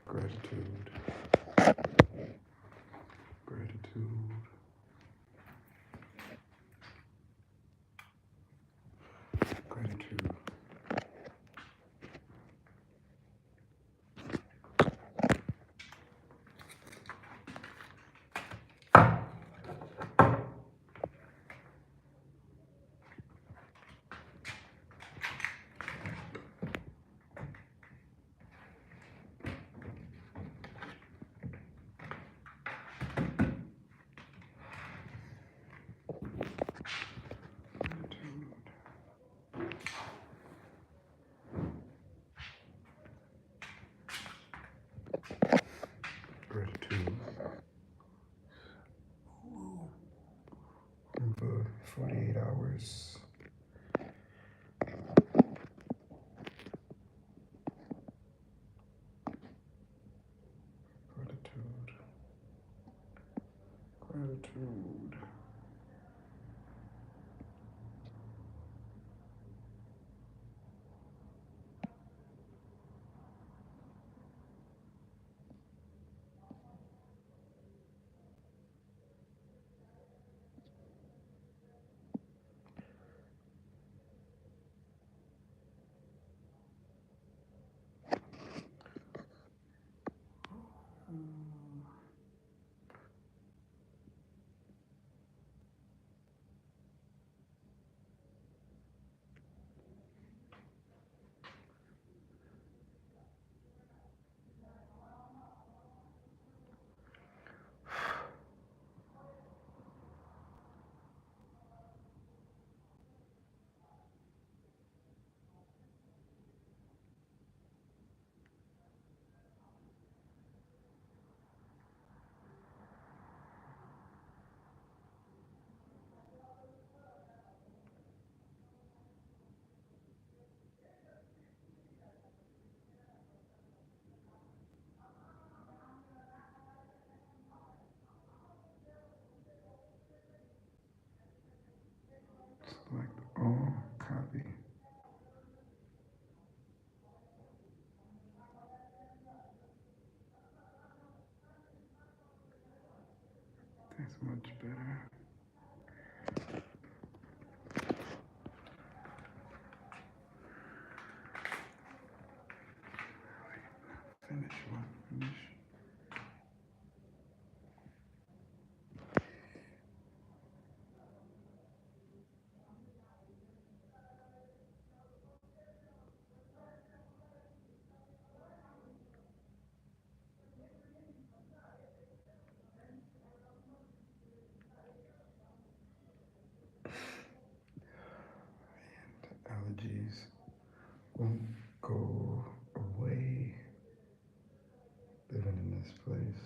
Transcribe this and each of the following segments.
Gratitude. Gratitude. Gratitude. Gratitude. For 48 hours. Gratitude. Gratitude. Select all, copy. That's much better. Finish one, finish. Allergies won't go away living in this place.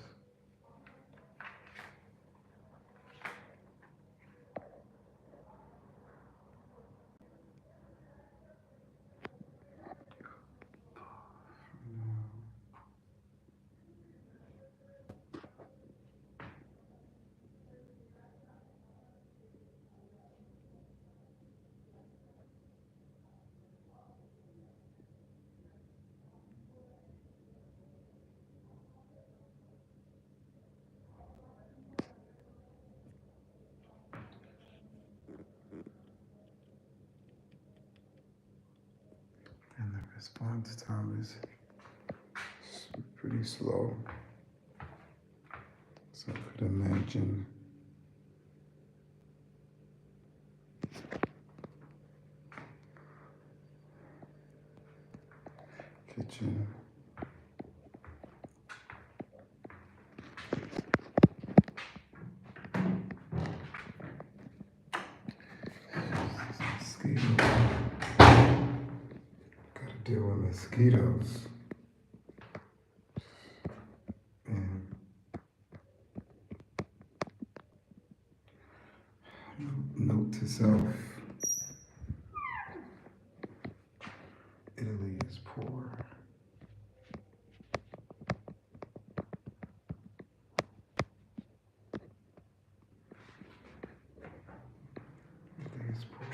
And the response time is pretty slow. So I could imagine kitchen. Mosquitoes. Gotta deal with mosquitoes. And note to self, Italy is poor. Italy is poor.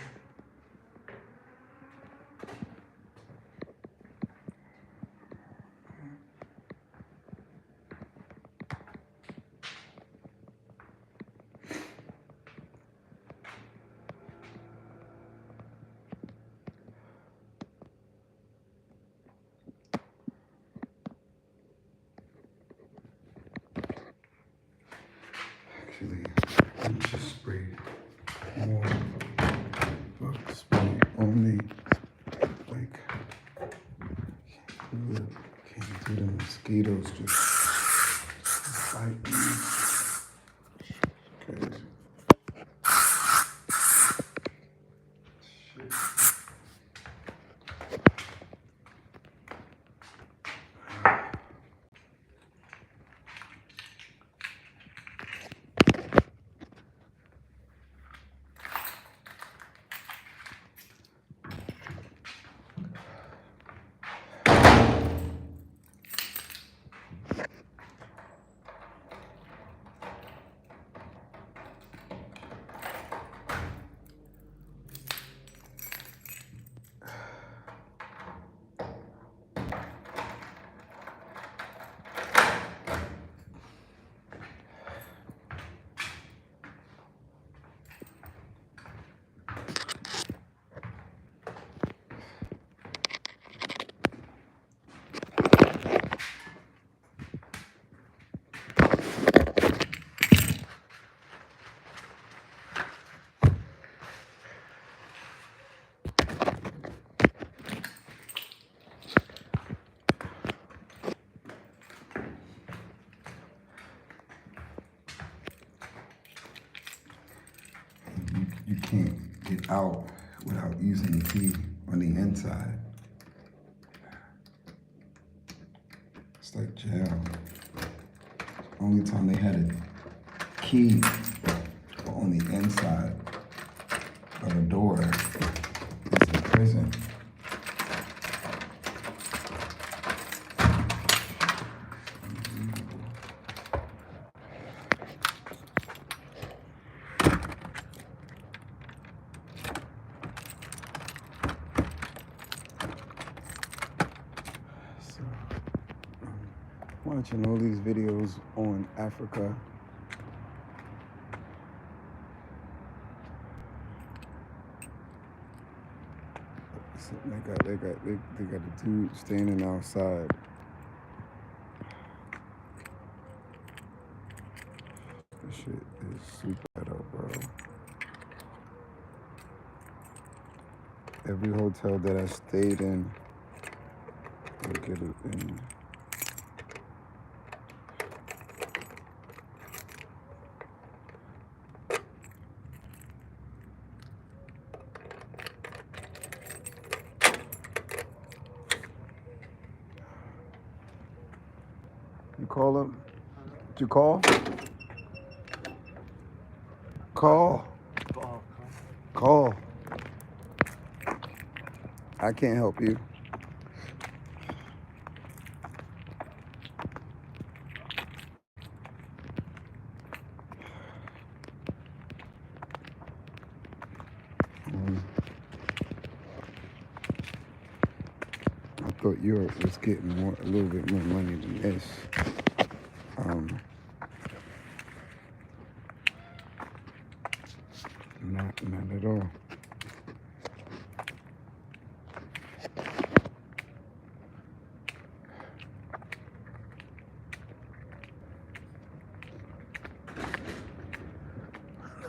actually just spray more bug spray only. Like, can't do the mosquitoes just bite me. Okay. You can't get out without using the key on the inside. It's like jail. Only time they had a key on the inside of a door is in prison. Watching all these videos on Africa. So they got a dude standing outside. This shit is super ghetto, bro. Every hotel that I stayed in, they get it in. You call him? Did you call? Call. Call. I can't help you. I thought Europe was getting a little bit more money than this. Not at all.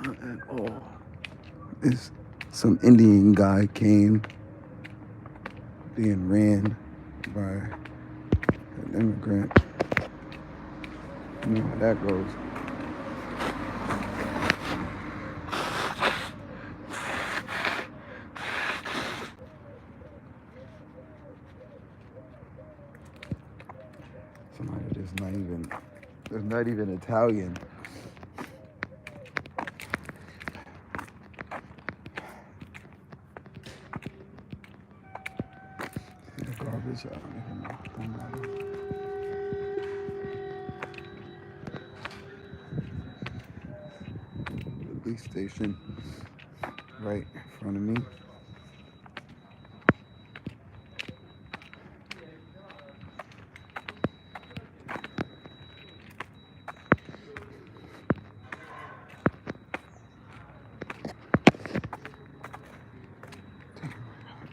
Not at all. It's some Indian guy came being ran by an immigrant. You know how that goes. Somebody that's not even Italian. The garbage, I don't even know. The police station right in front of me.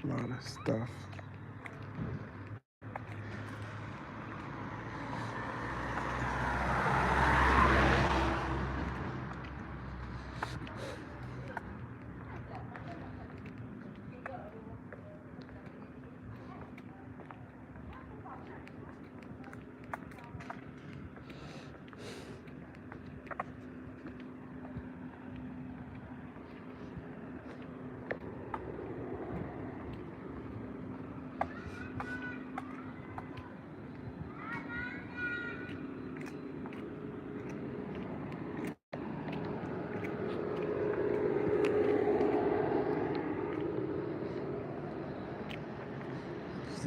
A lot of stuff.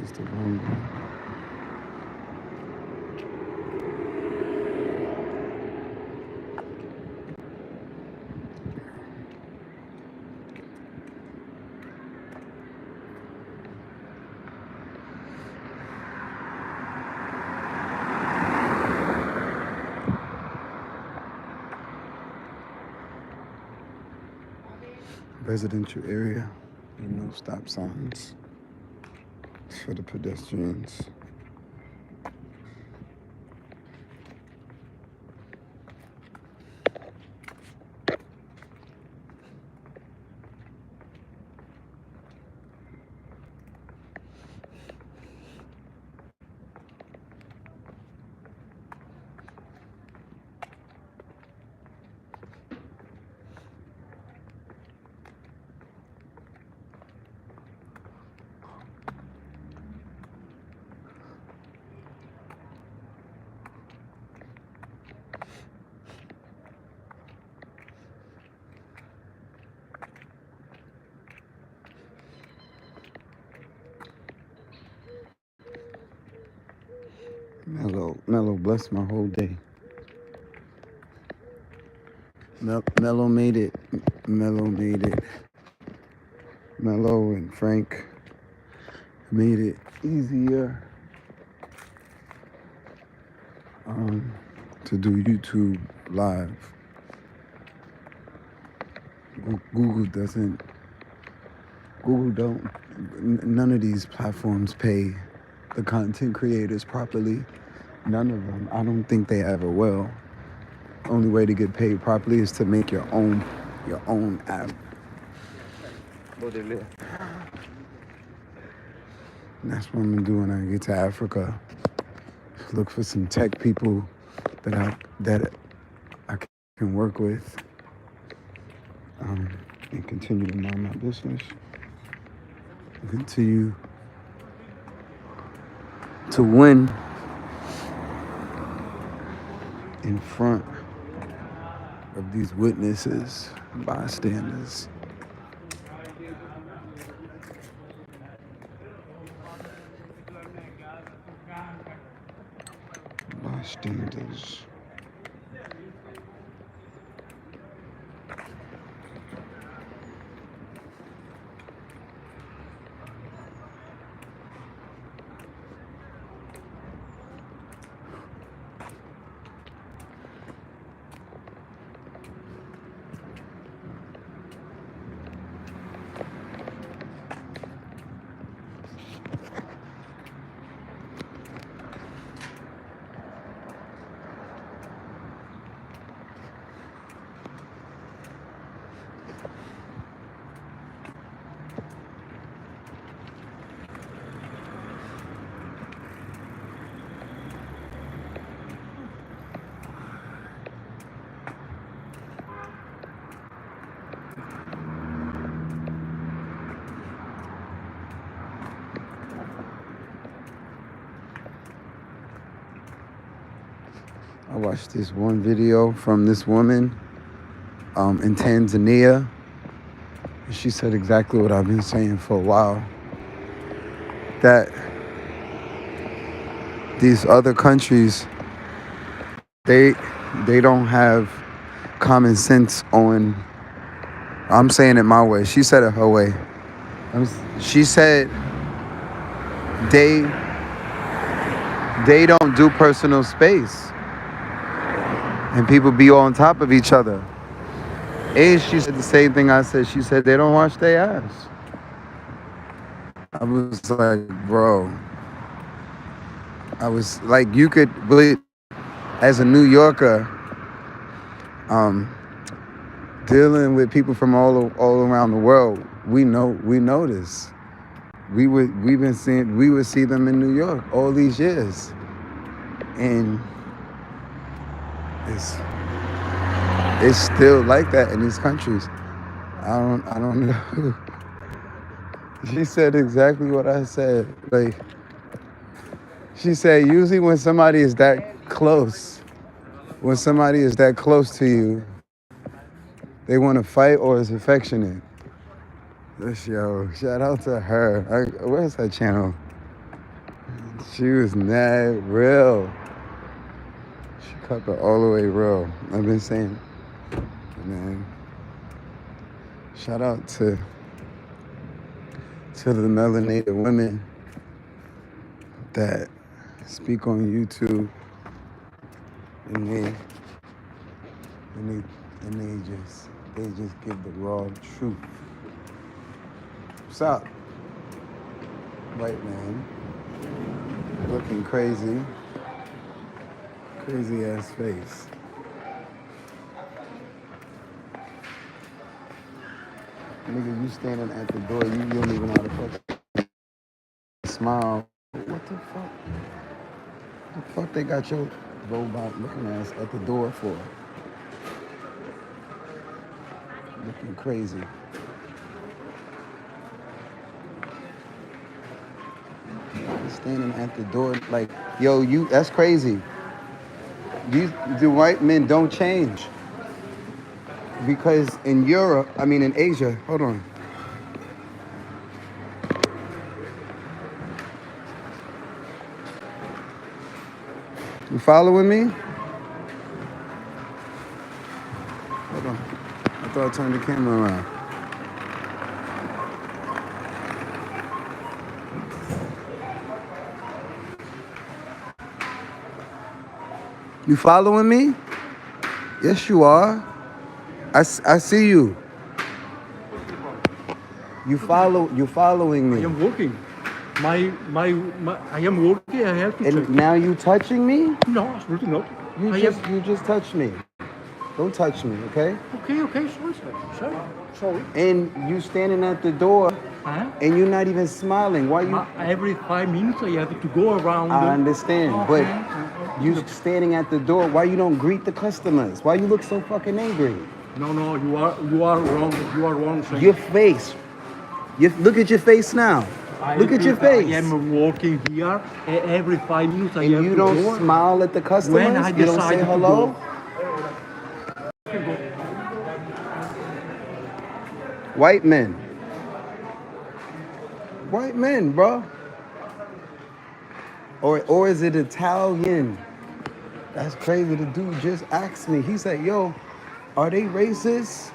is the wrong one. Residential area, no stop signs for the pedestrians. Mellow blessed my whole day. Mellow made it. Mellow made it. Mellow and Frank made it easier to do YouTube live. None of these platforms pay the content creators properly. None of them. I don't think they ever will. Only way to get paid properly is to make your own app. And that's what I'm gonna do when I get to Africa. Look for some tech people that I can work with, and continue to mind my business. And continue to win in front of these witnesses, bystanders. Bystanders. I watched this one video from this woman in Tanzania. She said exactly what I've been saying for a while. That these other countries, they don't have common sense on, I'm saying it my way. She said it her way. She said they don't do personal space. And people be on top of each other. And she said the same thing I said. She said they don't wash their ass. I was like, bro. I was like, you could really, as a New Yorker, dealing with people from all around the world, we know this. We would see them in New York all these years, and it's still like that in these countries. I don't know. She said exactly what I said. Like, she said usually when somebody is that close to you, they want to fight or is affectionate. Yo, shout out to her. Where's her channel? She was mad real. She cut it all the way real. I've been saying, man, shout out to the melanated women that speak on YouTube and they just give the raw truth. What's up? White man. Looking crazy. Crazy ass face. Nigga, you standing at the door, you don't even know how to fucking smile. What the fuck? The fuck they got your robot looking ass at the door for? Looking crazy. Standing at the door like, yo, you, that's crazy. The white men don't change. Because in Europe, in Asia, hold on. You following me? Hold on. I thought I turned the camera around. You following me? Yes, you are. I see you. You're following me. I am working. I am working. I have to And check. now you touching me? No, absolutely not. You just touched me. Don't touch me, okay? Okay. Sorry. And you standing at the door, and you're not even smiling. Why you? Every 5 minutes I have to go around. I understand, but you standing at the door. Why you don't greet the customers? Why you look so fucking angry? No, you are wrong. You are wrong. Sir. Your face. Look at your face now. Look at your face. I am working here every 5 minutes. And you don't smile at the customers? When I you don't say hello? White men, bro. Or is it Italian? That's crazy. The dude just asked me. He said, yo, are they racist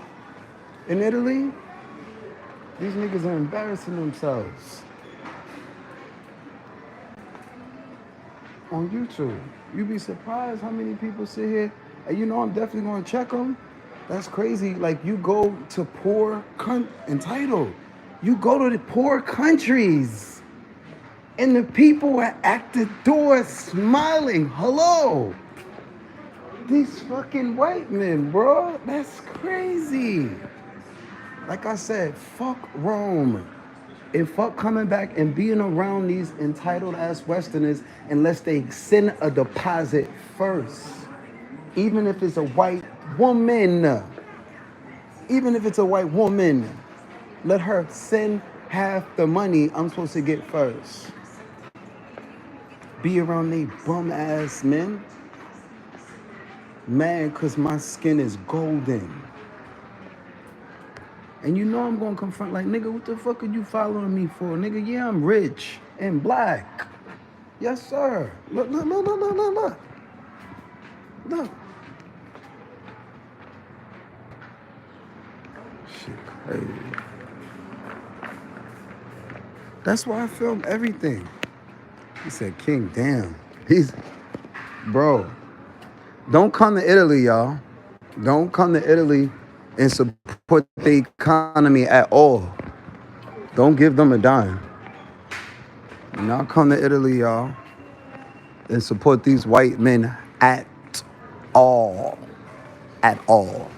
in Italy? These niggas are embarrassing themselves. On YouTube. You'd be surprised how many people sit here. And I'm definitely going to check them. That's crazy. Like, you go to entitled. You go to the poor countries. And the people are at the door smiling. Hello. These fucking white men, bro. That's crazy. Like I said, fuck Rome. And fuck coming back and being around these entitled ass Westerners unless they send a deposit first. Even if it's a white woman. Let her send half the money I'm supposed to get first. Be around these bum ass men. Man, cause my skin is golden. And I'm gonna confront, like, nigga, what the fuck are you following me for? Nigga, yeah, I'm rich and black. Yes, sir. Look. Shit crazy. That's why I film everything. He said, King, damn. Bro, don't come to Italy, y'all. Don't come to Italy and support the economy at all. Don't give them a dime. Do not come to Italy, y'all, and support these white men at all. At all.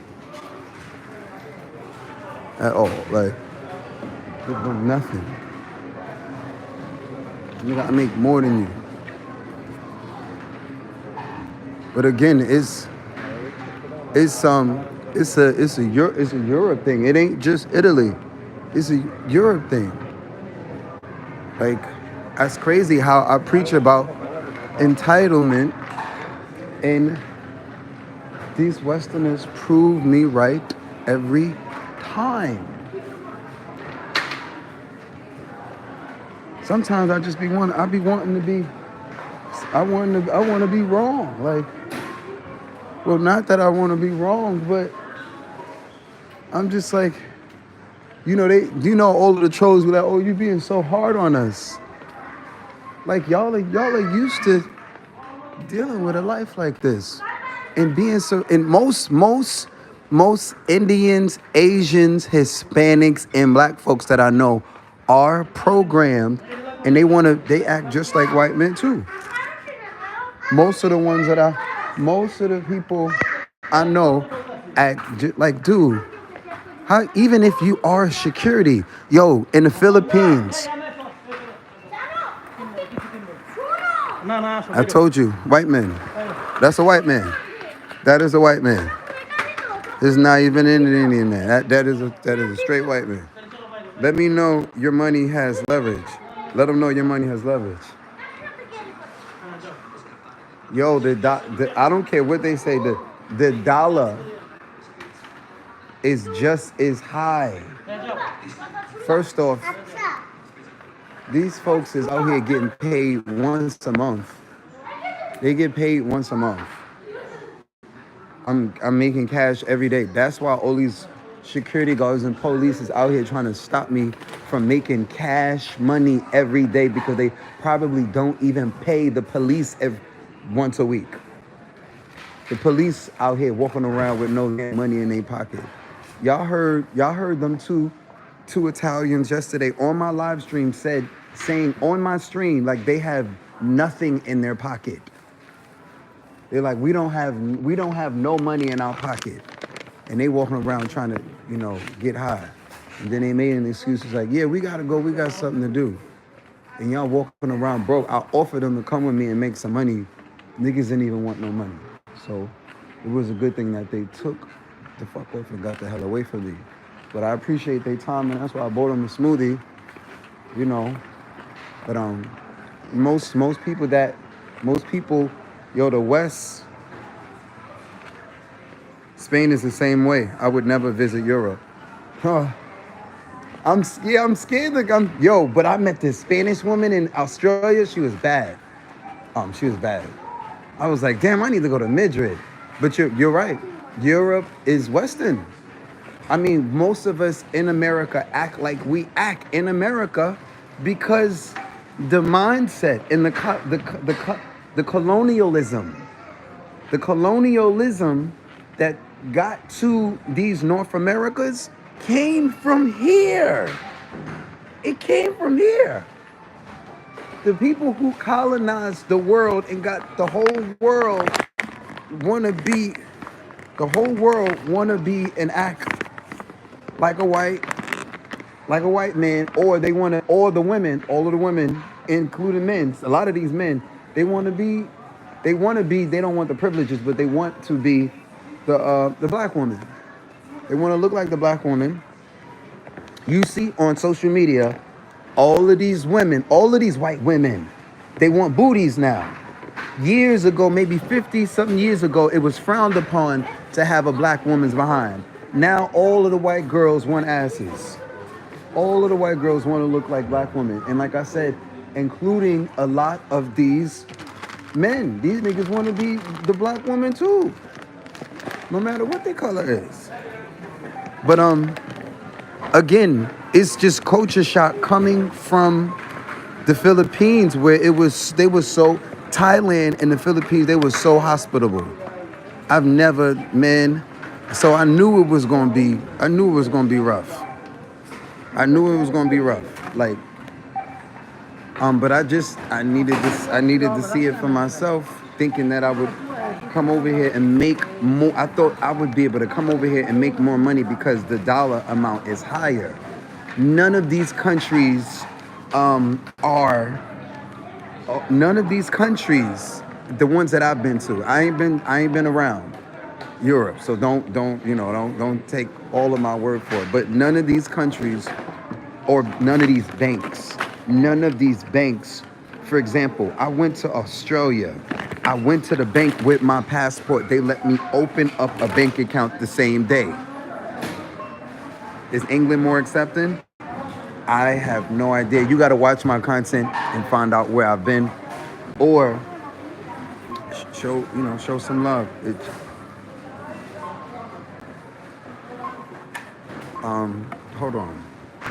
Like, give them nothing. You gotta make more than you. But again, it's a Europe thing. It ain't just Italy. It's a Europe thing. Like, that's crazy how I preach about entitlement, and these Westerners prove me right every time. Sometimes I be wanting to be I want to be wrong. Like, well, not that I want to be wrong, but I'm just like, all of the trolls be like, oh, you being so hard on us. Like y'all are used to dealing with a life like this, and being so. And most Indians, Asians, Hispanics, and black folks that I know are programmed, and they act just like white men too. Most of the people I know act like, dude. How, even if you are security, yo, in the Philippines, I told you, white men. That's a white man. That is a white man. This is not even an Indian man. That is a straight white man. Let me know your money has leverage. Let them know your money has leverage. Yo, I don't care what they say. The dollar is just as high. First off, these folks is out here getting paid once a month. They get paid once a month. I'm making cash every day. That's why all these security guards and police is out here trying to stop me from making cash money every day, because they probably don't even pay the police once a week. The police out here walking around with no money in their pocket. Y'all heard them two Italians yesterday on my live stream saying on my stream, like, they have nothing in their pocket. They're like, we don't have no money in our pocket. And they walking around trying to, get high. And then they made an excuse, like, yeah, we gotta go, we got something to do. And y'all walking around broke. I offered them to come with me and make some money. Niggas didn't even want no money. So it was a good thing that they took the fuck off and got the hell away from me. But I appreciate their time, and that's why I bought them a smoothie, But most people, the West, Spain is the same way. I would never visit Europe. I'm scared. But I met this Spanish woman in Australia. She was bad. She was bad. I was like, damn, I need to go to Madrid. But you're right. Europe is Western. I mean, most of us in America act like we act in America because the mindset and the colonialism that got to these North Americas came from here. It came from here. The people who colonized the world and got the whole world want to be and act like a white man, or all of the women, including men. A lot of these men, they don't want the privileges, but they want to be the black woman. They want to look like the black woman. You see on social media, all of these white women, they want booties now. Years ago, maybe 50-something years ago, it was frowned upon to have a black woman's behind. Now all of the white girls want asses. All of the white girls want to look like black women. And like I said, including a lot of these men. These niggas want to be the black woman too, no matter what their color is. But again, it's just culture shock coming from the Philippines, where Thailand and the Philippines, they were so hospitable. So I knew it was gonna be rough. Like, but I needed to see it for myself, thinking that I would come over here and make more. I thought I would be able to come over here and make more money because the dollar amount is higher. None of these countries, the ones that I've been to, I ain't been around Europe, so don't take all of my word for it. But none of these countries, or none of these banks, for example, I went to Australia. I went to the bank with my passport. They let me open up a bank account the same day. Is England more accepting? I have no idea. You got to watch my content and find out where I've been. Or show some love. Hold on.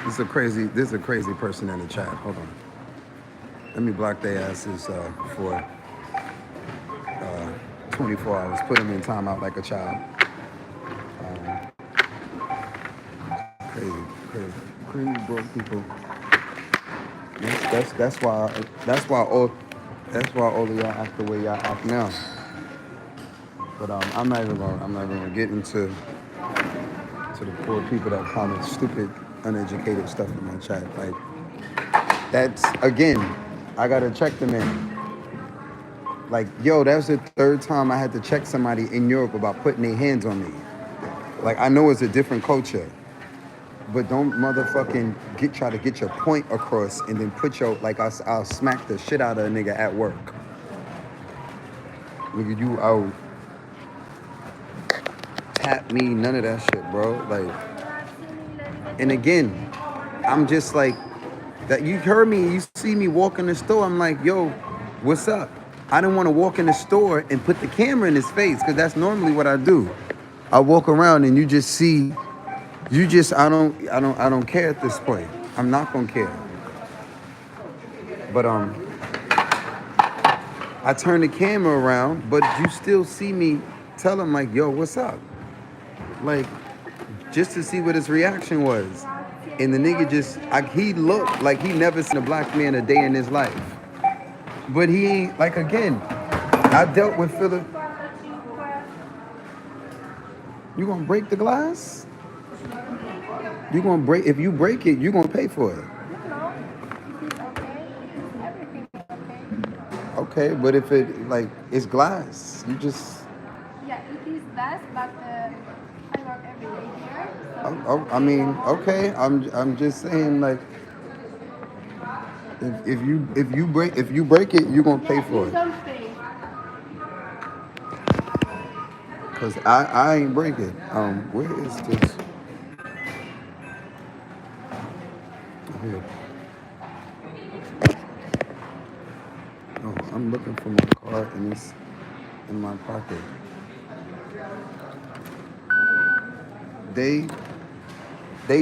This is a crazy person in the chat. Hold on. Let me block their asses for 24 hours. Put them in timeout like a child. Crazy broke people. That's why all of y'all act the way y'all act now. But I'm not even gonna get into the poor people that comment stupid, uneducated stuff in my chat. Like that's again, I gotta check them in. Like, yo, that's the third time I had to check somebody in Europe about putting their hands on me. Like, I know it's a different culture, but don't motherfucking try to get your point across and then put your, like, I'll smack the shit out of a nigga at work. Nigga, you out. Tap me, none of that shit, bro. Like, and again, I'm just like, that you heard me, you see me walk in the store, I'm like, yo, what's up? I didn't want to walk in the store and put the camera in his face, because that's normally what I do. I walk around and you just see, I don't care at this point. I'm not gonna care. But I turn the camera around, but you still see me tell him like, yo, what's up? Like, just to see what his reaction was. And the nigga he looked like he never seen a black man a day in his life. But he ain't, like, again, I dealt with Philip. You gonna break the glass? You gonna break, if you break it, you gonna pay for it. No, it is okay. Everything is okay. Okay, but if it, like, it's glass, you just... Yeah, it is glass, but I work every day here. So I mean, okay, I'm just saying, like, if you break it, you gonna pay for you it. don't pay. Cause I ain't break it. Where is this? Here. Oh, I'm looking for my card and it's in my pocket. They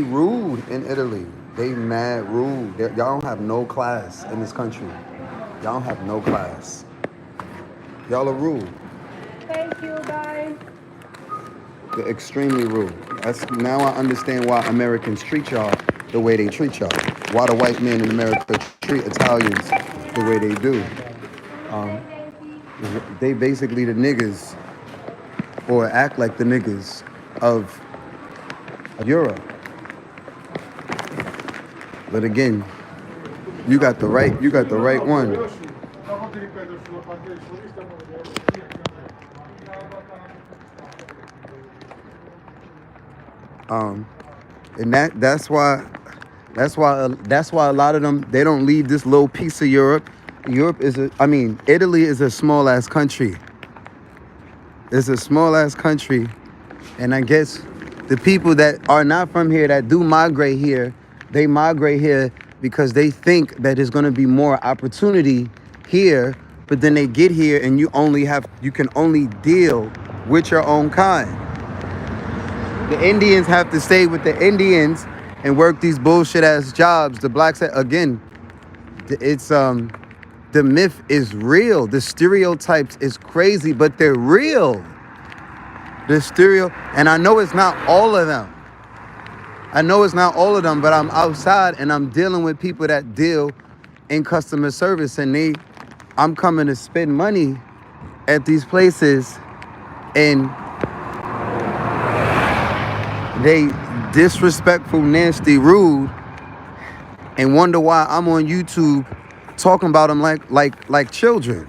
rude in Italy. They mad rude. Y'all don't have no class in this country. Y'all don't have no class. Y'all are rude. Thank you, guys. They're extremely rude. Now I understand why Americans treat y'all the way they treat y'all. Why the white men in America treat Italians the way they do. They basically the niggas, or act like the niggas of Europe. But again, you got the right one. And that's why a lot of them, they don't leave this little piece of Europe. Italy is a small ass country. It's a small ass country, and I guess the people that are not from here that do migrate here, they migrate here because they think that there's gonna be more opportunity here, but then they get here and you can only deal with your own kind. The Indians have to stay with the Indians and work these bullshit ass jobs. The blacks, again, it's the myth is real. The stereotypes is crazy, but they're real. And I know it's not all of them. But I'm outside and I'm dealing with people that deal in customer service, and I'm coming to spend money at these places, and they disrespectful, nasty, rude, and wonder why I'm on YouTube talking about them like children.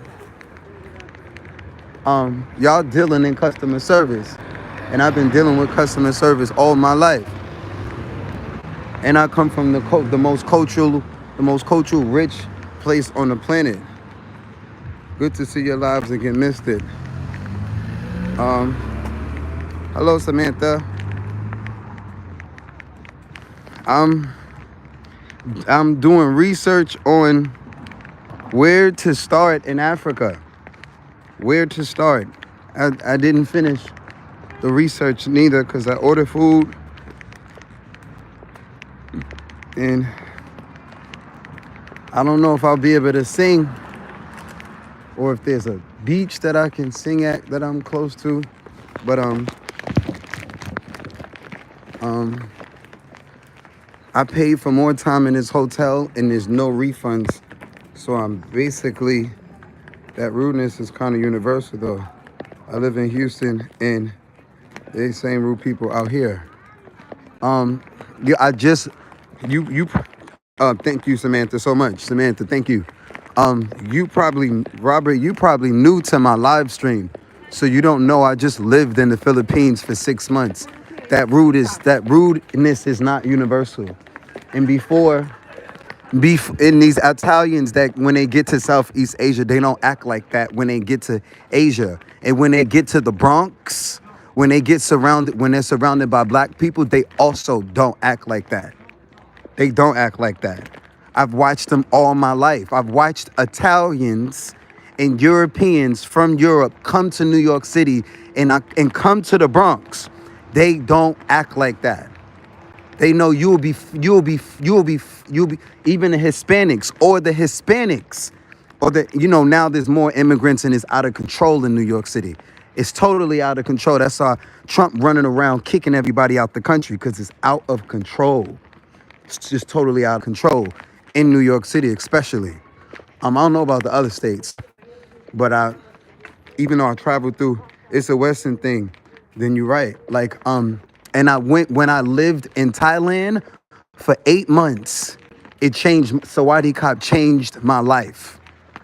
Y'all dealing in customer service, and I've been dealing with customer service all my life. And I come from the most cultural rich place on the planet. Good to see your lives again, Mestre. Hello, Samantha. I'm doing research on where to start in Africa. where to start. I didn't finish the research neither because I ordered food and I don't know if I'll be able to sing or if there's a beach that I can sing at that I'm close to. But I paid for more time in this hotel and there's no refunds. So I'm basically, that rudeness is kind of universal though. I live in Houston and they same rude people out here. Yeah, thank you, Samantha, so much. Samantha, thank you. Robert, you probably new to my live stream. So you don't know I just lived in the Philippines for 6 months. That rudeness is not universal. And in these Italians that when they get to Southeast Asia, they don't act like that when they get to Asia. And when they get to the Bronx, when they're surrounded by black people, they also don't act like that. They don't act like that. I've watched them all my life. I've watched Italians and Europeans from Europe come to New York City and come to the Bronx. They don't act like that. They know you'll be even the Hispanics now there's more immigrants and it's out of control in New York City. It's totally out of control. That's why Trump running around kicking everybody out the country because it's out of control. It's just totally out of control in New York City, especially. I don't know about the other states, but even though I traveled through, it's a Western thing. Then you're right. And when I lived in Thailand for 8 months, it changed. Sawadee Cop changed my life.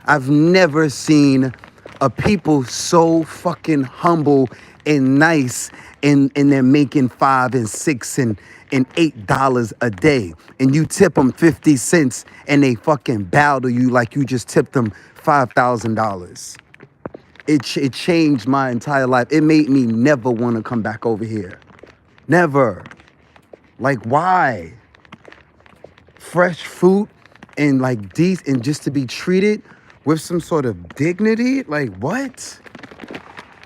I've never seen a people so fucking humble and nice and they're making $5 and $6 and $8 a day. And you tip them 50 cents and they fucking bow to you like you just tipped them $5,000. It changed my entire life. It made me never want to come back over here. Never. Like, why? Fresh fruit and and just to be treated with some sort of dignity? Like, what?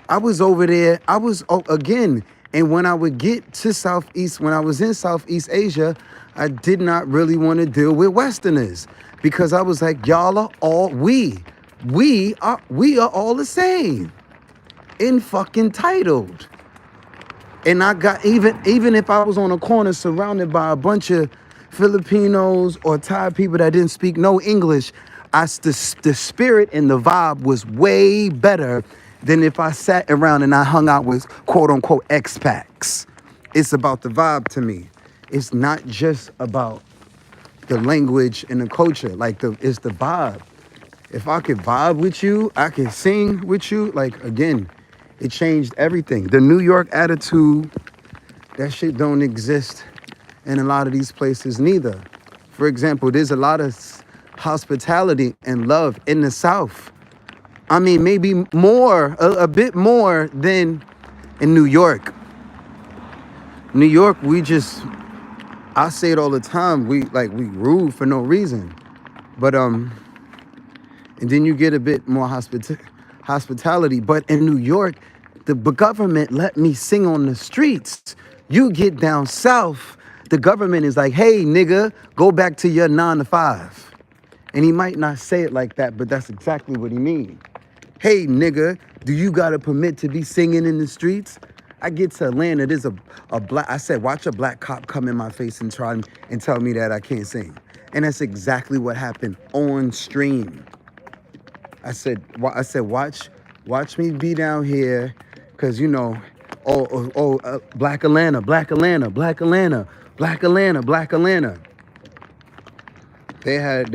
I was over there. Again, and when I would get to when I was in Southeast Asia, I did not really want to deal with Westerners because I was like, y'all are all, we are all the same. Entitled. And I got, even if I was on a corner surrounded by a bunch of Filipinos or Thai people that didn't speak no English, the spirit and the vibe was way better than if I sat around and I hung out with quote unquote expats. It's about the vibe to me. It's not just about the language and the culture. It's the vibe. If I could vibe with you, I could sing with you. Again, it changed everything. The New York attitude, that shit don't exist in a lot of these places neither. For example, there's a lot of hospitality and love in the South. I mean, maybe more, a bit more than in New York. New York, I say it all the time, we rude for no reason. But and then you get a bit more hospitality. But in New York, the government let me sing on the streets. You get down south, the government is like, hey, nigga, go back to your 9 to 5. And he might not say it like that, but that's exactly what he means. Hey, nigga, do you got a permit to be singing in the streets? I get to Atlanta, there's a black, I said, watch a black cop come in my face and try and tell me that I can't sing. And that's exactly what happened on stream. I said, watch me be down here, because, Black Atlanta, Black Atlanta, Black Atlanta, Black Atlanta, Black Atlanta. They had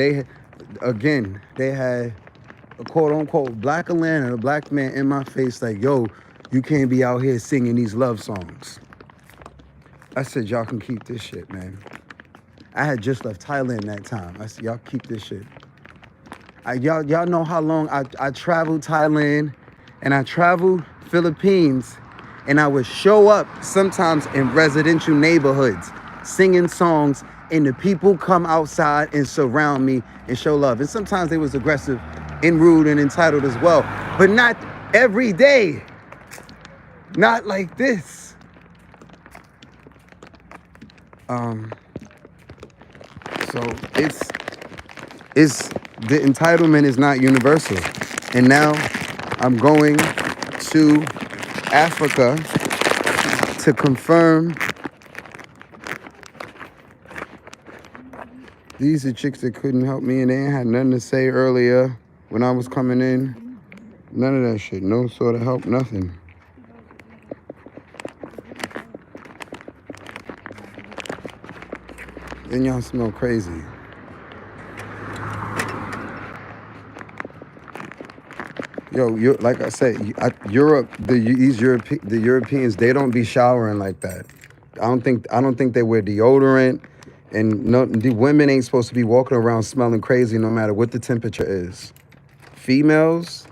a quote unquote Black Atlanta, a black man in my face like, yo, you can't be out here singing these love songs. I said, y'all can keep this shit, man. I had just left Thailand that time. I said, y'all keep this shit. Y'all know how long I traveled Thailand and I traveled Philippines, and I would show up sometimes in residential neighborhoods singing songs, and the people come outside and surround me and show love. And sometimes they was aggressive and rude and entitled as well, but not every day. Not like this. So it's the entitlement is not universal. And now I'm going to Africa to confirm. These are chicks that couldn't help me and they ain't had nothing to say earlier when I was coming in. None of that shit. No sort of help, nothing. Then y'all smell crazy. Yo, like I said, Europe, the Europeans, they don't be showering like that. I don't think they wear deodorant, and no, the women ain't supposed to be walking around smelling crazy no matter what the temperature is. Females,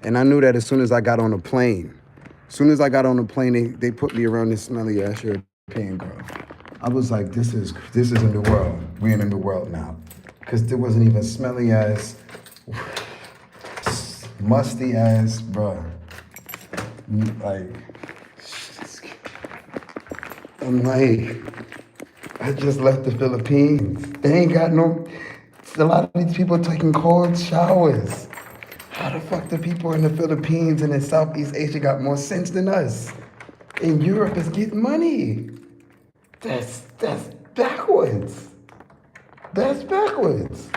and I knew that as soon as I got on a plane. As soon as I got on the plane, they put me around this smelly ass European girl. I was like, this is a new world. We're in a new world now, because there wasn't even smelly ass. Musty ass, bro. Like, I'm like, I just left the Philippines. They ain't got no, a lot of these people taking cold showers. How the fuck the people in the Philippines and in Southeast Asia got more sense than us? And Europe is getting money. That's backwards. That's backwards.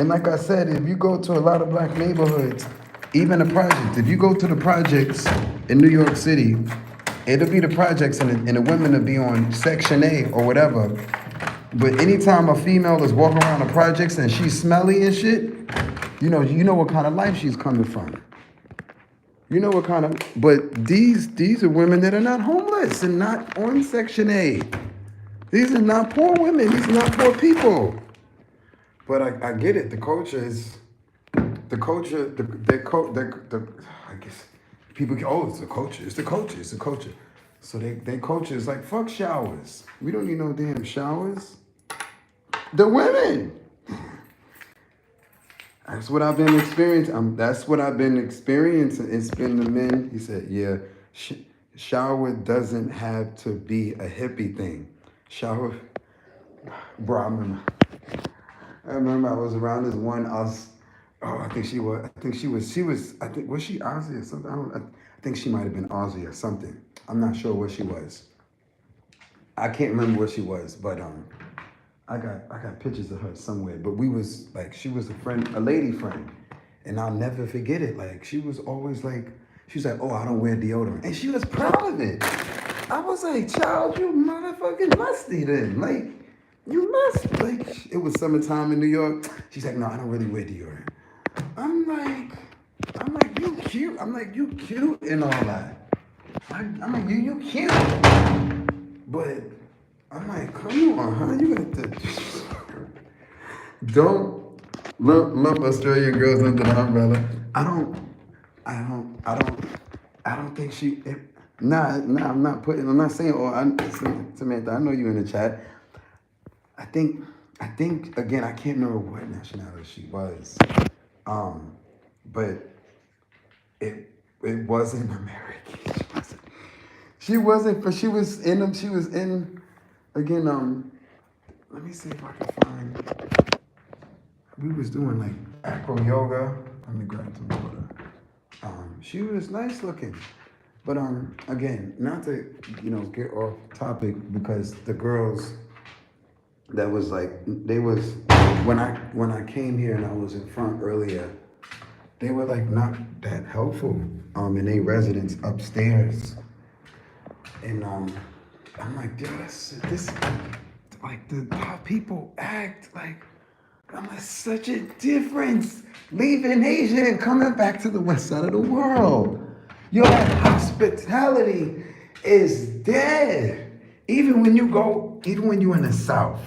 And like I said, if you go to a lot of black neighborhoods, even the projects, if you go to the projects in New York City, it'll be the projects and the women will be on Section A or whatever. But anytime a female is walking around the projects and she's smelly and shit, you know what kind of life she's coming from. You know what kind of, but these are women that are not homeless and not on Section A. These are not poor women. These are not poor people. But I get it. The culture is, I guess people go, oh, it's the culture. It's the culture. It's the culture. So their culture is like, fuck showers. We don't need no damn showers. The women. That's what I've been experiencing. That's what I've been experiencing. It's been the men. He said, yeah, shower doesn't have to be a hippie thing. Shower, bro, I remember I was around this one, was she Aussie or something? I think she might have been Aussie or something. I'm not sure where she was. I can't remember where she was, but I got pictures of her somewhere. But we was like, she was a lady friend, and I'll never forget it. Like, she was always like, she was like, oh, I don't wear deodorant, and she was proud of it. I was like, child, you motherfucking musty then, like. You must, like, it was summertime in New York. She's like, no, I don't really wear deodorant. I'm like, you cute. I'm like, you cute and all that. I'm like, you cute. But I'm like, come on, huh? You got to, don't lump Australian girls under the umbrella. I don't think she, I'm not saying, Samantha, I know you in the chat. I think again, I can't remember what nationality she was, but it wasn't American. She wasn't, but she was in again. Let me see if I can find. We was doing like acro yoga. Let me grab some water. She was nice looking, but again, not to get off topic, because the girls. That was like, they was, when I came here and I was in front earlier, they were like not that helpful in their residence upstairs. And I'm like, yo, this like how people act, like, I'm like, such a difference leaving Asia and coming back to the west side of the world. Yo, that hospitality is dead. Even when you're in the South.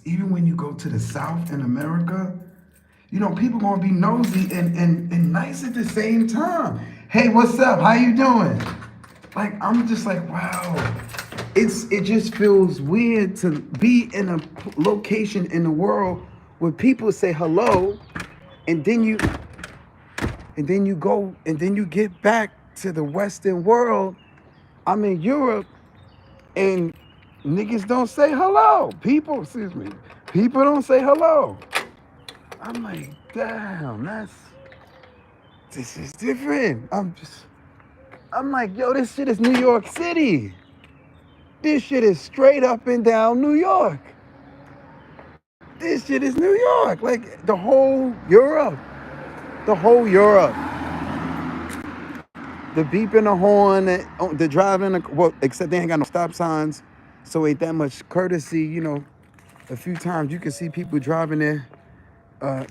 Even when you go to the South in America, people gonna be nosy and nice at the same time. Hey, what's up? How you doing? Like, I'm just like, wow. It just feels weird to be in a location in the world where people say hello, and then And then you go, and then you get back to the Western world. I'm in Europe, and niggas don't say hello. People, excuse me, people don't say hello. I'm like, damn, this is different. I'm like, yo, this shit is New York City. This shit is straight up and down New York. This shit is New York. Like the whole Europe. The whole Europe. The beeping the horn, the driving, well, except they ain't got no stop signs. So ain't that much courtesy, you know. A few times you can see people driving there.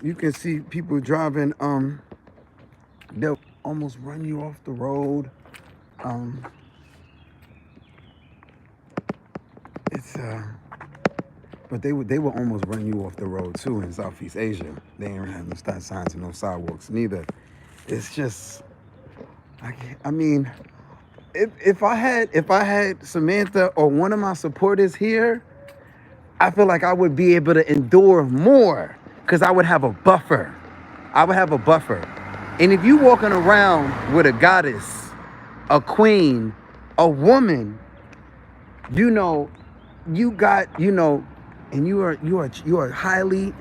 You can see people driving, they'll almost run you off the road. It's but they will almost run you off the road too in Southeast Asia. They ain't have no stop signs and no sidewalks neither. It's just, I mean, if I had Samantha or one of my supporters here, I feel like I would be able to endure more because I would have a buffer. I would have a buffer. And if you walking around with a goddess, a queen, a woman, you know, you got, you know, and you are a highly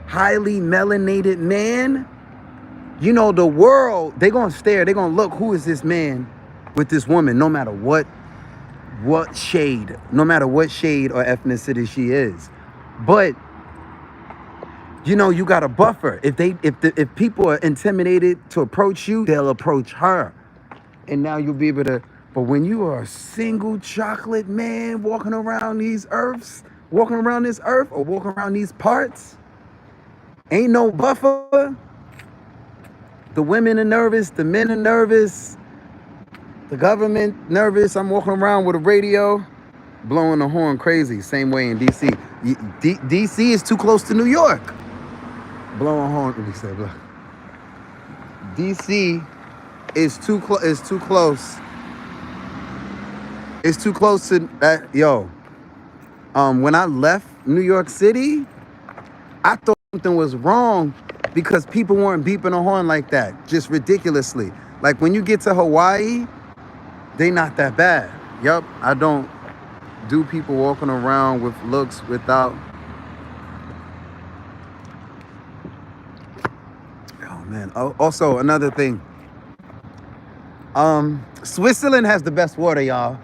melanated man, you know, the world, they're gonna stare, they're gonna look, who is this man with this woman, no matter what shade, no matter what shade or ethnicity she is. But you know, you got a buffer. If people are intimidated to approach you, they'll approach her. And now you'll be able to, but when you are a single chocolate man walking around this earth or walking around these parts, ain't no buffer. The women are nervous, the men are nervous, the government nervous. I'm walking around with a radio, blowing the horn crazy. Same way in DC. DC is too close to New York. Blowing horn. Let me say, look. DC is too close. It's too close. It's too close to that. Yo, when I left New York City, I thought something was wrong because people weren't beeping a horn like that, just ridiculously. Like when you get to Hawaii, they not that bad. Yup, I don't do people walking around with looks without. Oh man. Oh, also another thing. Switzerland has the best water, y'all.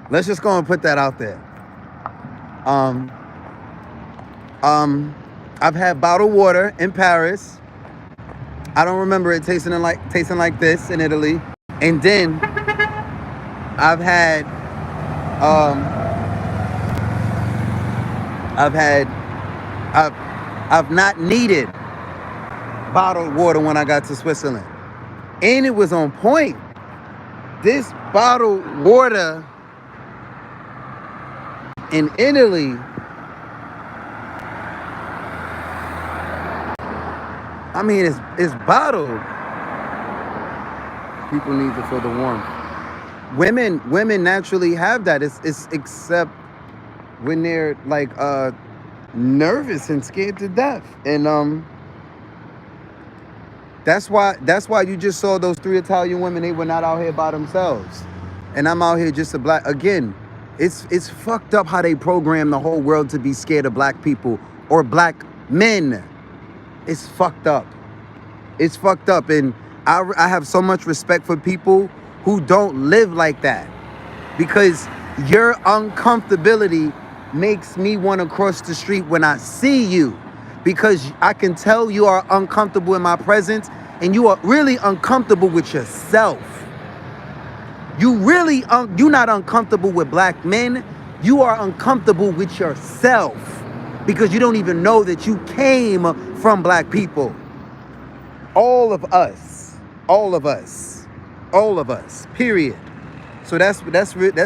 Let's just go and put that out there. I've had bottled water in Paris. I don't remember it tasting like this in Italy. And then I've not needed bottled water when I got to Switzerland. And it was on point. This bottled water in Italy, I mean, it's bottled. People need to feel the warmth. Women naturally have that. It's except when they're like nervous and scared to death. And that's why you just saw those 3 Italian women. They were not out here by themselves. And I'm out here just a black. Again, it's fucked up how they program the whole world to be scared of black people or black men. It's fucked up. It's fucked up. And I have so much respect for people who don't live like that, because your uncomfortability makes me want to cross the street when I see you, because I can tell you are uncomfortable in my presence and you are really uncomfortable with yourself. You're not uncomfortable with black men. You are uncomfortable with yourself because you don't even know that you came from black people. All of us, period. So that's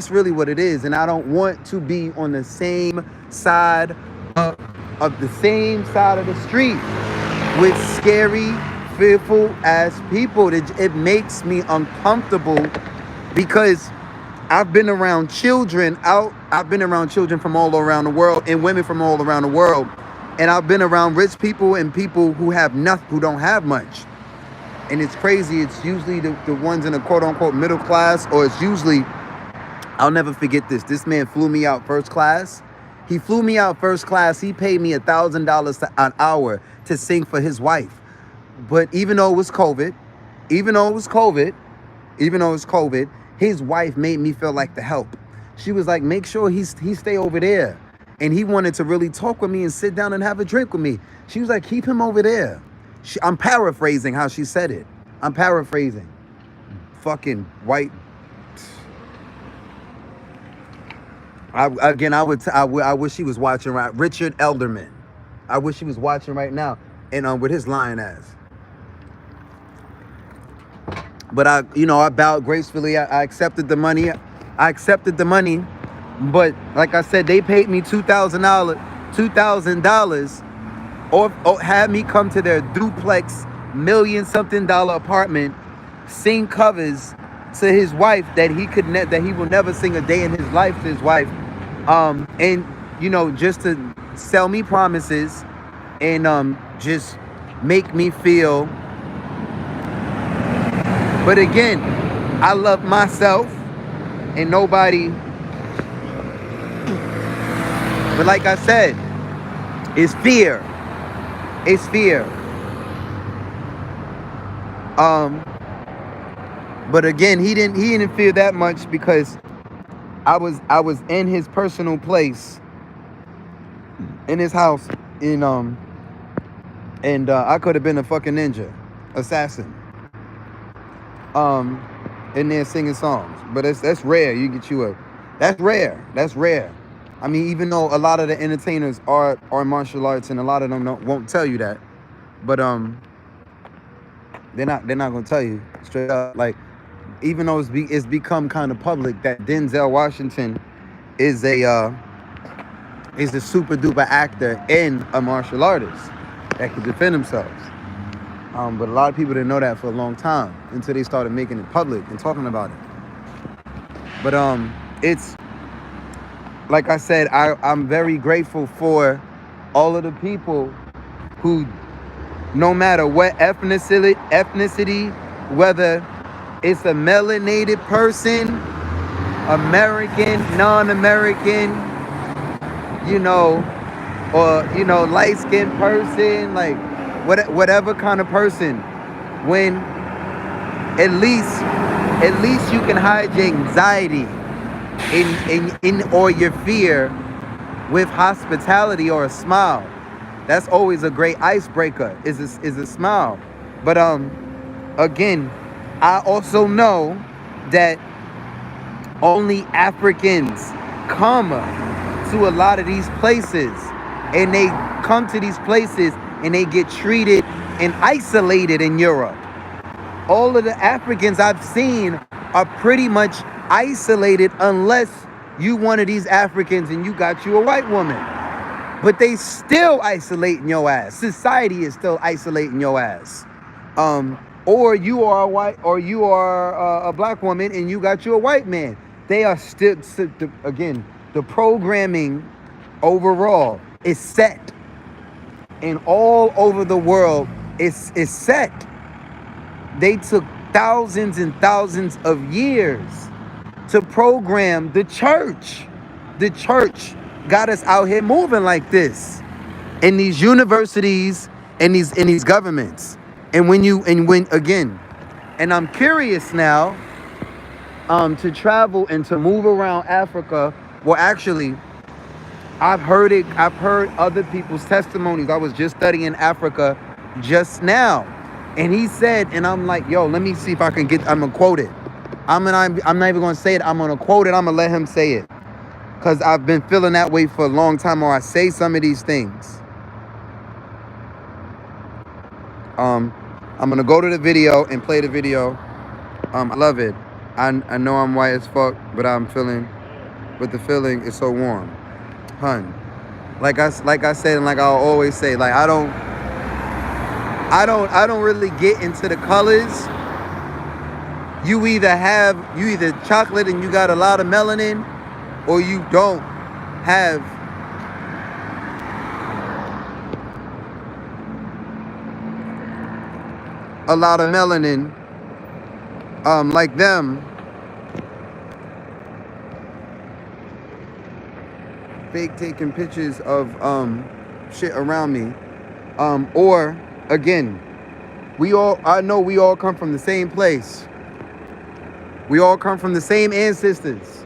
really what it is. And I don't want to be on the same side of the street with scary, fearful ass people. It makes me uncomfortable because I've been around children from all around the world and women from all around the world. And I've been around rich people and people who have nothing, who don't have much. And it's crazy. It's usually the ones in the quote unquote middle class, or it's usually, I'll never forget this. This man flew me out first class. He flew me out first class. He paid me $1,000 an hour to sing for his wife. But even though it was COVID, his wife made me feel like the help. She was like, make sure he stay over there. And he wanted to really talk with me and sit down and have a drink with me. She was like, keep him over there. I'm paraphrasing how she said it. I'm paraphrasing. Fucking white. I wish he was watching right. Richard Elderman. I wish he was watching right now. And with his lying ass. But I bowed gracefully. I accepted the money. But like I said, they paid me $2,000, or had me come to their duplex $1,000,000-something apartment, sing covers to his wife that he will never sing a day in his life to his wife, and just to sell me promises and just make me feel. But again, I love myself and nobody. But like I said, it's fear. It's fear. But again, he didn't fear that much because I was in his personal place, in his house, and I could have been a fucking ninja, assassin. In there singing songs, but that's rare. That's rare. I mean, even though a lot of the entertainers are martial arts, and a lot of them won't tell you that, but they're not gonna tell you straight up. Like, even though it's become kind of public that Denzel Washington is a super duper actor and a martial artist that can defend themselves. But a lot of people didn't know that for a long time until they started making it public and talking about it. But it's like I said, I'm very grateful for all of the people who, no matter what ethnicity, whether it's a melanated person, American, non-American, or light-skinned person, like whatever kind of person, when at least you can hide your anxiety in or your fear with hospitality or a smile. That's always a great icebreaker, is a smile. But again, I also know that only Africans come to a lot of these places, and they come to these places and they get treated and isolated in Europe. All of the Africans I've seen are pretty much isolated unless you one of these Africans and you got you a white woman. But they still isolating your ass. Society is still isolating your ass. Or you are a white, or you are a black woman and you got you a white man. They are still, again, the programming overall is set. And all over the world is set. They took thousands and thousands of years to program the church. The church got us out here moving like this in these universities and these governments. And when again, and I'm curious now to travel and to move around Africa. Well, actually, I've heard other people's testimonies. I was just studying Africa just now, and he said, and I'm like, yo, let me see if I can I'm gonna quote it. I'm not even gonna say it. I'm gonna quote it. I'm gonna let him say it, because I've been feeling that way for a long time, or I say some of these things. I'm gonna go to the video and play the video. I love it. I know I'm white as fuck, but the feeling is so warm. Hun, like I said, and like I'll always say, like I don't really get into the colors. You either chocolate and you got a lot of melanin, or you don't have. a lot of melanin, like them, fake taking pictures of shit around me, or again, I know we all come from the same place. We all come from the same ancestors.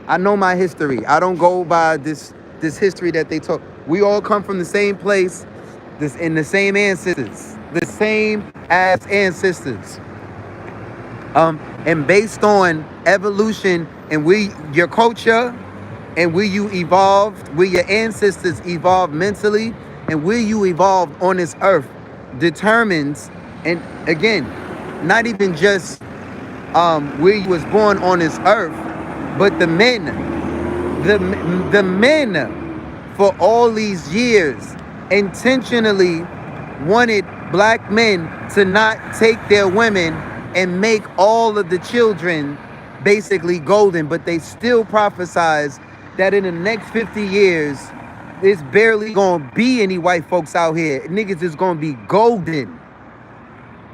I know my history. I don't go by this history that they talk. We all come from the same place, in the same ancestors, the same as ancestors. And based on evolution and your culture, and where you evolved, where your ancestors evolved mentally, and where you evolved on this earth, determines, and again, not even just where you was born on this earth, but the men for all these years intentionally wanted black men to not take their women and make all of the children basically golden, but they still prophesize that in the next 50 years, there's barely gonna be any white folks out here. Niggas is gonna be golden.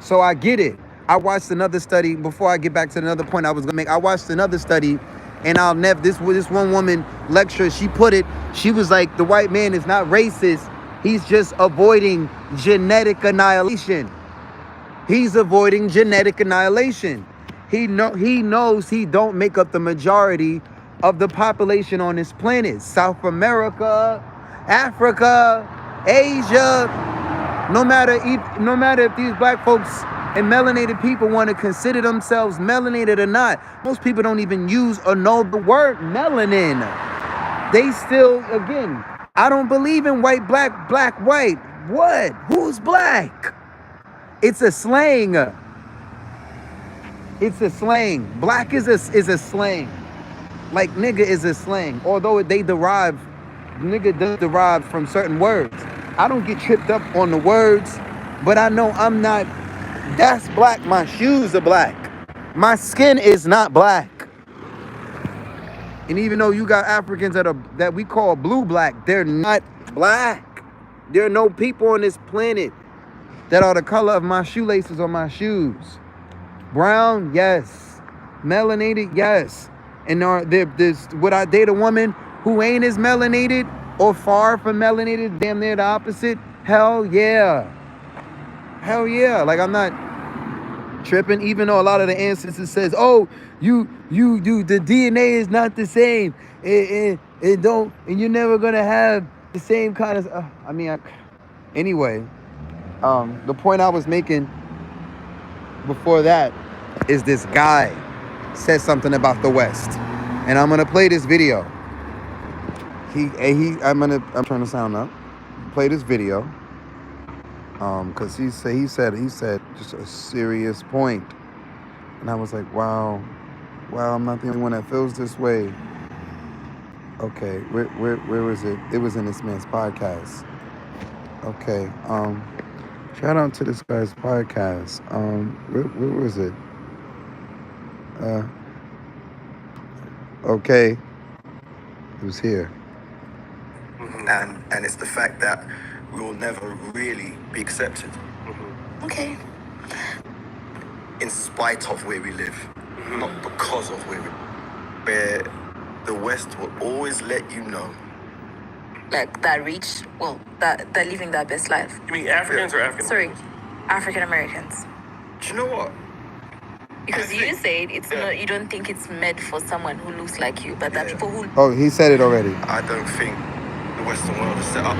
So I get it. I watched another study, before I get back to another point I was gonna make, I watched another study, and I'll never, this one woman lecturer, she put it, she was like, the white man is not racist, he's just avoiding genetic annihilation. He's avoiding genetic annihilation. He knows he don't make up the majority of the population on this planet. South America, Africa, Asia, no matter if these black folks and melanated people want to consider themselves melanated or not, most people don't even use or know the word melanin. They still, again, I don't believe in white, black, white. What? Who's black? It's a slang. It's a slang. Black is a slang. Like nigga is a slang. Although nigga does derive from certain words. I don't get tripped up on the words, but I know I'm not, that's black. My shoes are black. My skin is not black. And even though you got Africans that we call blue black, they're not black. There are no people on this planet that are the color of my shoelaces on my shoes. Brown, yes. Melanated, yes. And would I date a woman who ain't as melanated or far from melanated, damn near the opposite? Hell yeah. Hell yeah. Like, I'm not tripping, even though a lot of the ancestors says, oh, you the DNA is not the same. And you're never gonna have the same kind of, anyway, the point I was making before that is this guy said something about the West, and I'm gonna play this video. I'm trying to sound up. Play this video, cause he said just a serious point, and I was like, wow, I'm not the only one that feels this way. Okay, where was it? It was in this man's podcast. Okay, shout out to this guy's podcast. Where was it? Okay, it was here. And it's the fact that we will never really be accepted. Okay. In spite of where we live, not because of where we live. Where the West will always let you know. Like that rich, that they're living their best life. You mean Africans or African? Sorry, African Americans. Do you know what? Because you said it's not, you don't think it's made for someone who looks like you, but there are people who. Oh, he said it already. I don't think the Western world is set up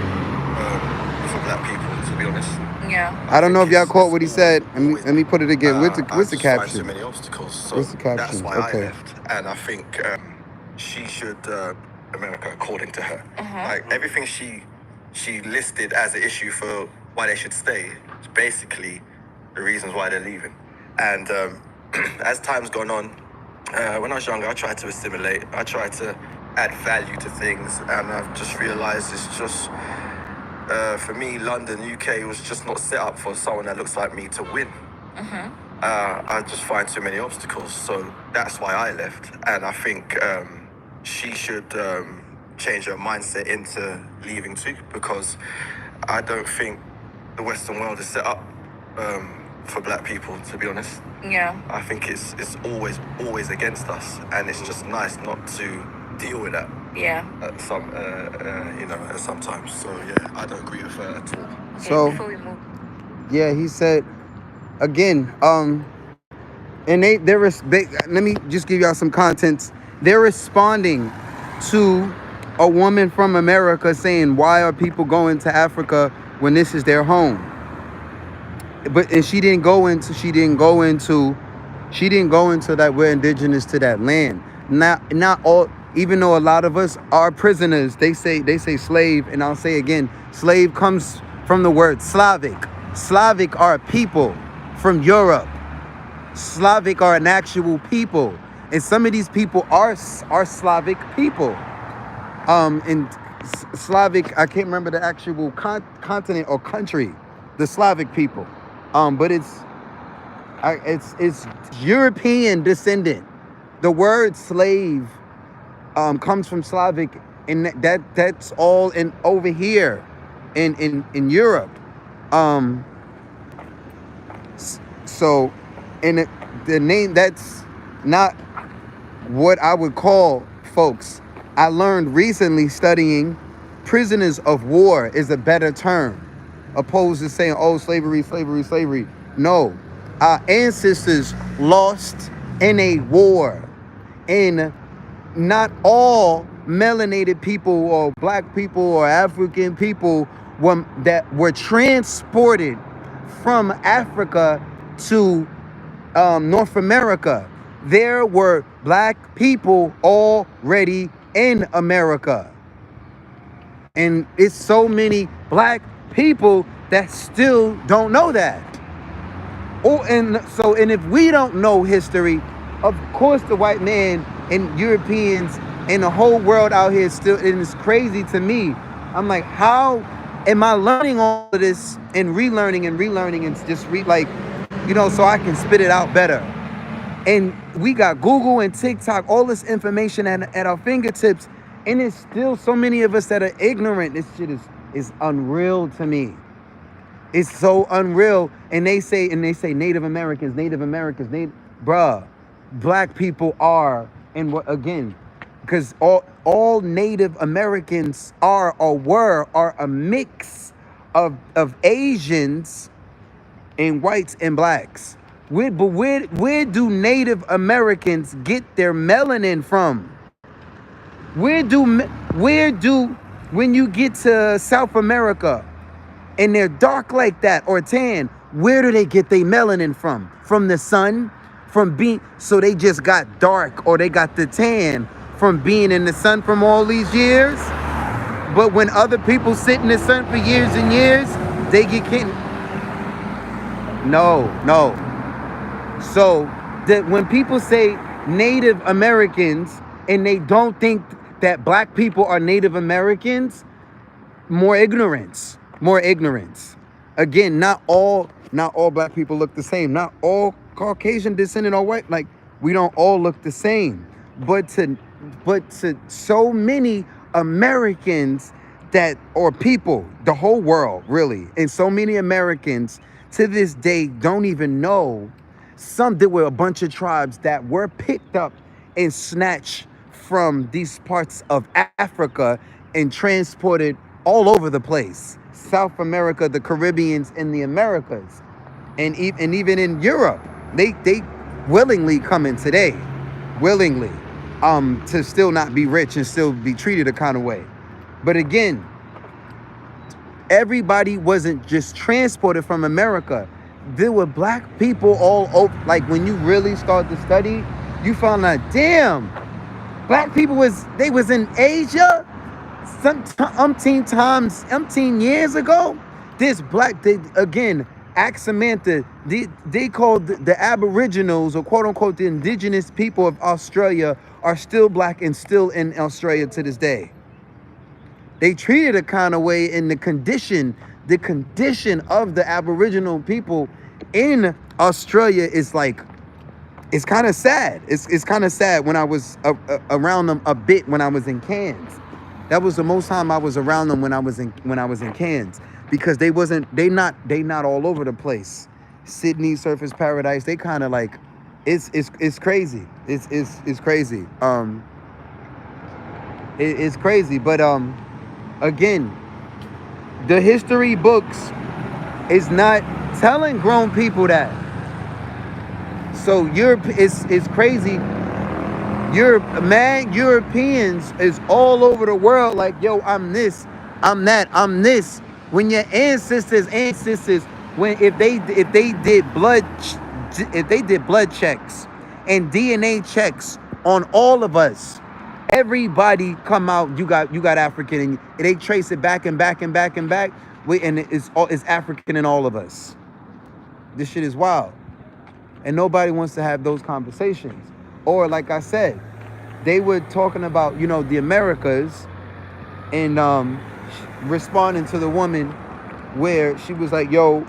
for black people, to be honest. Yeah. I don't know if y'all caught what he said. Let me put it again. What's the Find so caption? many obstacles. So What's the caption? That's why Okay. I left, and I think she should America, according to her. Like everything she listed as an issue for why they should stay is basically the reasons why they're leaving. And as time's gone on, when I was younger, I tried to assimilate. I tried to add value to things, and I've just realized it's just, for me, London, UK was just not set up for someone that looks like me to win. I just find too many obstacles, so that's why I left. And I think she should change her mindset into leaving too, because I don't think the Western world is set up for black people, to be honest. Yeah. I think it's always against us, and it's just nice not to deal with that Yeah. at sometimes. So yeah, I don't agree with her at all. Okay, So before we move. yeah, he said again, and let me just give y'all some contents. They're responding to a woman from America saying, why are people going to Africa when this is their home? And she didn't go into that we're indigenous to that land. Not all, even though a lot of us are prisoners, they say slave, and I'll say again, slave comes from the word Slavic. Slavic are people from Europe. Slavic are an actual people, and some of these people are Slavic people. And Slavic, I can't remember the actual continent or country, the Slavic people. But it's European descendant. The word slave comes from Slavic, and that's all in over here in Europe. So, and the name, that's not what I would call folks. I learned recently studying prisoners of war is a better term, opposed to saying, oh, slavery. No, our ancestors lost in a war, and not all melanated people or black people or African people that were transported from Africa to North America. There were black people already in America. And it's so many black people that still don't know that. And if we don't know history, of course the white man and Europeans and the whole world out here still, and it's crazy to me. I'm like, how am I learning all of this and relearning and just so I can spit it out better? And we got Google and TikTok, all this information at our fingertips, and it's still so many of us that are ignorant. This shit is unreal to me. It's so unreal. And they say Native Americans, bruh, black people are, and what again, because all Native Americans are a mix of Asians and whites and blacks. Where do Native Americans get their melanin from? Where do when you get to South America and they're dark like that or tan, where do they get their melanin from? From the sun? So they just got dark, or they got the tan from being in the sun from all these years? But when other people sit in the sun for years and years, they get kicked. No. So that when people say Native Americans and they don't think that black people are Native Americans, more ignorance. Again, not all black people look the same. Not all Caucasian descendant or white, like we don't all look the same. But to so many Americans or people, the whole world really, and so many Americans to this day don't even know. There were a bunch of tribes that were picked up and snatched from these parts of Africa and transported all over the place. South America, the Caribbeans, and the Americas. And even in Europe, they willingly come in today. Willingly. To still not be rich and still be treated a kind of way. But again, everybody wasn't just transported from America. There were black people all over. Like when you really start to study, you found out, damn, black people was in Asia umpteen years ago. This black, Axamantha, they called the Aboriginals, or quote unquote the Indigenous people of Australia, are still black and still in Australia to this day. They treated a kind of way in the condition of the Aboriginal people in Australia is like, it's kind of sad. It's kind of sad. When I was around them a bit when I was in Cairns, that was the most time I was around them when I was in Cairns, because they not all over the place. Sydney Surface Paradise. They kind of like, it's crazy. It's crazy. It's crazy. But again, the history books is not telling grown people that. So it's crazy. Europeans is all over the world like, yo, I'm this, I'm that, I'm this. When your ancestors, when if they did blood checks and DNA checks on all of us, everybody come out, you got African, and they trace it back and back and back and back, and it's African in all of us. This shit is wild. And nobody wants to have those conversations. Or like I said, they were talking about, the Americas, and responding to the woman where she was like, yo,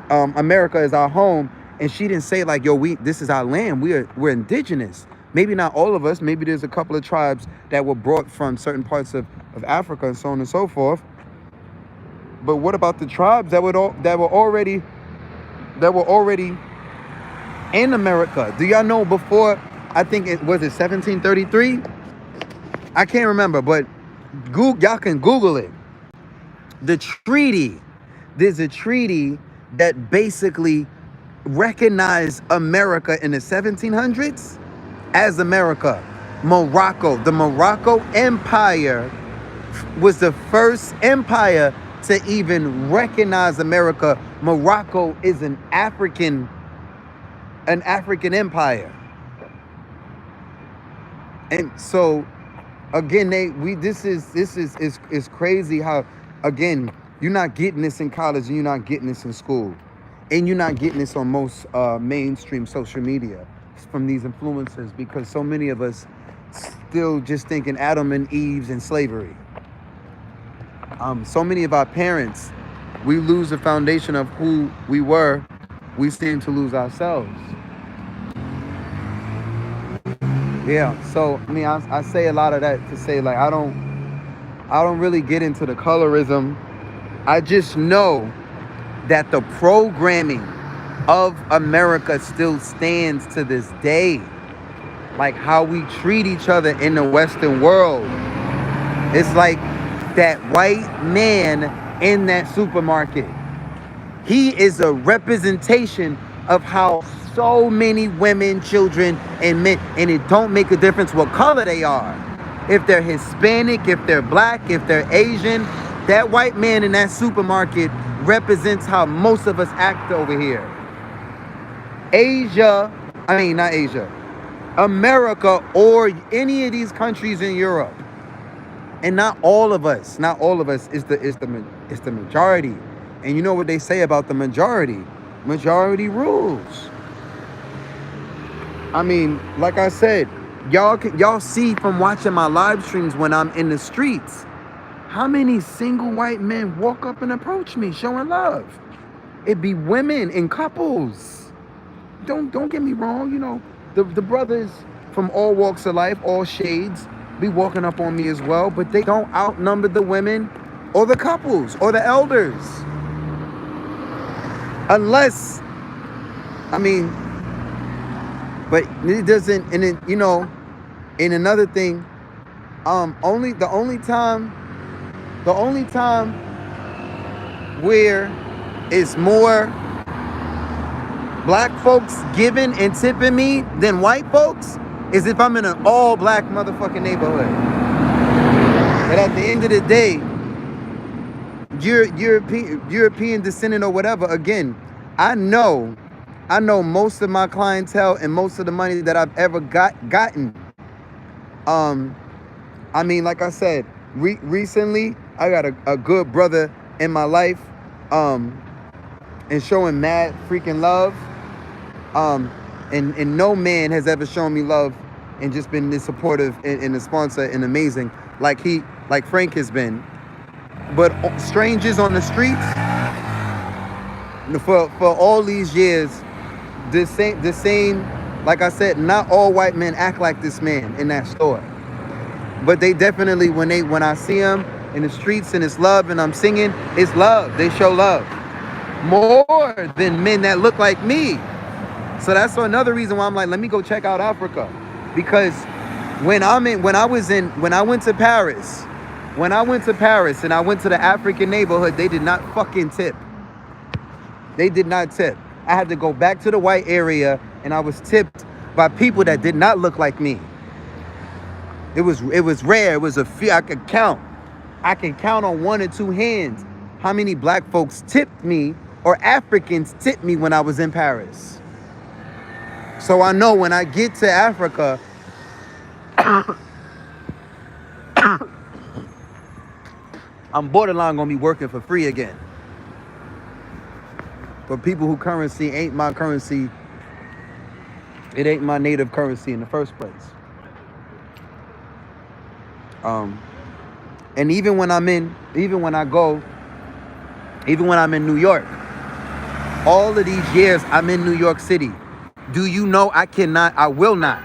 America is our home. And she didn't say like, yo, this is our land. We're indigenous. Maybe not all of us. Maybe there's a couple of tribes that were brought from certain parts of Africa and so on and so forth. But what about the tribes that were already in America? Do y'all know before, I think it was 1733? I can't remember, but y'all can Google it. There's a treaty that basically recognized America in the 1700s as America. The Morocco Empire was the first empire to even recognize America. Morocco is an African empire. And so again, this is crazy how, again, you're not getting this in college, and you're not getting this in school, and you're not getting this on most mainstream social media from these influencers, because so many of us still just thinking Adam and Eve's and slavery. So many of our parents, we lose the foundation of who we were. We seem to lose ourselves. Yeah, so I mean, I say a lot of that to say, like, I don't really get into the colorism. I just know that the programming of America still stands to this day. Like how we treat each other in the Western world. It's like that white man in that supermarket. He is a representation of how so many women, children, and men, and it don't make a difference what color they are. If they're Hispanic, if they're black, if they're Asian, that white man in that supermarket represents how most of us act over here. Not Asia, America, or any of these countries in Europe. And not all of us is the majority. And you know what they say about the majority? Majority rules. I mean, like I said, y'all see from watching my live streams when I'm in the streets, how many single white men walk up and approach me showing love. It be women and couples. Don't get me wrong, the brothers from all walks of life, all shades, be walking up on me as well, but they don't outnumber the women or the couples or the elders. Unless, but it doesn't, and then, and another thing, the only time where it's more black folks giving and tipping me than white folks is if I'm in an all black motherfucking neighborhood. But at the end of the day, European descendant or whatever, again, I know most of my clientele and most of the money that I've ever gotten. Like I said, recently I got a good brother in my life, and showing mad freaking love. And no man has ever shown me love and just been this supportive and a sponsor and amazing like Frank has been. But strangers on the streets, for all these years, the same, like I said, not all white men act like this man in that store. But they definitely, when I see them in the streets and it's love and I'm singing, it's love. They show love. more than men that look like me. So that's another reason why I'm like, let me go check out Africa. Because when I went to Paris, and I went to the African neighborhood, they did not fucking tip. They did not tip. I had to go back to the white area, and I was tipped by people that did not look like me. It was rare. It was a few. I could count on one or two hands how many black folks tipped me or Africans tipped me when I was in Paris. So I know when I get to Africa, I'm borderline gonna be working for free again. For people who currency ain't my currency, it ain't my native currency in the first place. And even when I'm in New York, all of these years I'm in New York City. Do you know I will not.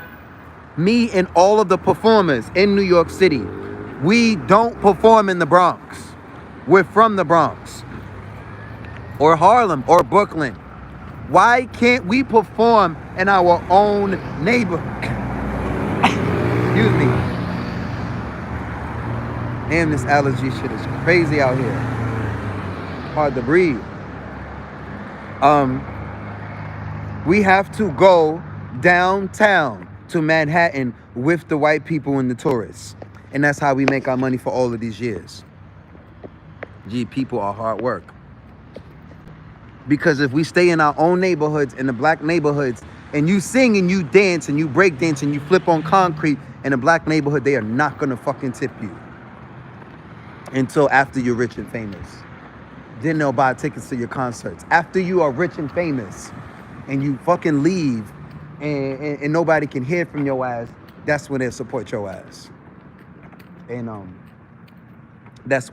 Me and all of the performers in New York City, we don't perform in the Bronx. We're from the Bronx or Harlem or Brooklyn. Why can't we perform in our own neighborhood? Excuse me. Damn, this allergy shit is crazy out here. Hard to breathe. We have to go downtown to Manhattan with the white people and the tourists. And that's how we make our money for all of these years. Gee, people are hard work. Because if we stay in our own neighborhoods, in the black neighborhoods, and you sing and you dance and you break dance and you flip on concrete in a black neighborhood, they are not gonna fucking tip you until after you're rich and famous. Then they'll buy tickets to your concerts. After you are rich and famous and you fucking leave and nobody can hear from your ass, that's when they'll support your ass. And that's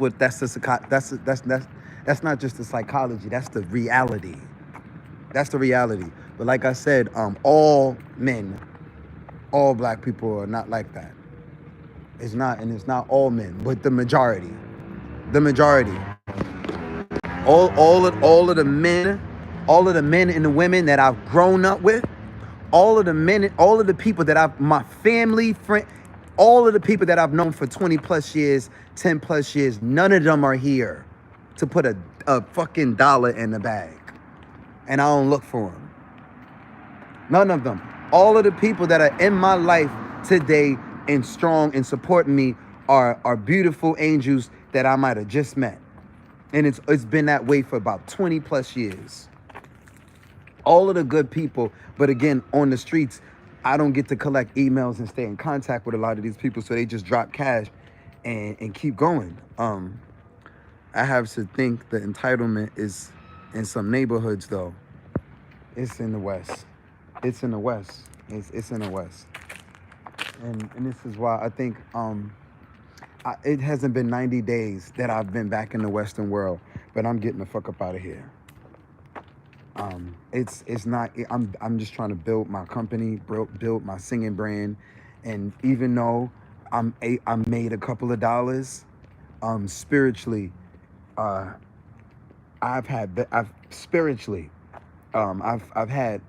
not just the psychology, that's the reality. That's the reality. But like I said, all men, all black people are not like that. It's not all men, but the majority. The majority. All of the men and the women that I've grown up with, all of the men, all of the people that my family, friend, all of the people that I've known for 20 plus years, 10 plus years, none of them are here to put a fucking dollar in the bag. And I don't look for them. None of them. All of the people that are in my life today and strong and supporting me are beautiful angels that I might have just met. And it's been that way for about 20 plus years. All of the good people, but again, on the streets, I don't get to collect emails and stay in contact with a lot of these people, so they just drop cash and keep going. I have to think the entitlement is in some neighborhoods, though. It's in the West. It's in the West. It's in the West. And this is why I think it hasn't been 90 days that I've been back in the Western world, but I'm getting the fuck up out of here. It's not. I'm just trying to build my company, build my singing brand, and even though I made a couple of dollars, spiritually, I've spiritually, I've had,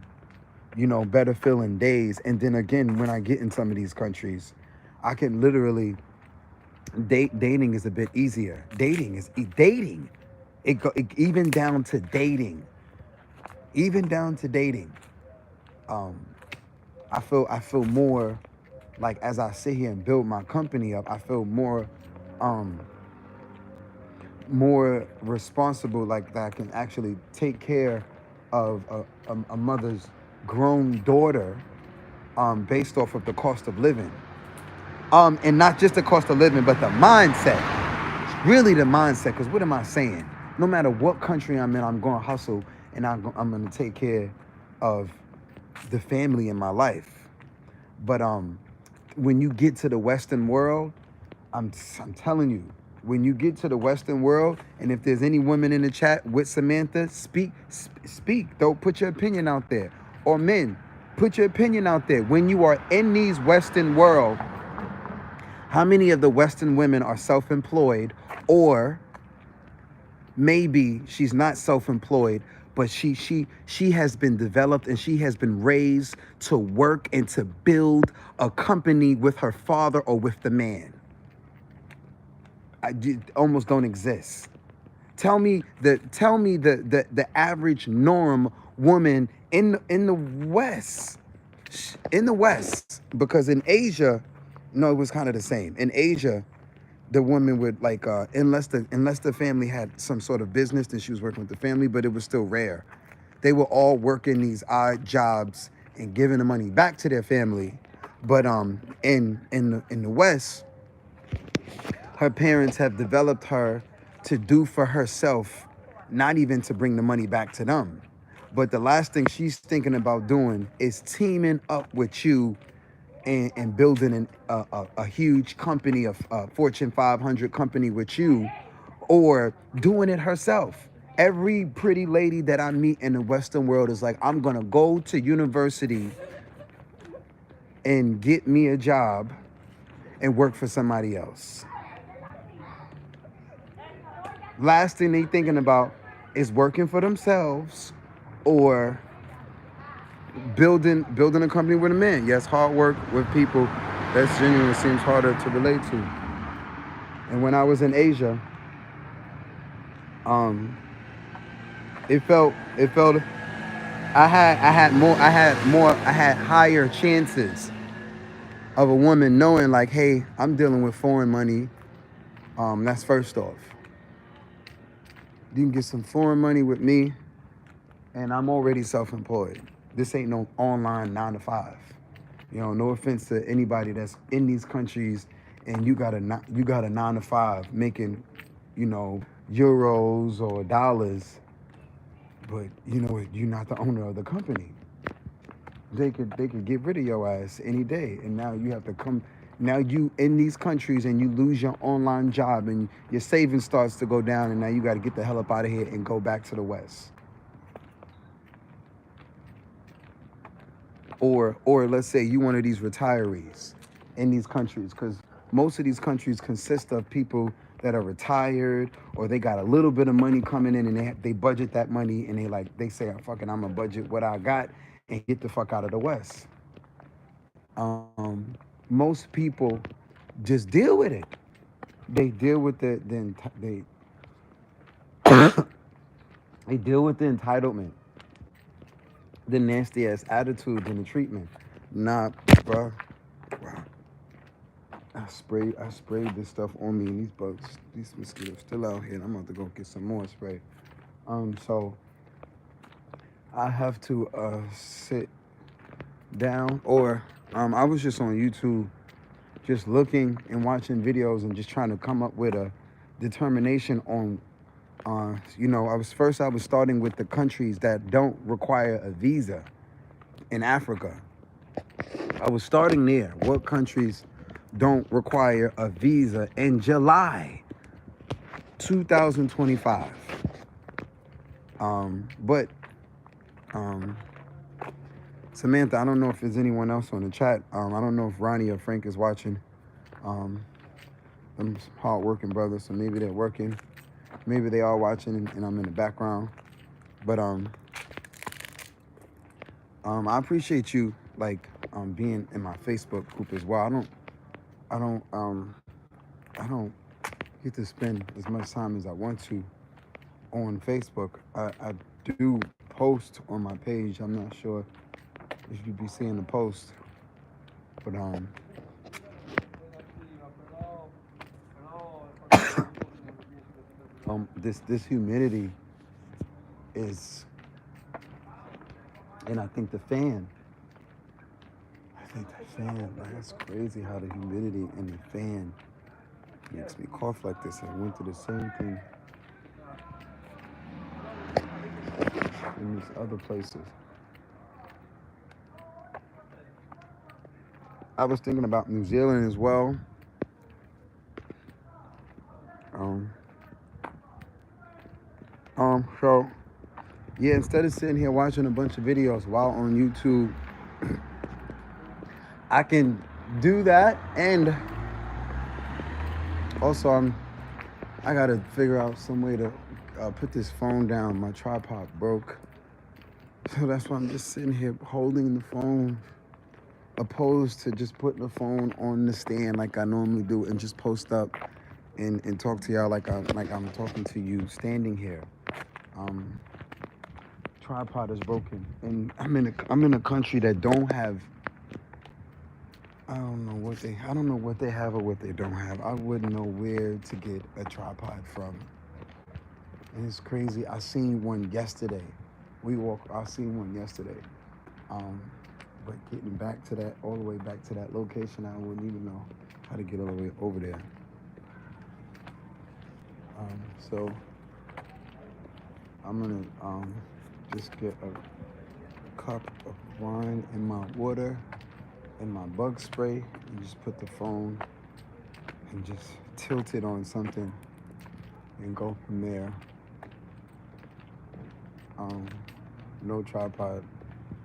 better feeling days. And then again, when I get in some of these countries, I can literally dating is a bit easier. Dating. Even down to dating. I feel more like, as I sit here and build my company up, I feel more responsible, like that I can actually take care of a mother's grown daughter based off of the cost of living. And not just the cost of living, but the mindset. It's really the mindset, because what am I saying? No matter what country I'm in, I'm going to hustle, and I'm going to take care of the family in my life. But when you get to the Western world, I'm telling you, when you get to the Western world, and if there's any women in the chat with Samantha, speak. Don't put your opinion out there. Or men, put your opinion out there. When you are in these Western world, how many of the Western women are self-employed or maybe she's not self-employed, but she has been developed and she has been raised to work and to build a company with her father or with the man. Almost don't exist. Tell me the average norm woman in the West. In the West, because in Asia, no, it was kind of the same. In Asia, the woman would like unless the family had some sort of business, then she was working with the family, but it was still rare. They were all working these odd jobs and giving the money back to their family. But in the West, her parents have developed her to do for herself, not even to bring the money back to them. But the last thing she's thinking about doing is teaming up with you and building a huge company, a Fortune 500 company with you, or doing it herself. Every pretty lady that I meet in the Western world is like, I'm gonna go to university and get me a job and work for somebody else. Last thing they thinking about is working for themselves or building a company with a man. Yes, hard work with people that's genuine seems harder to relate to. And when I was in Asia, it felt I had higher chances of a woman knowing like, hey, I'm dealing with foreign money. That's first off. You can get some foreign money with me, and I'm already self-employed. This ain't no online 9 to 5. You know, no offense to anybody that's in these countries and you got a 9 to 5 making, you know, euros or dollars, but you know you're not the owner of the company. They could get rid of your ass any day, and now you have to come. Now you in these countries and you lose your online job and your savings starts to go down, and now you got to get the hell up out of here and go back to the West. Or let's say you one of these retirees in these countries, because most of these countries consist of people that are retired or they got a little bit of money coming in and they budget that money and they say, oh, fucking, I'm gonna budget what I got and get the fuck out of the West. Most people just deal with it. They deal with they deal with the entitlement, the nasty ass attitudes and the treatment. Nah, bro. Wow. I sprayed this stuff on me, and these bugs, these mosquitoes still out here, and I'm about to go get some more spray. So I have to sit down, or I was just on YouTube, just looking and watching videos and just trying to come up with a determination on, you know, I was starting with the countries that don't require a visa in Africa. I was starting there. What countries don't require a visa in July 2025? But Samantha, I don't know if there's anyone else on the chat. I don't know if Ronnie or Frank is watching. I'm some hard-working brothers, so maybe they're working. Maybe they are watching and I'm in the background. But I appreciate you being in my Facebook group as well. I don't get to spend as much time as I want to on Facebook. I do post on my page. I'm not sure if you'd be seeing the post, but this humidity is, and I think the fan, that's crazy how the humidity and the fan makes me cough like this. I went through the same thing in these other places. I was thinking about New Zealand as well. So yeah, instead of sitting here watching a bunch of videos while on YouTube, I can do that, and also I gotta figure out some way to put this phone down. My tripod broke. So that's why I'm just sitting here holding the phone, opposed to just putting the phone on the stand like I normally do and just post up and talk to y'all like I'm talking to you standing here. Tripod is broken, and I'm in a country that don't have. I don't know what they have or what they don't have. I wouldn't know where to get a tripod from. And it's crazy. I seen one yesterday. I seen one yesterday. But getting back to that, all the way back to that location, I wouldn't even know how to get all the way over there. So I'm gonna just get a cup of wine and my water and my bug spray and just put the phone and just tilt it on something and go from there. No tripod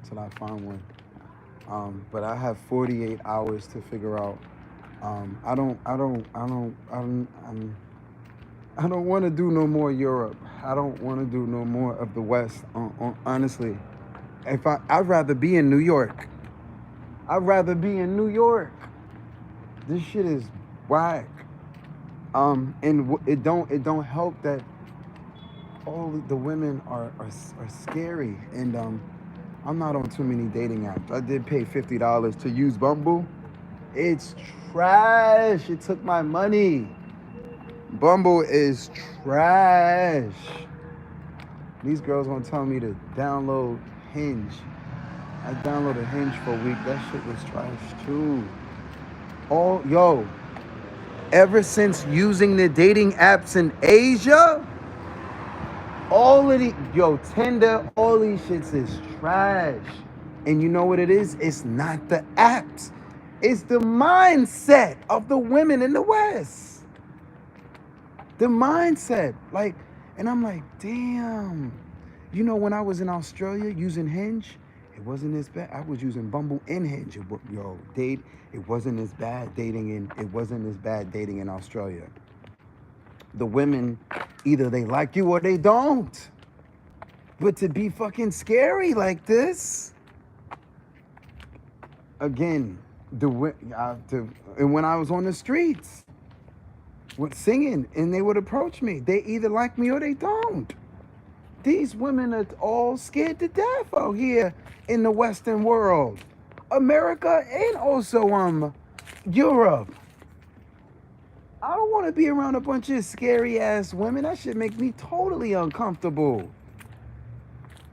till I find one. But I have 48 hours to figure out. I don't want to do no more Europe. I don't want to do no more of the West. Honestly, I'd rather be in New York. I'd rather be in New York. This shit is whack. And it don't help that all the women are scary. And I'm not on too many dating apps. I did pay $50 to use Bumble. It's trash. It took my money. Bumble is trash. These girls gonna tell me to download Hinge. I downloaded Hinge for a week. That shit was trash too. Ever since using the dating apps in Asia, Tinder, all these shits is trash. And you know what it is? It's not the apps. It's the mindset of the women in the West. The mindset. And I'm like, damn. You know, when I was in Australia using Hinge, it wasn't as bad. I was using Bumble and Hinge. It wasn't as bad dating in Australia. The women, either they like you or they don't. But to be fucking scary like this, again, and when I was on the streets, singing, and they would approach me, they either like me or they don't. These women are all scared to death out here in the Western world, America, and also Europe. I don't want to be around a bunch of scary ass women. That shit make me totally uncomfortable.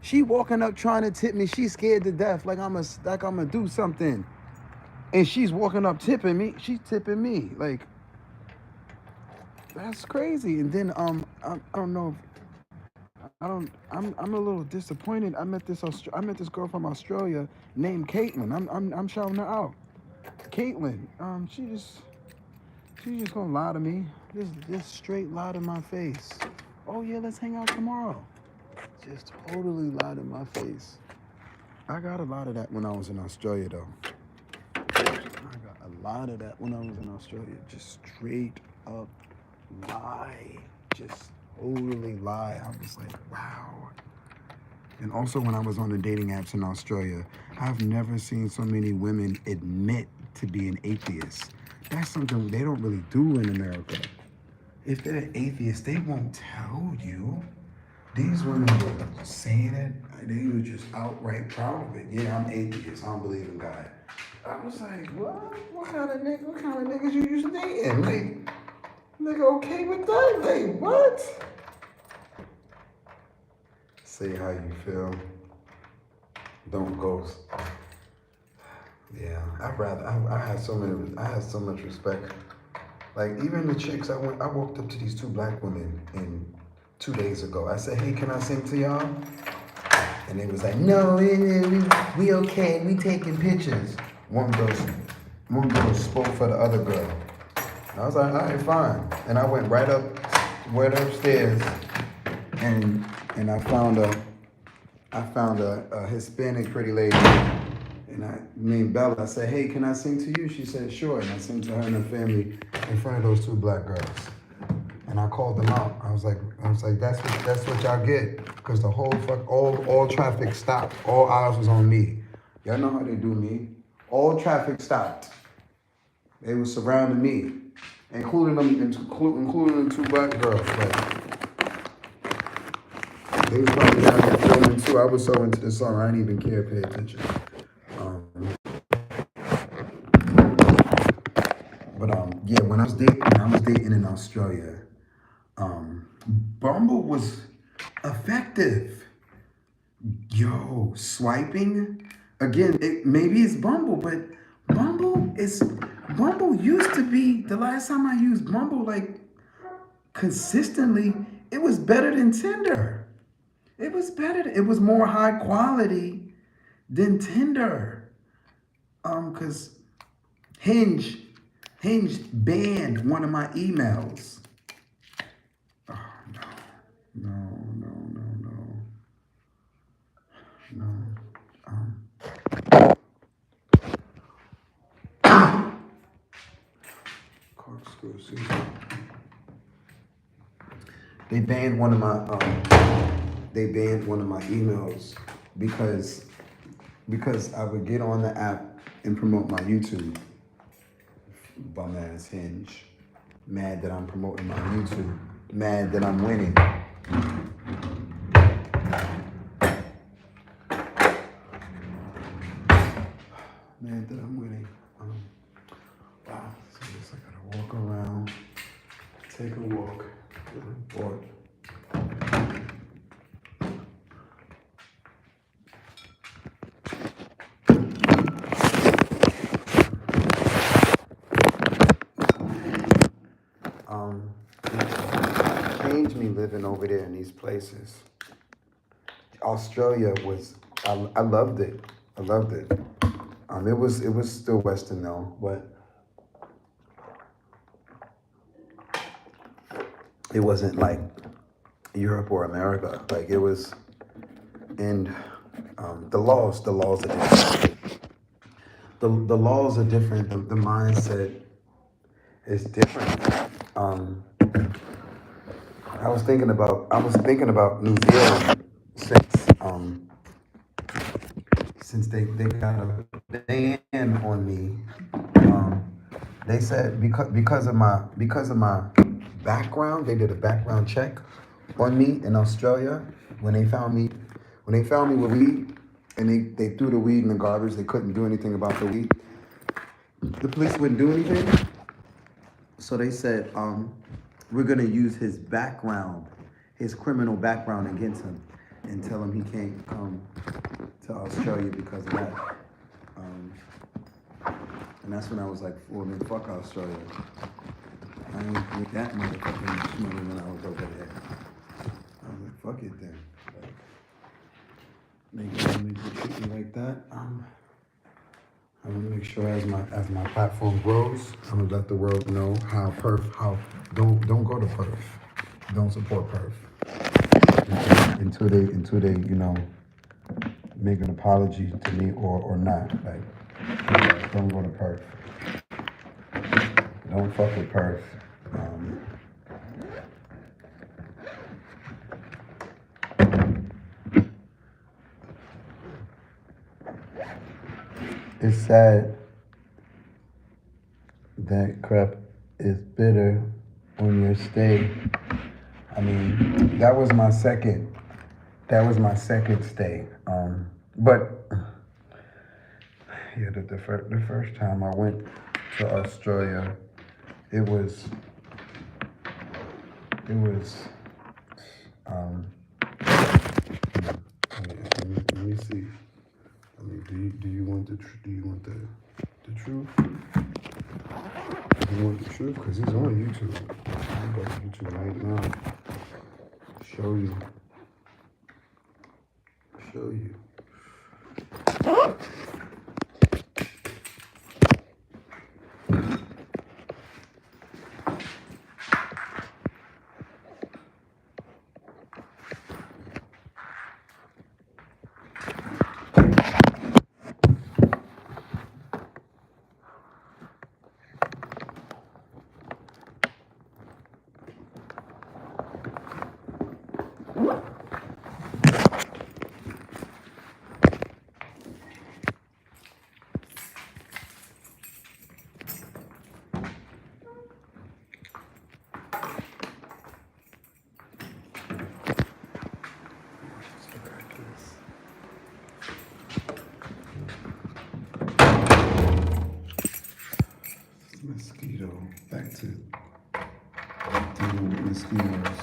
She walking up trying to tip me. She's scared to death, like I'm gonna do something. And she's walking up tipping me. She's tipping me. Like, that's crazy. And then I don't know. I'm a little disappointed. I met this girl from Australia named Caitlin. I'm shouting her out. Caitlin. She just gonna lie to me. Just straight lie to my face. Oh yeah, let's hang out tomorrow. Just totally lie to my face. I got a lot of that when I was in Australia though. Just straight up lie. Just totally lie. I was like, wow. And also when I was on the dating apps in Australia, I've never seen so many women admit to being atheists. That's something they don't really do in America. If they're atheists, they won't tell you. These women were saying it. They were just outright proud of it. Yeah, I'm atheist. I don't believe in God. I was like, what? What kind of niggas you used to dating? Like, nigga okay with that? Like, what? Say how you feel. Don't ghost. Yeah, I had so much respect. Like, even the chicks, I walked up to these two black women 2 days ago. I said, hey, can I sing to y'all? And they was like, no, we okay, we taking pictures. One girl spoke for the other girl. And I was like, all right, fine. And I went went upstairs, and I found a Hispanic pretty lady, named Bella. I said, hey, can I sing to you? She said, sure. And I sang to her and her family in front of those two black girls. And I called them out. I was like, that's what y'all get. Because the whole all traffic stopped. All eyes was on me. Y'all know how they do me. All traffic stopped. They was surrounding me, including the two black girls. Like, they was probably down there filming too. I was so into the song, I didn't even care to pay attention. Yeah, when I was dating in Australia, Bumble was effective. Yo, swiping again. Maybe it's Bumble, but Bumble used to be the last time I used Bumble like consistently. It was better than Tinder. It was better. It was more high quality than Tinder. Cause Hinge banned one of my emails. Oh no, no, no, no, no, no. They banned one of my emails because I would get on the app and promote my YouTube. Bum ass Hinge. Mad that I'm promoting my YouTube. Mad that I'm winning. Mad that I'm winning. Wow. So I guess I gotta walk around, take a walk, report. Changed me living over there in these places. Australia was, I loved it. I loved it. It was still Western though, but it wasn't like Europe or America. Like it was, and the laws are different. The laws are different. The mindset is different. I was thinking about New Zealand since they got a ban on me. They said because of my background, they did a background check on me in Australia when they found me with weed, and they threw the weed in the garbage. They couldn't do anything about the weed. The police wouldn't do anything. So they said, we're gonna use his background, his criminal background against him, and tell him he can't come to Australia because of that. And that's when I was like, well, man, fuck Australia. I ain't with that motherfucking money when I was over there. I was like, fuck it then. Like, they treat me like that. I'm gonna make sure as my platform grows, I'm gonna let the world know how don't go to Perth. Don't support Perth. Until they, make an apology to me or not. Like, don't go to Perth. Don't fuck with Perth. It's sad that crap is bitter on your stay. I mean, that was my second stay. But yeah, the first time I went to Australia, it was let me see. I mean, do you want the truth? Do you want the truth? Because he's on YouTube. I'm going to YouTube right now. Show you. Mosquito. Back to dealing with mosquitoes.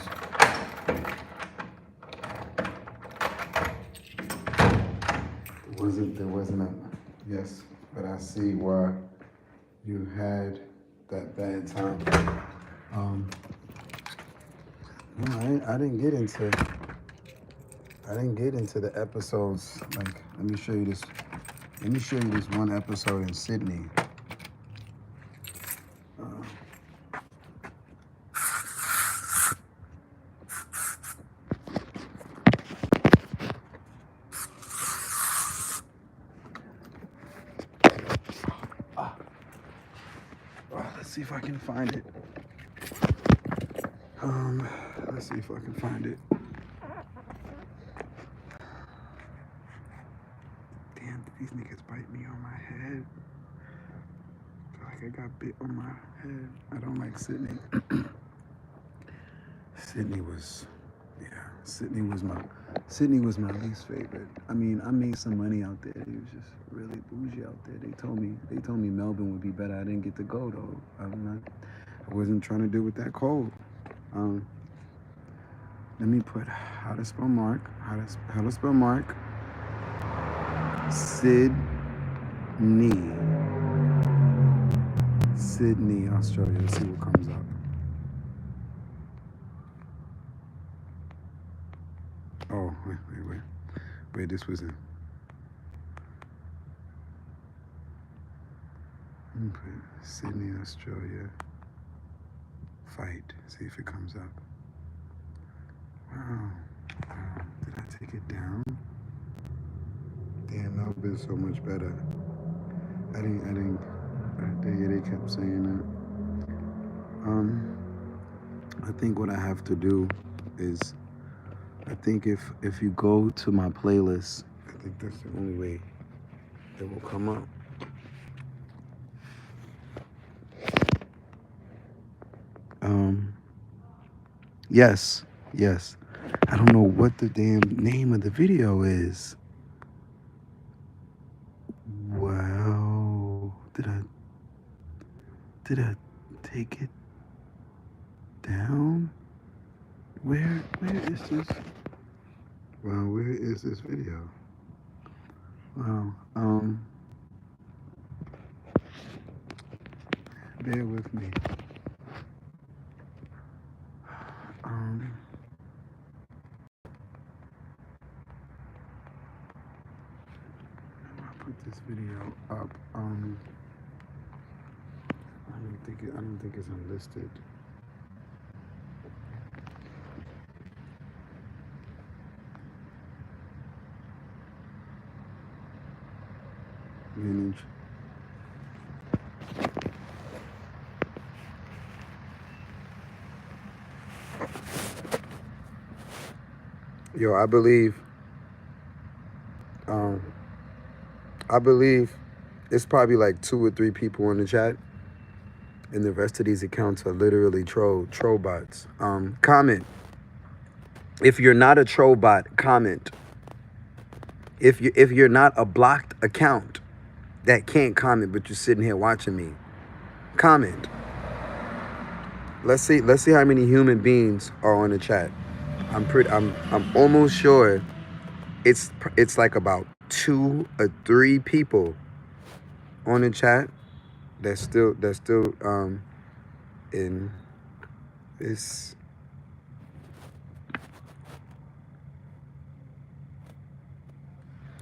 There wasn't a, yes, but I see why you had that bad time. No, I didn't get into the episodes. Like, let me show you this one episode in Sydney. Let's see if I can find it. Let's see if I can find it. Damn, these niggas bite me on my head. I feel like I got bit on my head. I don't like Sydney. Sydney was my least favorite. I mean, I made some money out there. It was just really bougie out there. They told me Melbourne would be better. I didn't get to go though. I wasn't trying to deal with that cold. Let me put how to spell Mark. Sydney, Australia. Let's see what comes up. Oh, wait, this was in. Sydney, Australia. Fight. See if it comes up. Wow. Did I take it down? Damn, Melbourne's so much better. They kept saying that. I think what I have to do is, I think if you go to my playlist, I think that's the only way it will come up. Yes. I don't know what the damn name of the video is. Wow. Did I take it down? Where is this? Wow, where is this video? Wow. Bear with me. I put this video up. I don't think it's unlisted. Manage. Yo, I believe it's probably like 2 or 3 people in the chat, and the rest of these accounts are literally troll bots. Comment. If you're not a troll bot, comment. If you're not a blocked account that can't comment, but you're sitting here watching me, comment. Let's see how many human beings are on the chat. I'm almost sure it's like about 2 or 3 people on the chat that's still in this.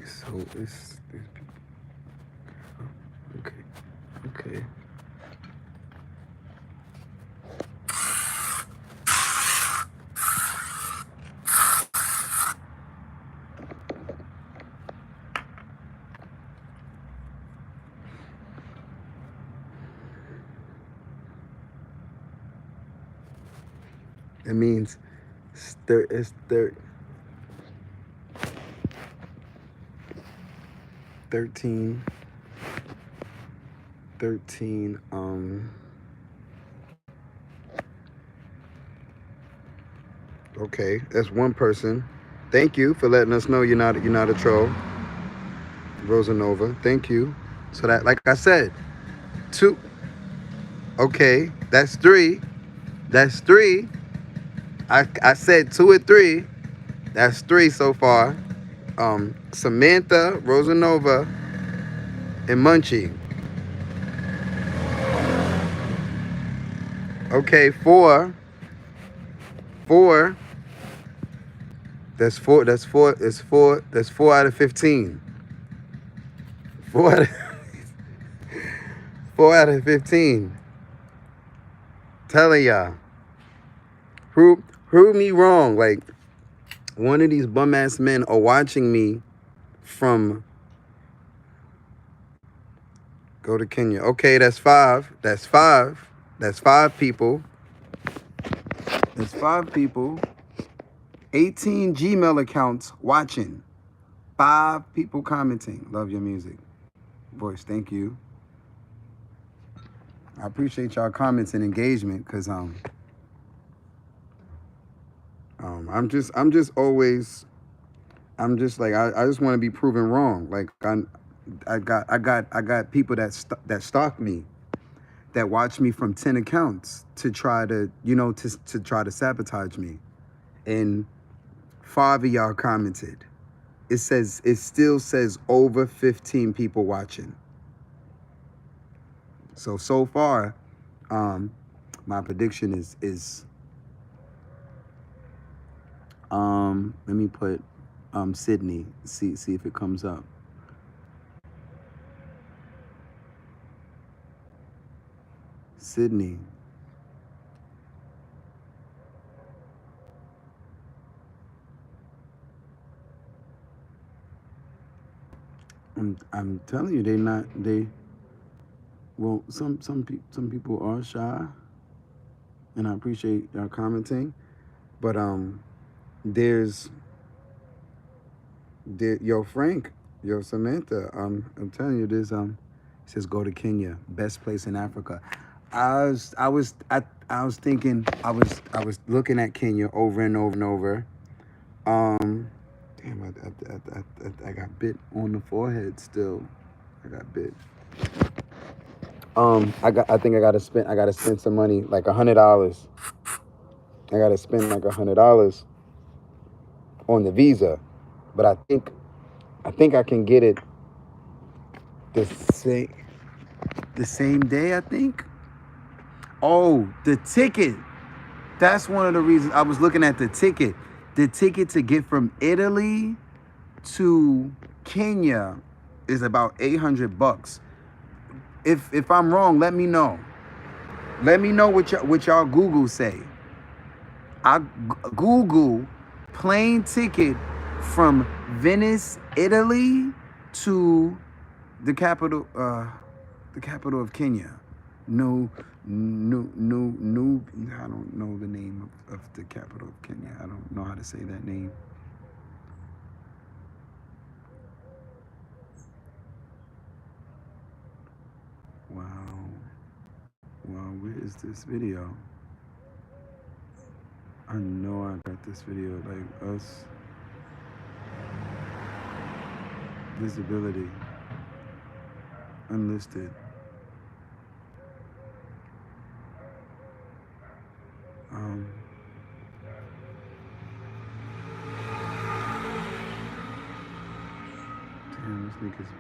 So it's people. Okay. It means it's 13. Okay, that's one person. Thank you for letting us know you're not a troll. Rosanova, thank you. So that, like I said, 2 Okay, that's 3. That's 3. I said 2 or 3. That's 3 so far. Samantha, Rosanova, and Munchie. Okay, 4. 4. That's 4. That's 4. That's 4. That's 4 out of 15. 4 out of, 4 out of 15. Telling y'all. Prove me wrong. Like, one of these bum ass men are watching me from. Go to Kenya. Okay, that's 5. That's 5. That's 5 people. That's 5 people. 18 Gmail accounts watching. 5 people commenting. Love your music. Voice, thank you. I appreciate y'all comments and engagement because I'm just always I'm just like I just want to be proven wrong. Like I got people that stalk me, that watch me from 10 accounts to try to to try to sabotage me, and 5 of y'all commented. It still says over 15 people watching. So far, my prediction is let me put Sydney, see if it comes up. Sydney. I'm telling you, well, some people are shy, and I appreciate y'all commenting, but yo Frank, yo Samantha, I'm telling you this, it says go to Kenya, best place in Africa. I was thinking, I was looking at Kenya over and over and over. Damn, I got bit on the forehead still. I got bit. I think I gotta spend some money, like $100. I gotta spend like $100 on the visa, but I think I can get it the same day. I think. Oh, the ticket. That's one of the reasons I was looking at the ticket. The ticket to get from Italy to Kenya is about $800. If I'm wrong, let me know. Let me know what y'all Google say. I Google plane ticket from Venice, Italy to the capital of Kenya. No, I don't know the name of the capital of Kenya. I don't know how to say that name. Wow. Wow, where is this video? I know I got this video, like us. Visibility. Unlisted. Damn, this nigga's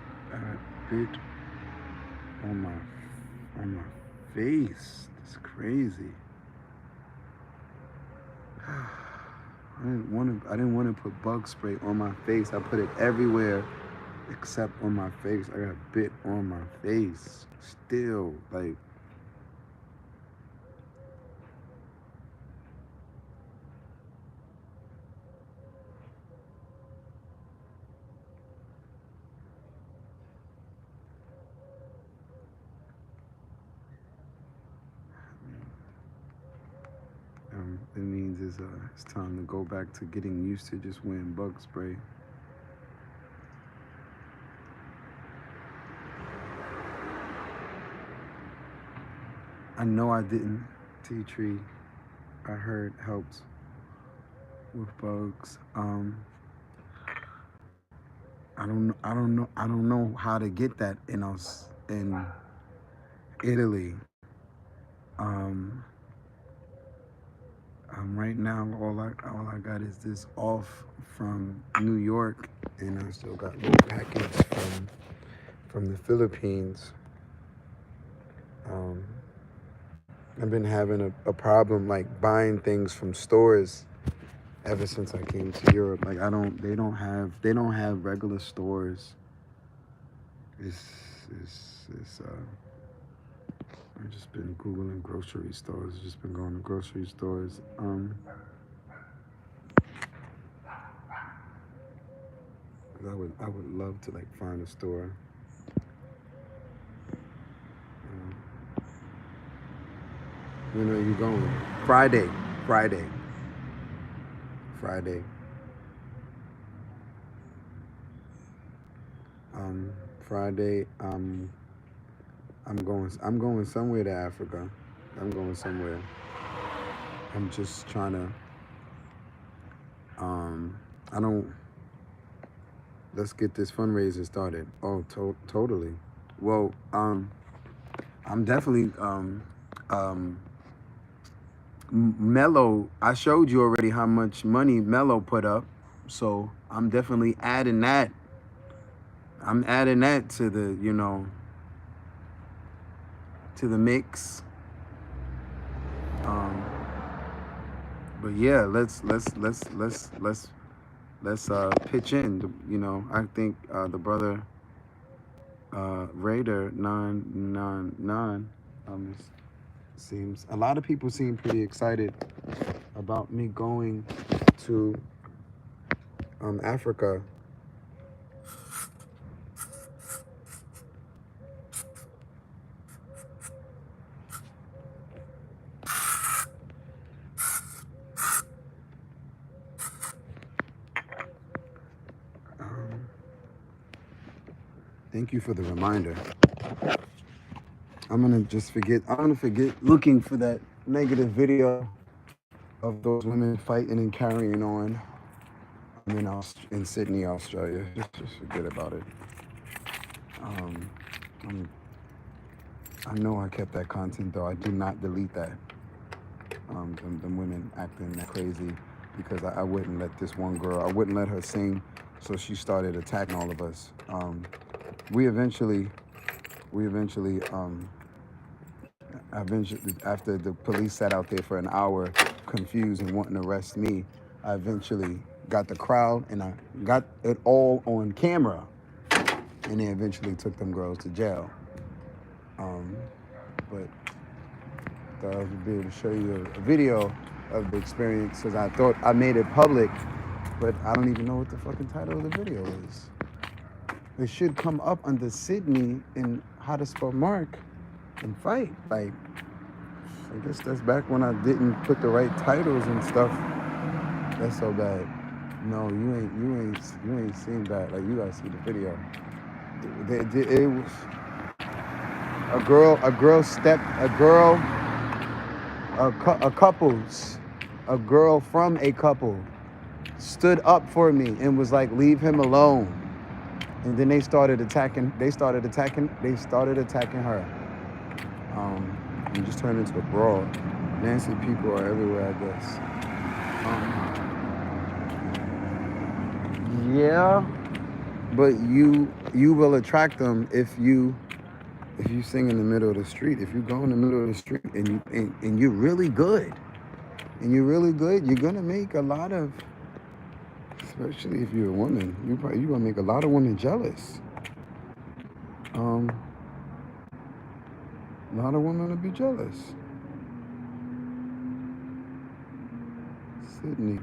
bit on my face. That's crazy. I didn't want to put bug spray on my face. I put it everywhere except on my face. I got bit on my face. Still, like. It means it's time to go back to getting used to just wearing bug spray. I know I didn't. Tea tree, I heard helps with bugs. I don't know how to get that in Italy. Um, right now, all I got is this off from New York, and I still got a little package from the Philippines. I've been having a problem like buying things from stores ever since I came to Europe. Like they don't have regular stores. I've just been Googling grocery stores. Just been going to grocery stores. I would love to like find a store. When are you going? Friday. Friday. Friday. I'm going somewhere to Africa. I'm going somewhere. I'm just trying to. I don't. Let's get this fundraiser started. Oh, totally. Well, I'm definitely Mello. I showed you already how much money Mello put up, so I'm definitely adding that. I'm adding that to the to the mix. But yeah, let's pitch in. I think the brother Raider 999 seems a lot of people seem pretty excited about me going to Africa. Thank you for the reminder. I'm gonna forget looking for that negative video of those women fighting and carrying on. In Sydney, Australia. Just forget about it. I know I kept that content though. I do not delete that. Them women acting that crazy because I wouldn't let this one girl. I wouldn't let her sing, so she started attacking all of us. We eventually, after the police sat out there for an hour, confused and wanting to arrest me, I eventually got the crowd and I got it all on camera, and they eventually took them girls to jail. But I would be able to show you a video of the experience because I thought I made it public, but I don't even know what the fucking title of the video is. It should come up under Sydney in HowToSpellMark and fight. Like, I guess that's back when I didn't put the right titles and stuff. That's so bad. No, you ain't seen that. Like, you gotta see the video. It was a girl from a couple stood up for me and was like, leave him alone. And then they started attacking her. And just turned into a brawl. Nasty people are everywhere, I guess. Yeah, but you will attract them if you sing in the middle of the street. If you go in the middle of the street and you're really good, you're gonna make a lot of, especially if you're a woman, you're gonna make a lot of women jealous. A lot of women will be jealous. Sydney.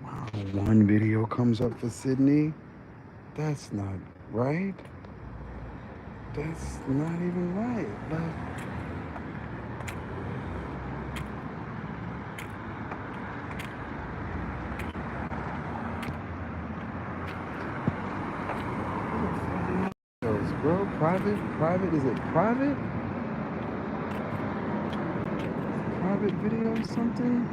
Wow, one video comes up for Sydney? That's not right. That's not even right. Like, bro, private, is it private? private video or something?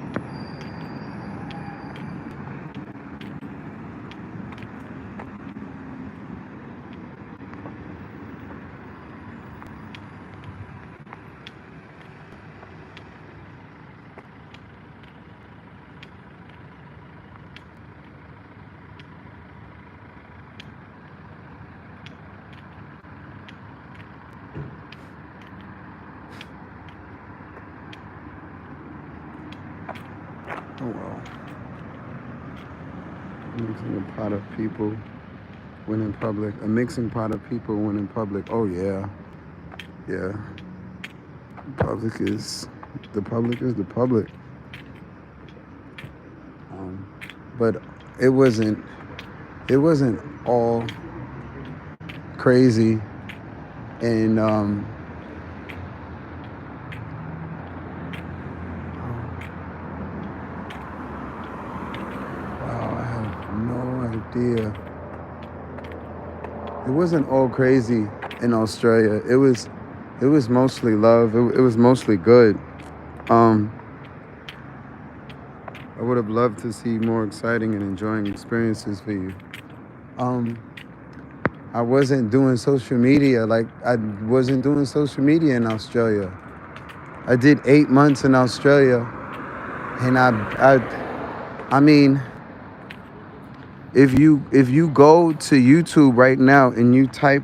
Oh well. Mixing a pot of people when in public. A mixing pot of people when in public. Oh yeah. Yeah. The public is the public. But it wasn't all crazy and wow, I have no idea. It wasn't all crazy in Australia. It was mostly love. It was mostly good. I would have loved to see more exciting and enjoying experiences for you. I wasn't doing social media in Australia. I did 8 months in Australia, and I mean, if you go to YouTube right now and you type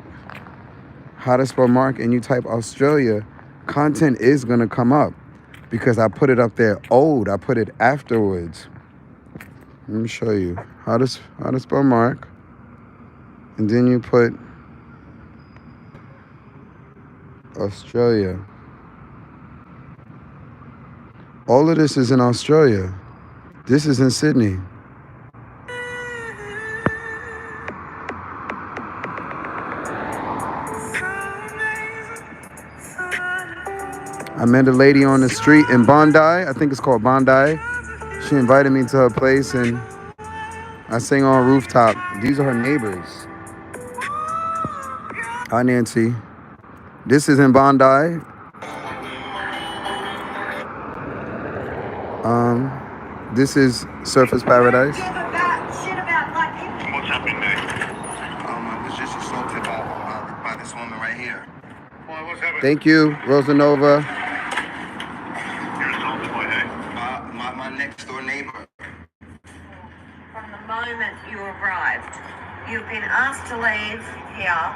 HowToSpellMark and you type Australia, content is gonna come up because I put it up there old. I put it afterwards. Let me show you how to spell Mark, and then you put Australia. All of this is in Australia. This is in Sydney. I met a lady on the street in Bondi. I think it's called Bondi. She invited me to her place and I sang on a rooftop. These are her neighbors. Hi, Nancy. This is in Bondi. This is Surface Paradise. What's happening there? I was just assaulted by this woman right here. Why, what's happening? Thank you, Rosanova. You're assaulted by who? My next door neighbor. From the moment you arrived, you've been asked to leave here.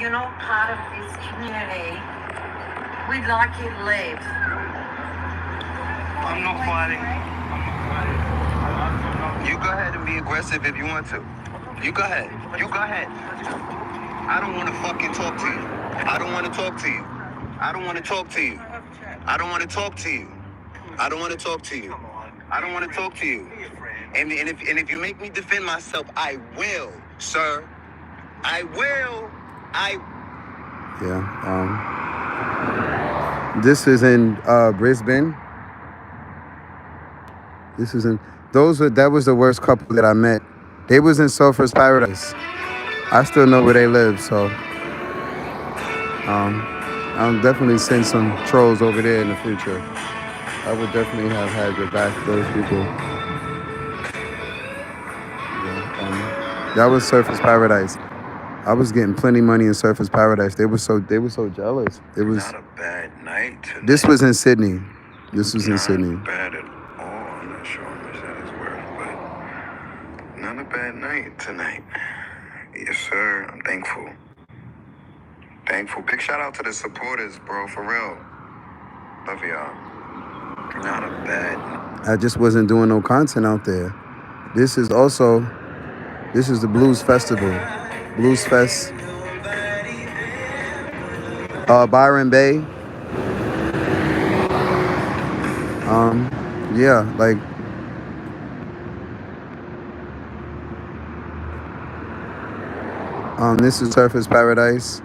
You're not part of this community. We'd like you to leave. I'm not fighting. You go ahead and be aggressive if you want to. You go ahead. You go ahead. I don't want to fucking talk to you. I don't want to talk to you. I don't want to talk to you. I don't want to talk to you. I don't want to talk to you. I don't want to talk to you. And if you make me defend myself, I will, sir. I will. Yeah. This is in Brisbane. That was the worst couple that I met. They was in Soulful Paradise. I still know where they live, so I'll definitely send some trolls over there in the future. I would definitely have had your back, those people. Yeah, that was Surface Paradise. I was getting plenty money in Surface Paradise. They were so jealous. It was not a bad night tonight. This was in Sydney. This was in Sydney. Not bad at all. I'm not sure how much that is worth, but not a bad night tonight. Yes, sir. I'm thankful. Big shout out to the supporters, bro. For real. Love y'all. Not a bad night. I just wasn't doing no content out there. This is the Blues Festival. Blues Fest. Byron Bay. Yeah, like this is Surface Paradise.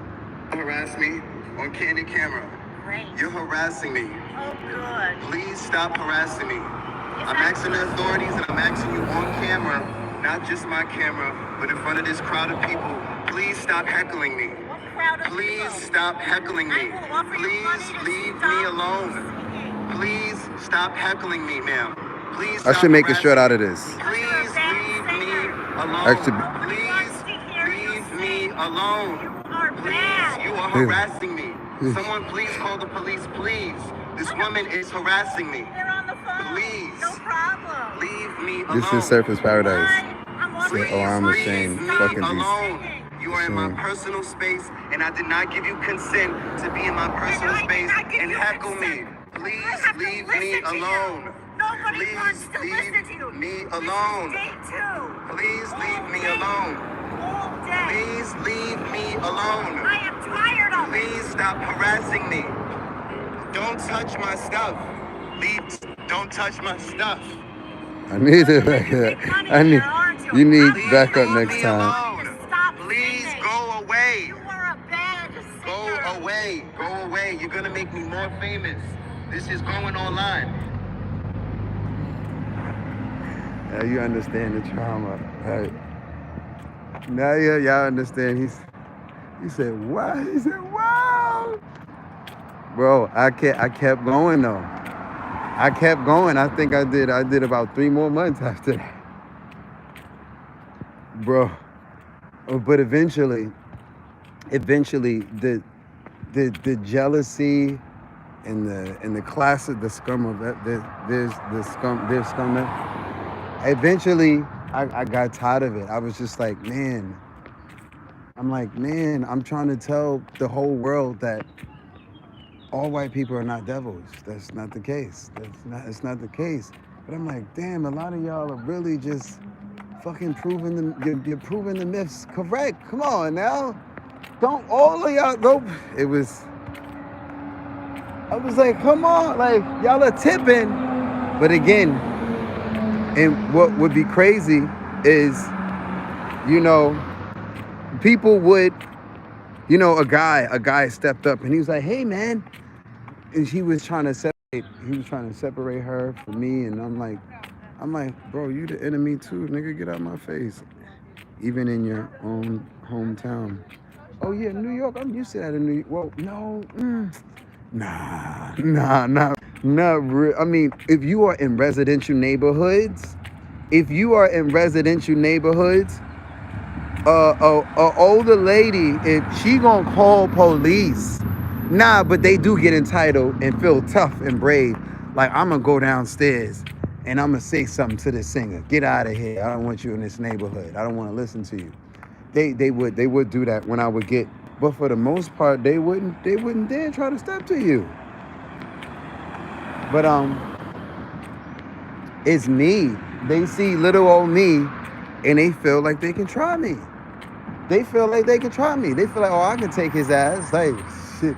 Harass me on candid camera. Great. You're harassing me. Oh, good. Please stop harassing me. I'm asking the authorities and I'm asking you on camera, not just my camera, but in front of this crowd of people. Please stop heckling me. What crowd of Please people? stop heckling me. I will offer you money Please to leave stop me alone. speaking. Please stop heckling me, ma'am. Please I stop should make a shirt harassing out of me. this. Please leave me alone. Actually, Please leave me alone. Please, you are Yeah. harassing me. Someone please call the police, please. This woman is harassing me. They're on the phone. Please. No problem. Leave me alone. This is Surface Paradise. I'm Say, watching oh, I'm you. ashamed. Leave me Fucking these. alone. You are in my Shame. personal space, and I did not give you consent to be in my personal I did space not give and you heckle consent. me. I Please have to leave me listen to you. alone. Nobody Please wants to listen to you. leave me This is alone. day 2. Please leave All me day. alone. All day. Please leave me alone. I am tired of it. Please stop harassing me. Don't touch my stuff. Don't touch my stuff. I need it back there. I need. You need Please backup leave next me time. alone. Stop Please singing. go away. You are a bad Go singer. away. Go away. You're gonna make me more famous. This is going online. Now you understand the trauma. Right? Now y'all understand. He said, wow. He said, wow. Bro, I kept going though. I kept going. I think I did about 3 more months after that. Bro. But eventually the jealousy and the class of the scum of that there's scum that eventually I got tired of it. I was just like, man, I'm trying to tell the whole world that all white people are not devils. That's not the case. It's not the case. But I'm like, damn, a lot of y'all are really just fucking you're proving the myths correct. Come on now. Don't all of y'all go. I was like, come on, like y'all are tipping. But again, and what would be crazy is, people would, a guy stepped up and he was like, hey man, and he was trying to separate her from me, and I'm like, bro, you the enemy too, nigga, get out my face. Even in your own hometown. Oh yeah, New York, I'm used to that in New York. Well, no, not real. I mean, if you are in residential neighborhoods, a older lady, if she gonna call police, but they do get entitled and feel tough and brave. Like, I'm gonna go downstairs and I'm gonna say something to this singer. Get out of here. I don't want you in this neighborhood. I don't want to listen to you. They would do that when I would get, but for the most part, they wouldn't dare try to step to you. But it's me. They see little old me, and they feel like they can try me. They feel like, oh, I can take his ass. Like, shit.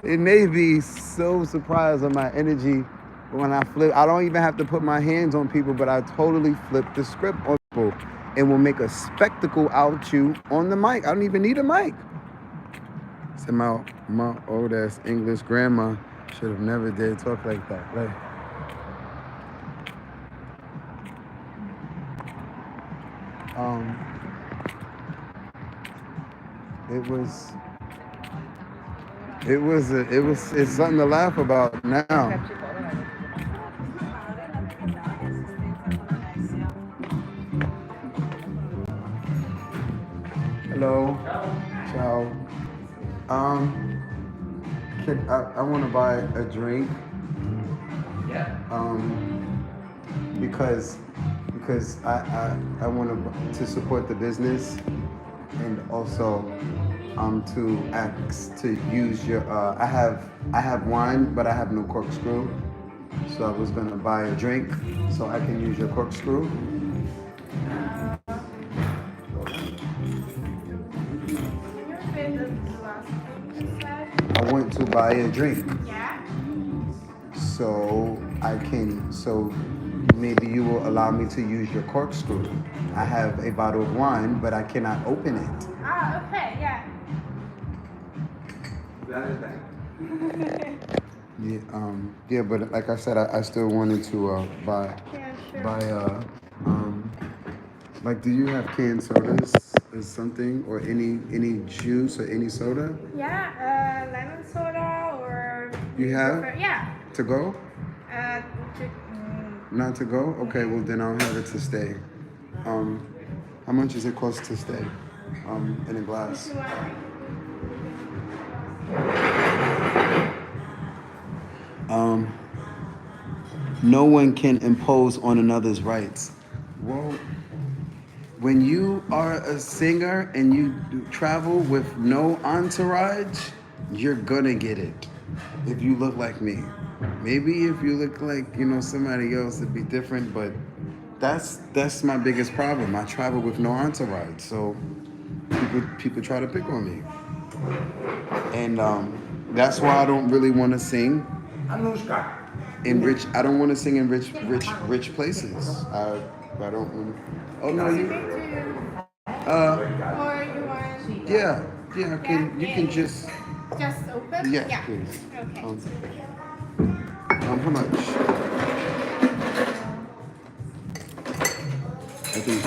And they be so surprised on my energy when I flip. I don't even have to put my hands on people, but I totally flip the script on people and will make a spectacle out you on the mic. I don't even need a mic. So my old ass English grandma should have never dared talk like that. Like, it's something to laugh about now. Hello. Ciao. I want to buy a drink. Yeah. Because I want to support the business, and also to ask to use your I have wine, but I have no corkscrew, so I was gonna buy a drink so I can use your corkscrew. I want to buy a drink. Yeah. So maybe you will allow me to use your corkscrew. I have a bottle of wine, but I cannot open it. Ah, okay, yeah. Yeah, but like I said, I still wanted to buy. Yeah, sure. Like, do you have canned sodas or something, or any juice or any soda? Yeah, lemon soda or... You have? Yeah. To go? To, Not to go? Okay, well then I'll have it to stay. How much does it cost to stay? In a glass. No one can impose on another's rights. Well, when you are a singer and you travel with no entourage, you're gonna get it. If you look like me. Maybe if you look like, somebody else, it'd be different, but that's my biggest problem. I travel with no entourage, so people try to pick on me. And that's why I don't really want to sing I don't want to sing in rich places. I don't. Oh no, you. or you want Yeah. You can just. just open? Yeah, please. Okay. How much? I think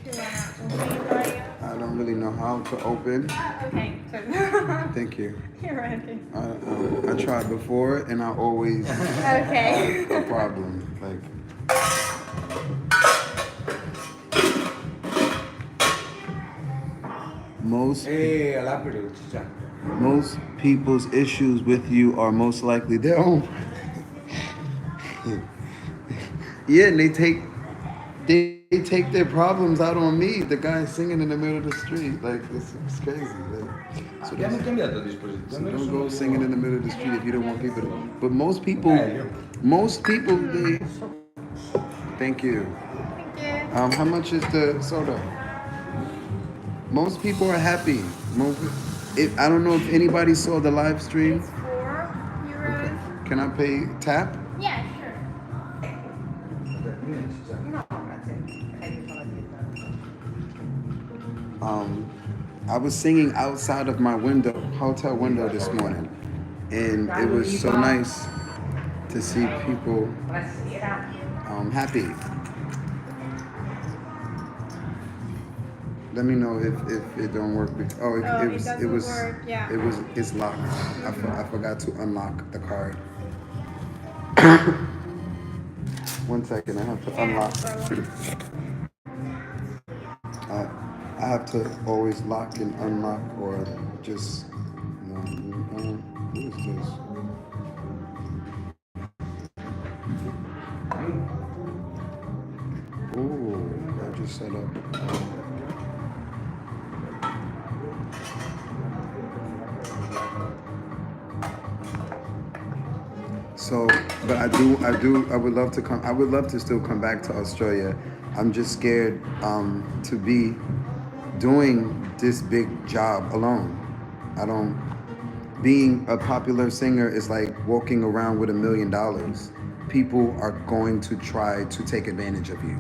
You wanna open it for you? I don't really know how to open. Okay. Thank you. You're ready. I tried before and I always Okay. a problem. Like most people's issues with you are most likely their own. Yeah, and they take their problems out on me. The guy singing in the middle of the street, like it's crazy. Like, so don't go singing in the middle of the street if you don't want people to. But most people, they. Thank you. Thank you. How much is the soda? Most people are happy. I don't know if anybody saw the live stream. It's €4. Can I pay tap? Yeah, sure. I was singing outside of my hotel window this morning, and it was so nice to see people happy. Let me know if it don't work. Work. Yeah. It's locked. I forgot to unlock the card. One second, I have to unlock. I have to always lock and unlock, or just who is this? Oh, I just set up. So, but I would love to come. I would love to still come back to Australia. I'm just scared to be doing this big job alone. Being a popular singer is like walking around with $1 million. People are going to try to take advantage of you.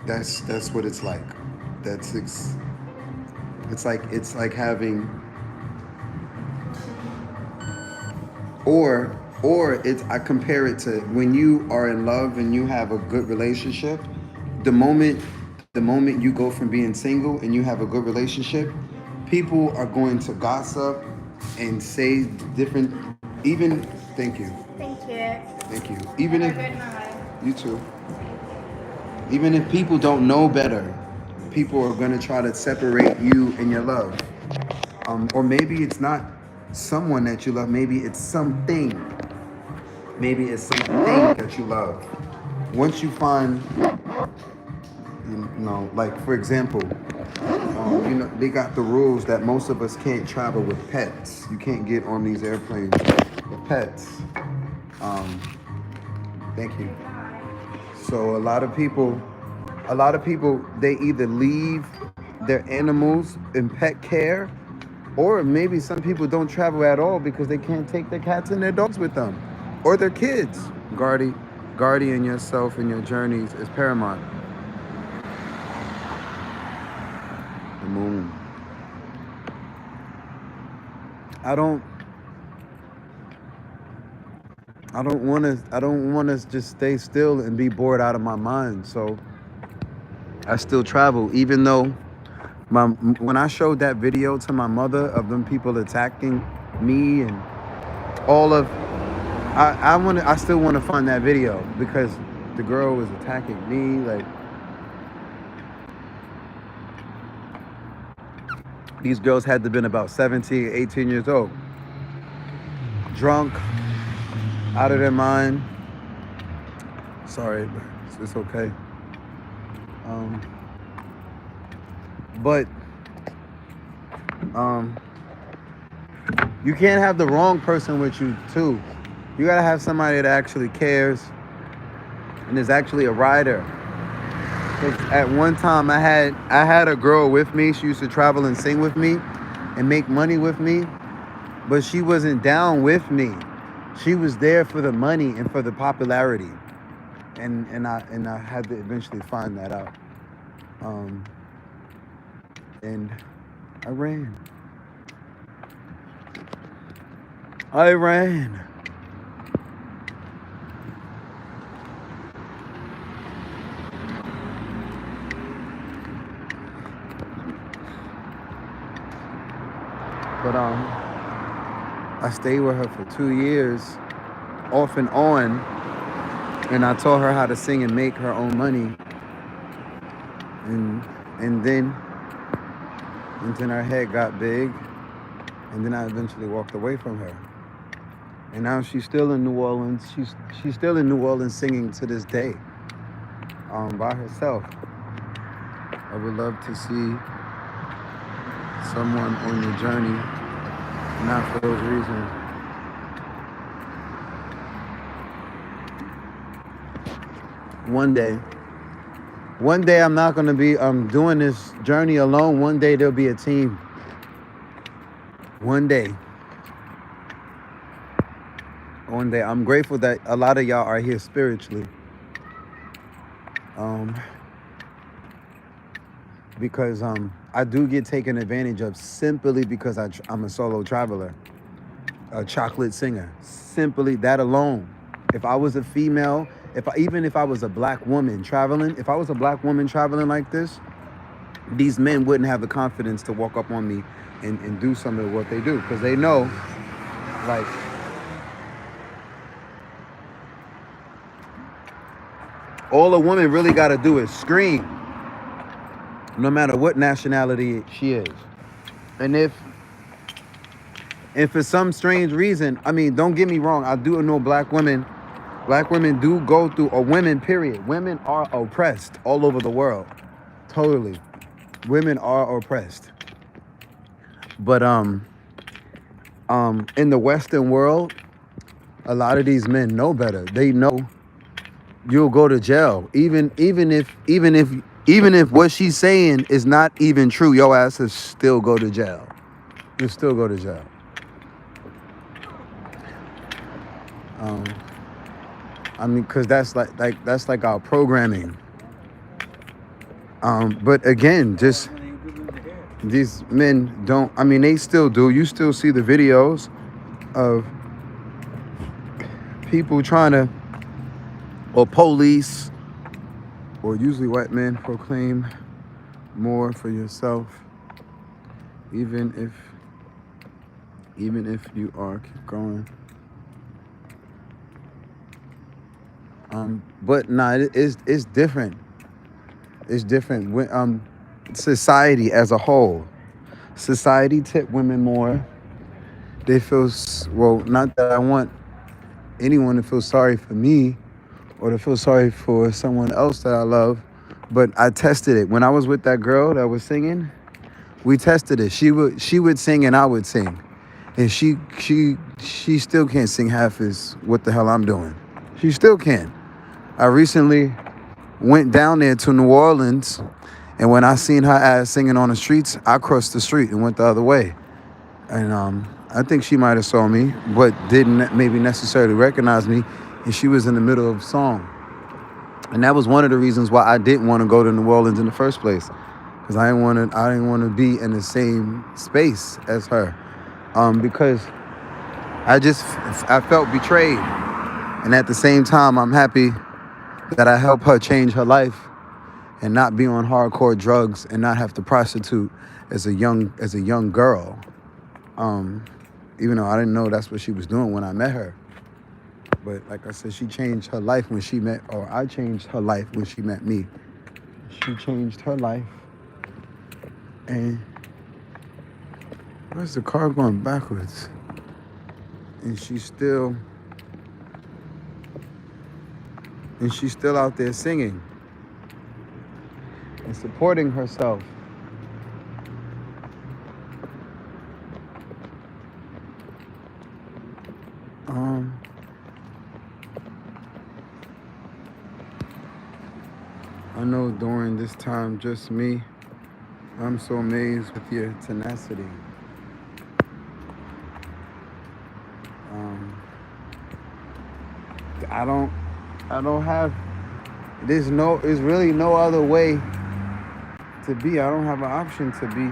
That's what it's like. It's like having, or I compare it to when you are in love and you have a good relationship. The moment you go from being single and you have a good relationship, people are going to gossip and say different. Even thank you. Thank you. Even Have if a good night. you too. Even if people don't know better, people are going to try to separate you and your love. Or maybe it's not someone that you love. Maybe it's something. Maybe it's something that you love. Once you find, like for example, they got the rules that most of us can't travel with pets. You can't get on these airplanes with pets. Thank you. So a lot of people, they either leave their animals in pet care, or maybe some people don't travel at all because they can't take their cats and their dogs with them, or their kids. Guarding yourself and your journeys is paramount. The moon. I don't want to just stay still and be bored out of my mind. So I still travel, even though when I showed that video to my mother of them people attacking me and all of I still want to find that video because the girl was attacking me. Like, these girls had to have been about 17, 18 years old, drunk, out of their mind. Sorry, but it's okay. But you can't have the wrong person with you too. You gotta have somebody that actually cares and is actually a rider. 'Cause at one time I had a girl with me. She used to travel and sing with me and make money with me, but she wasn't down with me. She was there for the money and for the popularity, and I had to eventually find that out. And I ran. But I stayed with her for 2 years, off and on, and I taught her how to sing and make her own money. And then her head got big, and then I eventually walked away from her. And now she's still in New Orleans. She's still in New Orleans singing to this day, by herself. I would love to see someone on the journey, not for those reasons. One day I'm not gonna be doing this journey alone. One day there'll be a team. One day. I'm grateful that a lot of y'all are here spiritually. Because I do get taken advantage of simply because I'm a solo traveler, a chocolate singer. Simply that alone. If I was a female, even if I was a black woman traveling, like this, these men wouldn't have the confidence to walk up on me and do some of what they do, because they know, like, all a woman really got to do is scream, no matter what nationality she is. And if for some strange reason, I mean, don't get me wrong, I do know black women do go through, or women, period. Women are oppressed all over the world. Totally. Women are oppressed. But in the Western world, a lot of these men know better. They know you'll go to jail. Even if what she's saying is not even true, your ass will still go to jail. You'll still go to jail. I mean, because that's like our programming. But again, just these men don't. I mean, they still do. You still see the videos of people trying to, or police, or usually white men proclaim more for yourself, even if you are. Keep going. But it's different. It's different. When, society as a whole, society tip women more. They feel, well, not that I want anyone to feel sorry for me or to feel sorry for someone else that I love, but I tested it. When I was with that girl that was singing, we tested it. She would sing and I would sing. And she still can't sing half as what the hell I'm doing. She still can't. I recently went down there to New Orleans, and when I seen her ass singing on the streets, I crossed the street and went the other way. And I think she might have saw me, but didn't maybe necessarily recognize me, and she was in the middle of a song. And that was one of the reasons why I didn't want to go to New Orleans in the first place, because I didn't want to be in the same space as her, because I felt betrayed. And at the same time, I'm happy that I help her change her life and not be on hardcore drugs and not have to prostitute as a young girl. even though I didn't know that's what she was doing when I met her. But like I said, she changed her life when she met, or I changed her life when she met me. She changed her life. And where's the car going backwards? And she's still out there singing and supporting herself. I know during this time, just me, I'm so amazed with your tenacity. I don't have, there's really no other way to be. I don't have an option to be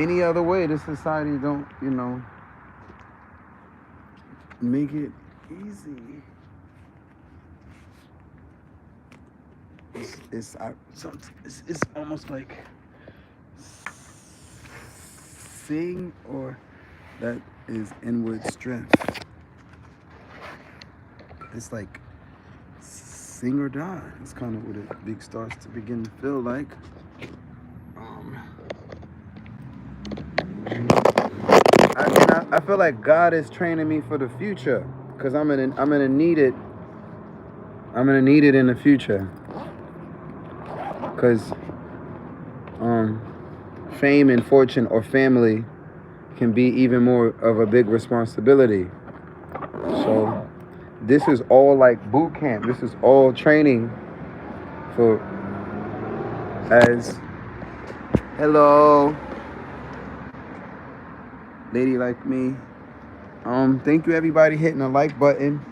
any other way. This society don't, make it easy. It's almost like sing, or that is inward strength. It's like sing or die. It's kind of what it big starts to begin to feel like. I feel like God is training me for the future, because I'm gonna need it. I'm gonna need it in the future, because fame and fortune or family can be even more of a big responsibility. So this is all like boot camp. This is all training for, as hello lady like me. Thank you everybody hitting the like button.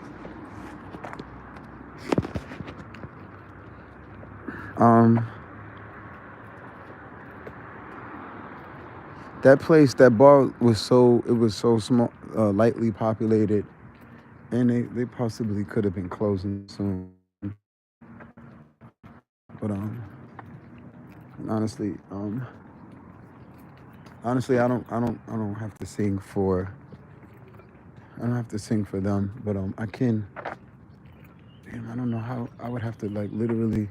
That place, that bar was so small, lightly populated, and they possibly could have been closing soon. But honestly, I don't have to sing for. I don't have to sing for them, but I can. Damn, I don't know how. I would have to like literally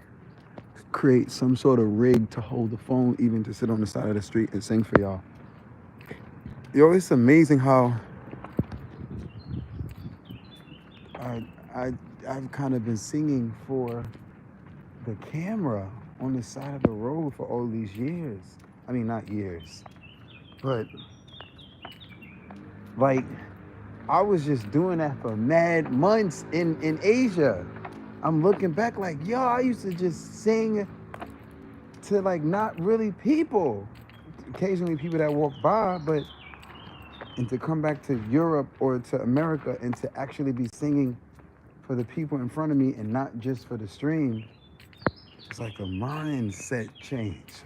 create some sort of rig to hold the phone, even to sit on the side of the street and sing for y'all. Yo, it's amazing how I've kind of been singing for the camera on the side of the road for all these years. I mean, not years, but like I was just doing that for mad months in Asia. I'm looking back like, yo, I used to just sing to like not really people, occasionally people that walk by, but and to come back to Europe or to America and to actually be singing for the people in front of me and not just for the stream, it's like a mindset change.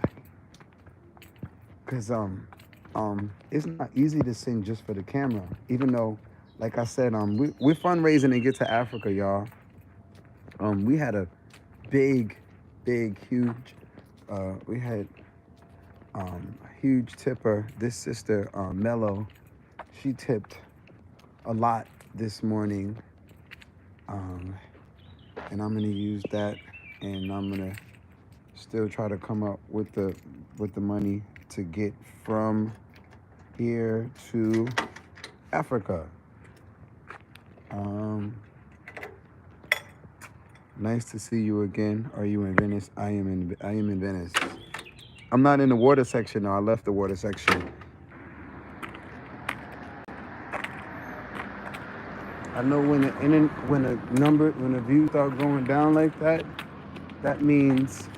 Cause it's not easy to sing just for the camera, even though, like I said, we're fundraising to get to Africa, y'all. We had a big, huge. We had a huge tipper. This sister, Mello, she tipped a lot this morning, and I'm gonna use that, and I'm gonna still try to come up with the money to get from here to Africa. Nice to see you again. Are you in Venice? I am in Venice. I'm not in the water section though. I left the water section. I know when the views start going down like that, that means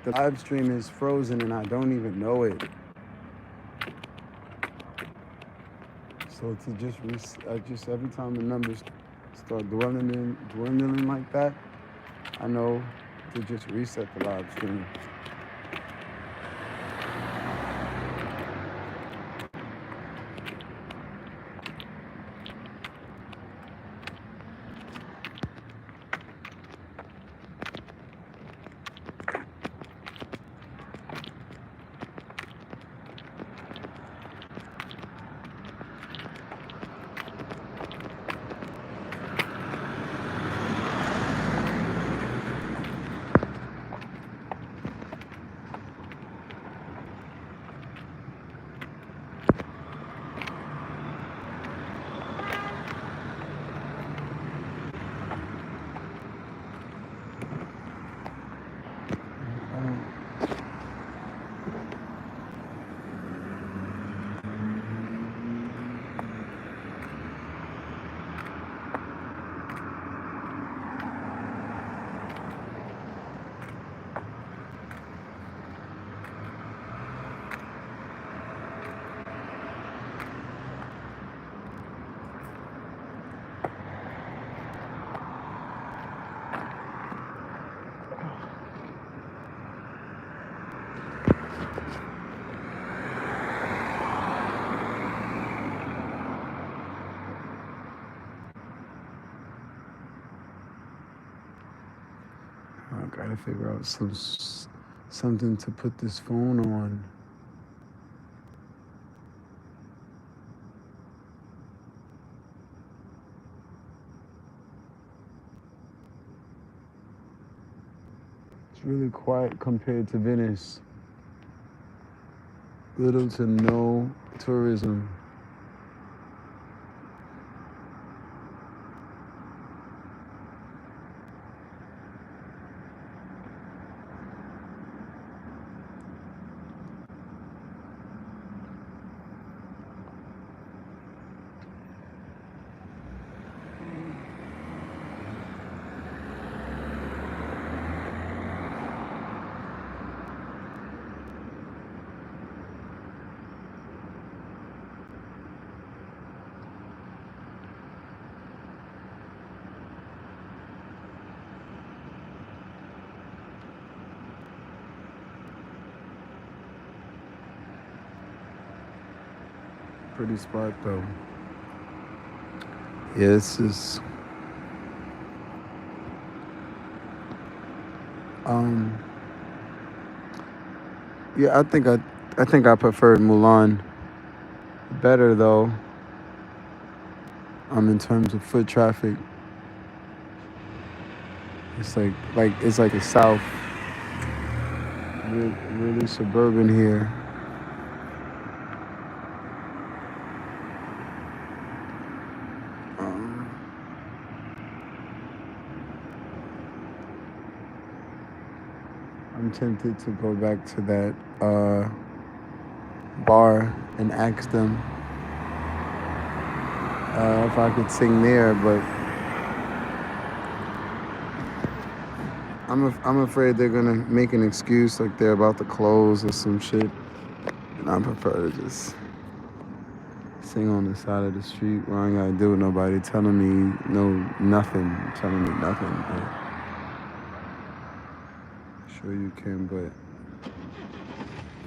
the live stream is frozen and I don't even know it. So to just every time the numbers start dwindling like that, I know to just reset the live stream. gotta figure out something to put this phone on. It's really quiet compared to Venice. Little to no tourism. Pretty spot though. Yeah, this is yeah, I think I preferred Mulan better though. In terms of foot traffic. It's like the south. Really suburban here. I'm tempted to go back to that bar and ask them if I could sing there, but I'm afraid they're gonna make an excuse like they're about to close or some shit, and I prefer to just sing on the side of the street where I ain't gotta deal with nobody telling me nothing. But sure you can, but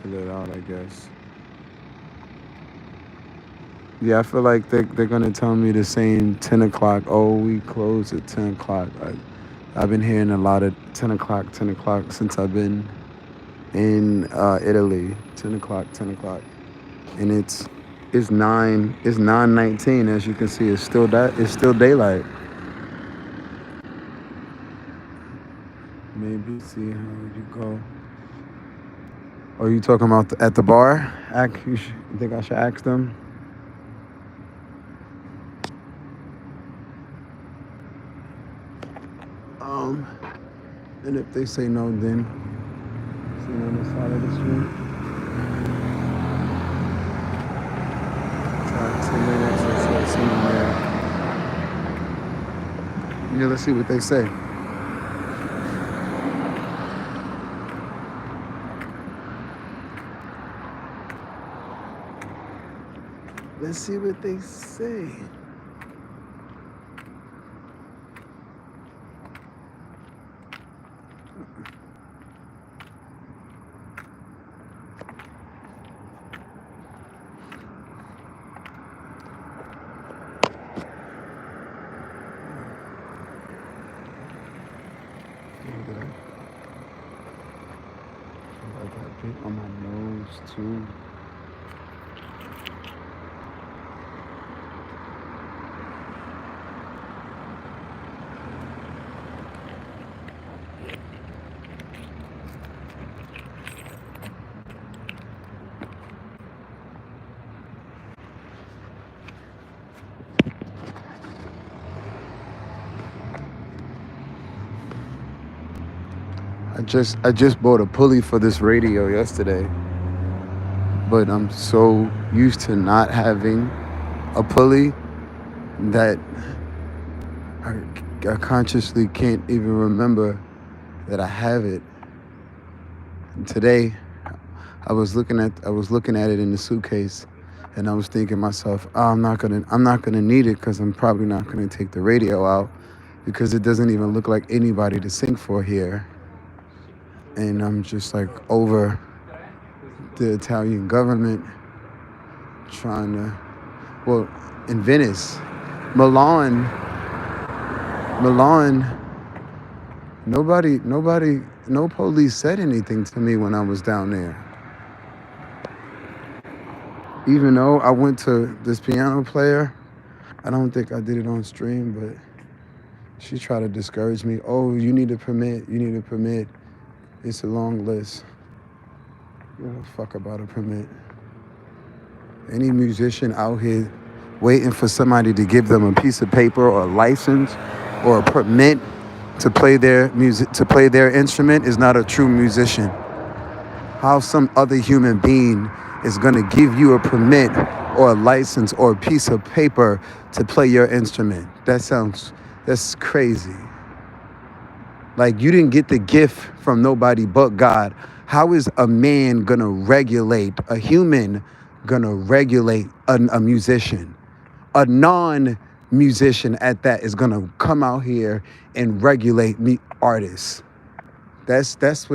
fill it out, I guess. Yeah, I feel like they're gonna tell me the same 10 o'clock. Oh, we close at 10 o'clock. I've been hearing a lot of 10 o'clock since I've been in Italy. 10 o'clock, and it's 9:19. As you can see, it's still daylight. Maybe see how you go. Are you talking about at the bar? You think I should ask them? And if they say no, then sit on the side of the street. Try 10 minutes or so, there. Yeah, let's see what they say. Let's see what they say. I got bit on my nose too. I just bought a pulley for this radio yesterday, but I'm so used to not having a pulley that I consciously can't even remember that I have it. And today, I was looking at it in the suitcase, and I was thinking to myself, oh, I'm not gonna need it because I'm probably not gonna take the radio out because it doesn't even look like anybody to sing for here. And I'm just like over the Italian government trying to, well, in Venice, Milan No police said anything to me when I was down there. Even though I went to this piano player, I don't think I did it on stream, but she tried to discourage me. Oh, you need a permit. You need a permit. It's a long list. Give a fuck about a permit. Any musician out here waiting for somebody to give them a piece of paper or a license or a permit to play their music, to play their instrument is not a true musician. How some other human being is going to give you a permit or a license or a piece of paper to play your instrument? That's crazy. Like, you didn't get the gift from nobody but God. How is a man gonna regulate, a human gonna regulate a musician? A non-musician at that is gonna come out here and regulate artists. That's that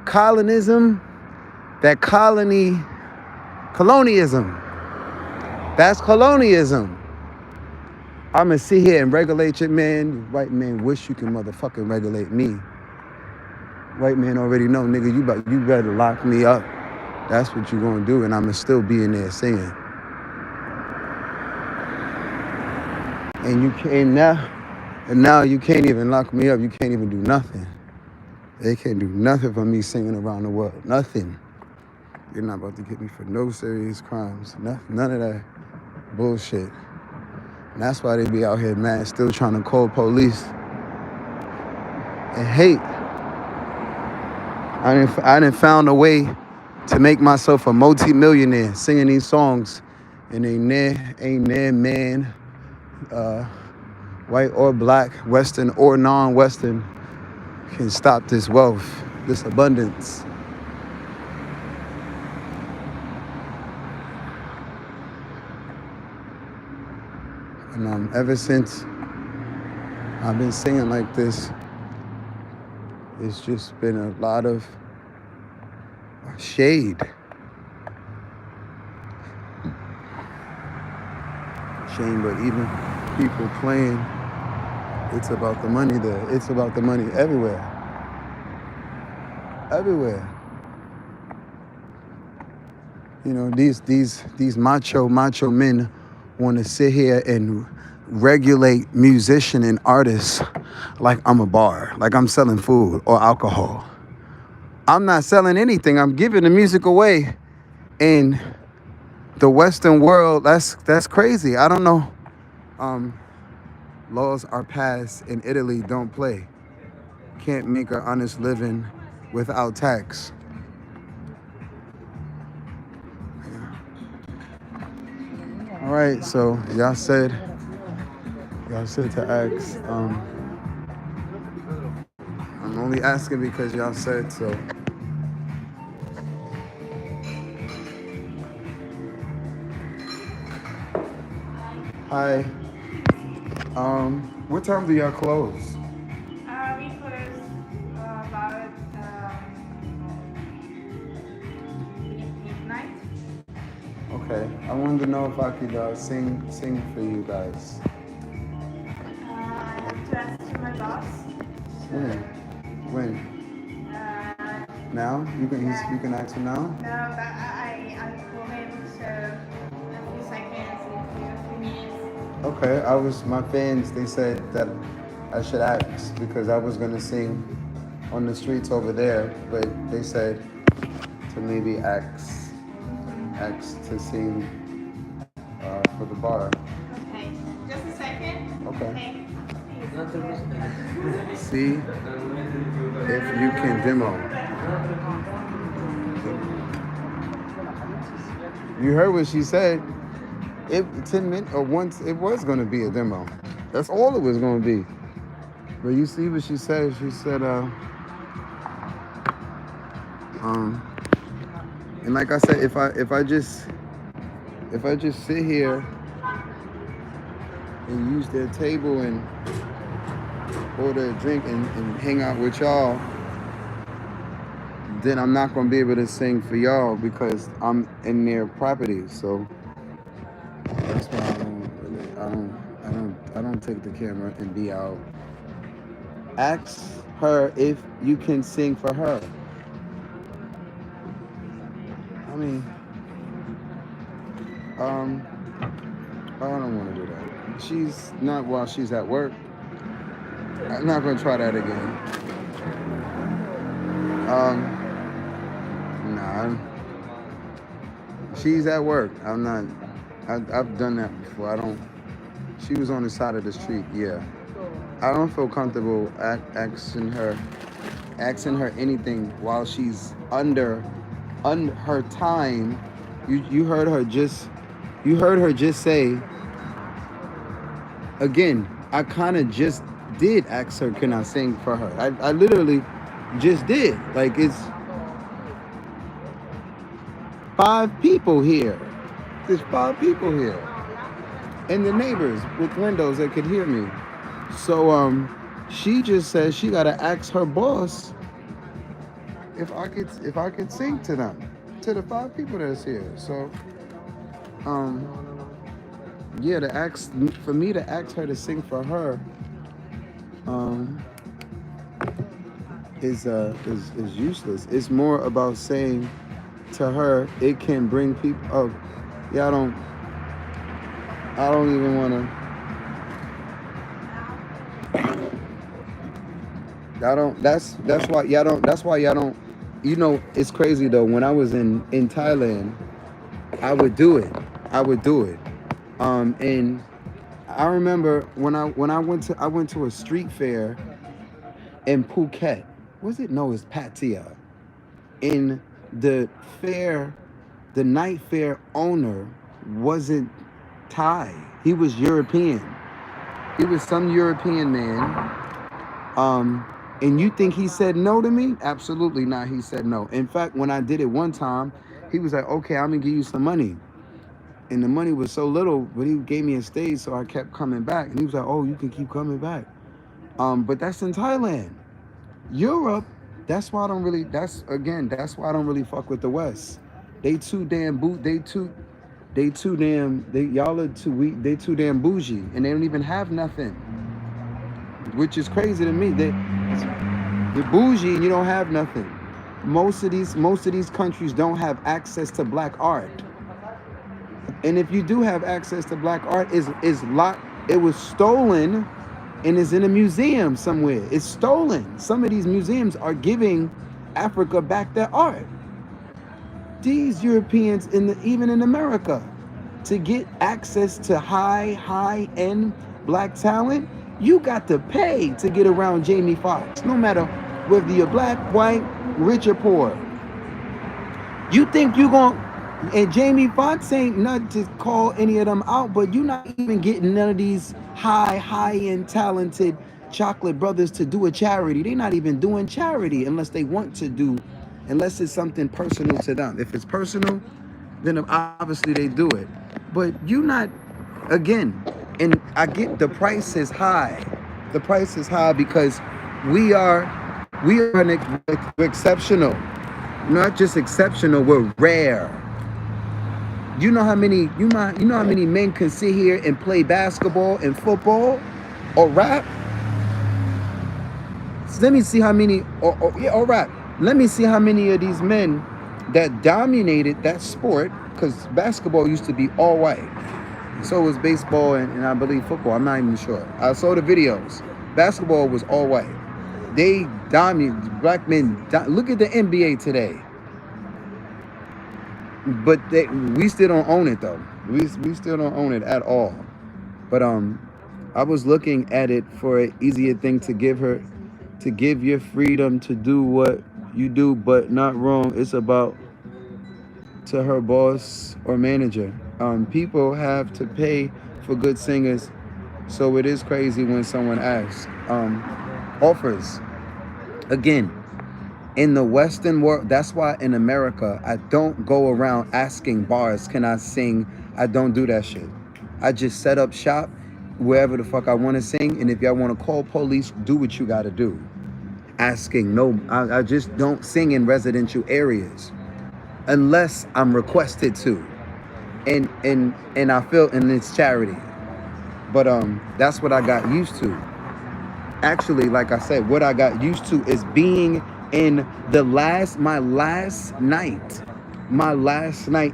colonism, that colonialism. That's colonialism. I'ma sit here and regulate you, man. White man wish you can motherfucking regulate me. White man already know, nigga, you better lock me up. That's what you gonna do, and I'ma still be in there singing. And now you can't even lock me up. You can't even do nothing. They can't do nothing for me singing around the world. Nothing. You're not about to get me for no serious crimes. None of that bullshit. And that's why they be out here mad, still trying to call police and hate. I done found a way to make myself a multi-millionaire singing these songs, and ain't there man, white or black, Western or non-Western, can stop this wealth, this abundance. And ever since I've been singing like this, it's just been a lot of shade. Shame, but even people playing, it's about the money there. It's about the money everywhere. Everywhere. You know, these macho men want to sit here and regulate musician and artists like I'm a bar, like I'm selling food or alcohol. I'm not selling anything. I'm giving the music away. In the Western world, that's crazy. I don't know. Laws are passed in Italy, don't play. Can't make an honest living without tax. All right, so y'all said to ask. I'm only asking because y'all said so. Hi. What time do y'all close? We close about midnight. Okay. I wanted to know if I could sing for you guys. I have to ask to my boss. When? Now? You can ask him now? No, but I call him, so a few seconds, a few minutes. Okay, my fans, they said that I should ask because I was gonna sing on the streets over there, but they said to maybe ask to sing for the bar. Okay, just a second. Okay. See if you can demo. You heard what she said. 10 minutes or once it was going to be a demo. That's all it was going to be. But you see what she said? She said, and like I said, if I just sit here and use their table and order a drink and hang out with y'all, then I'm not gonna be able to sing for y'all because I'm in their property. So that's why I don't. gonna take the camera and be out. Ask her if you can sing for her. I mean, I don't want to do that. She's not while she's at work. I'm not gonna try that again. Nah. She's at work. I'm not. I've done that before. I don't. She was on the side of the street. Yeah. I don't feel comfortable asking her anything while she's under her time. You heard her just say again. I kind of just did ask her, can I sing for her? I literally just did. Like, it's 5 people here. There's 5 people here, and the neighbors with windows that could hear me. So she just says she gotta ask her boss if I could sing to them, to the 5 people that's here. So yeah, for me to ask her to sing for her is useless. It's more about saying to her, it can bring people. Oh, yeah, I don't even want to. Y'all don't. That's why y'all don't. That's why y'all don't. You know, it's crazy though. When I was in Thailand, I would do it. And I remember when I went to a street fair in Phuket. Was it? No, it's Pattaya. In the fair, the night fair owner wasn't Thai. He was European. He was some European man. And you think he said no to me? Absolutely not. He said no. In fact, when I did it one time, he was like, okay, I'm gonna give you some money. And the money was so little, but he gave me a stage, so I kept coming back. And he was like, oh, you can keep coming back. But that's in Thailand. Europe, that's why I don't really fuck with the West. They too damn bougie, and they don't even have nothing. Which is crazy to me. They're bougie and you don't have nothing. Most of these countries don't have access to black art. And if you do have access to black art, it was stolen and is in a museum somewhere. It's stolen. Some of these museums are giving Africa back their art. These Europeans, even in America, to get access to high-end black talent, you got to pay to get around Jamie Foxx, no matter whether you're black, white, rich, or poor. You think you're going to... And Jamie Foxx ain't not to call any of them out, but you're not even getting none of these high-end talented chocolate brothers to do a charity. They're not even doing charity unless they want to do, unless it's something personal to them. If it's personal, then obviously they do it. But you not, again, and I get the price is high. The price is high because we're exceptional. Not just exceptional, we're rare. You know how many men can sit here and play basketball and football or rap? So let me see how many or rap. Let me see how many of these men that dominated that sport, because basketball used to be all white. So was baseball and I believe football. I'm not even sure. I saw the videos. Basketball was all white. They dominated. Black men. Look at the NBA today. But we still don't own it though. We still don't own it at all. But I was looking at it for an easier thing to give your freedom to do what you do, but not wrong. It's about to her boss or manager. People have to pay for good singers, so it is crazy when someone asks. Offers. Again, in the Western world, that's why in America, I don't go around asking bars, can I sing? I don't do that shit. I just set up shop wherever the fuck I want to sing, and if y'all want to call police, do what you got to do. Asking, no, I just don't sing in residential areas unless I'm requested to. And I feel, and it's charity. But that's what I got used to. Actually, like I said, what I got used to is being in my last night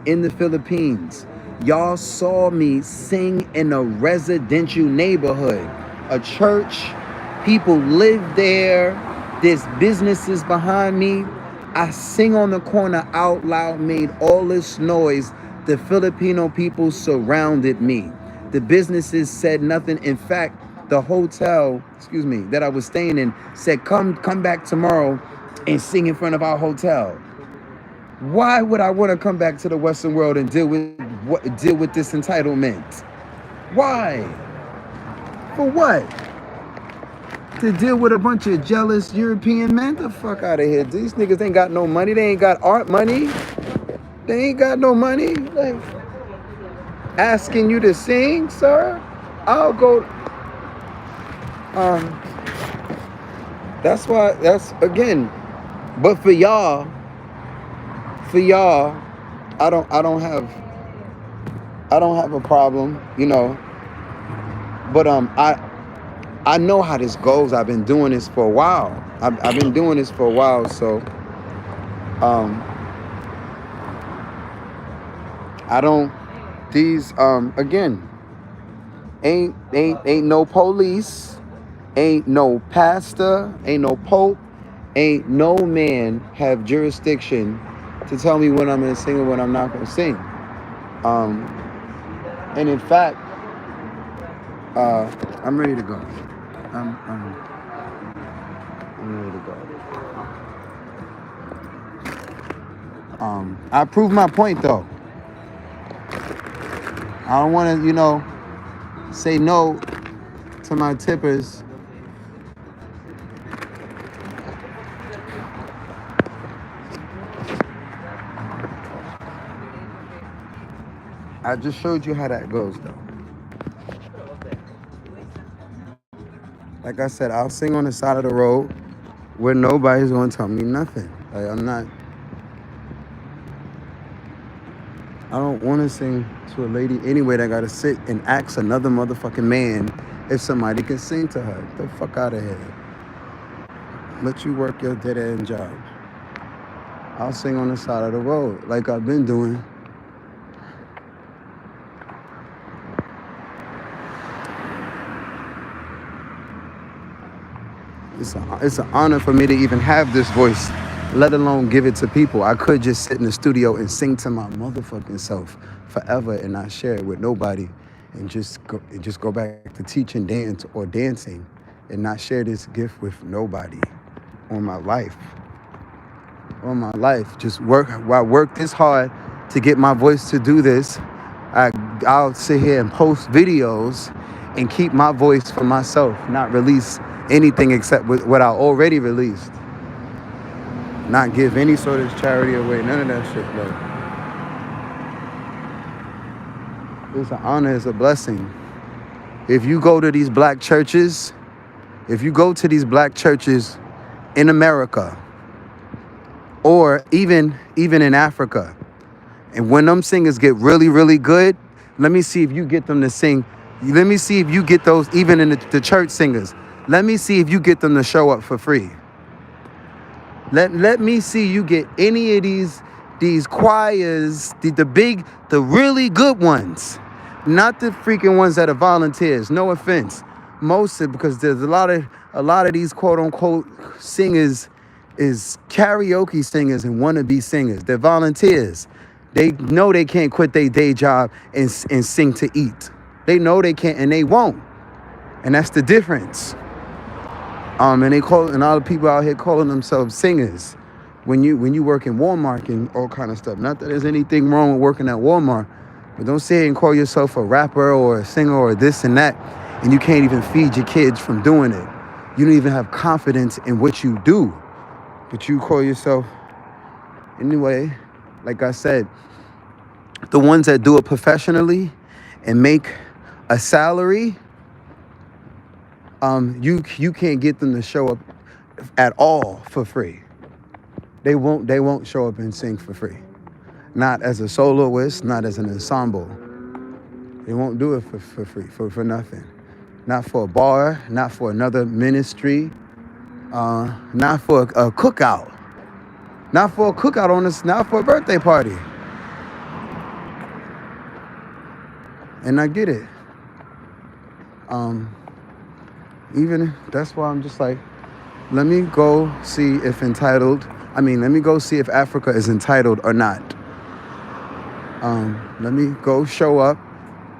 in the Philippines. Y'all saw me sing in a residential neighborhood, a church. People live there. There's businesses behind me. I sing on the corner out loud, made all this noise. The Filipino people surrounded me. The businesses said nothing. In fact, the hotel, that I was staying in said, come back tomorrow and sing in front of our hotel. Why would I want to come back to the Western world and deal with this entitlement? Why? For what? To deal with a bunch of jealous European men? The fuck out of here. These niggas ain't got no money. They ain't got art money. They ain't got no money. Like, asking you to sing, sir? I'll go. That's again. But for y'all, I don't have a problem, But I know how this goes. I've been doing this for a while. I've been doing this for a while, so I don't. These again, ain't no police, ain't no pastor, ain't no pope, ain't no man have jurisdiction to tell me when I'm gonna sing or when I'm not gonna sing. And in fact, I'm ready to go. I'm ready to go. I proved my point though. I don't want to, say no to my tippers. I just showed you how that goes though. Like I said, I'll sing on the side of the road where nobody's going to tell me nothing. Like, I don't want to sing to a lady anyway that got to sit and ask another motherfucking man if somebody can sing to her. Get the fuck out of here. Let you work your dead-end job. I'll sing on the side of the road like I've been doing. It's an honor for me to even have this voice, let alone give it to people. I could just sit in the studio and sing to my motherfucking self forever and not share it with nobody, and just go back to teaching dance or dancing and not share this gift with nobody on my life. Just work. While I work this hard to get my voice to do this, I'll sit here and post videos and keep my voice for myself, not release anything except what I already released. Not give any sort of charity away, none of that shit. Like, it's an honor, it's a blessing. If you go to these black churches in America, or even in Africa, and when them singers get really, really good, let me see if you get them to sing. Let me see if you get those, even in the church singers. Let me see if you get them to show up for free. Let me see you get any of these choirs, the really good ones, not the freaking ones that are volunteers. No offense, mostly because there's a lot of these quote unquote singers is karaoke singers and wannabe singers. They're volunteers. They know they can't quit their day job and sing to eat. They know they can't and they won't, and that's the difference. And all the people out here calling themselves singers. When you work in Walmart and all kind of stuff. Not that there's anything wrong with working at Walmart, but don't sit here and call yourself a rapper or a singer or this and that, and you can't even feed your kids from doing it. You don't even have confidence in what you do, but you call yourself. Anyway, like I said, the ones that do it professionally and make a salary, you can't get them to show up at all for free. They won't show up and sing for free. Not as a soloist, not as an ensemble. They won't do it for free, for nothing. Not for a bar, not for another ministry, not for a cookout. Not for a cookout on this, not for a birthday party. And I get it. Even that's why I'm just like, let me go see if let me go see if Africa is entitled or not. Let me go show up,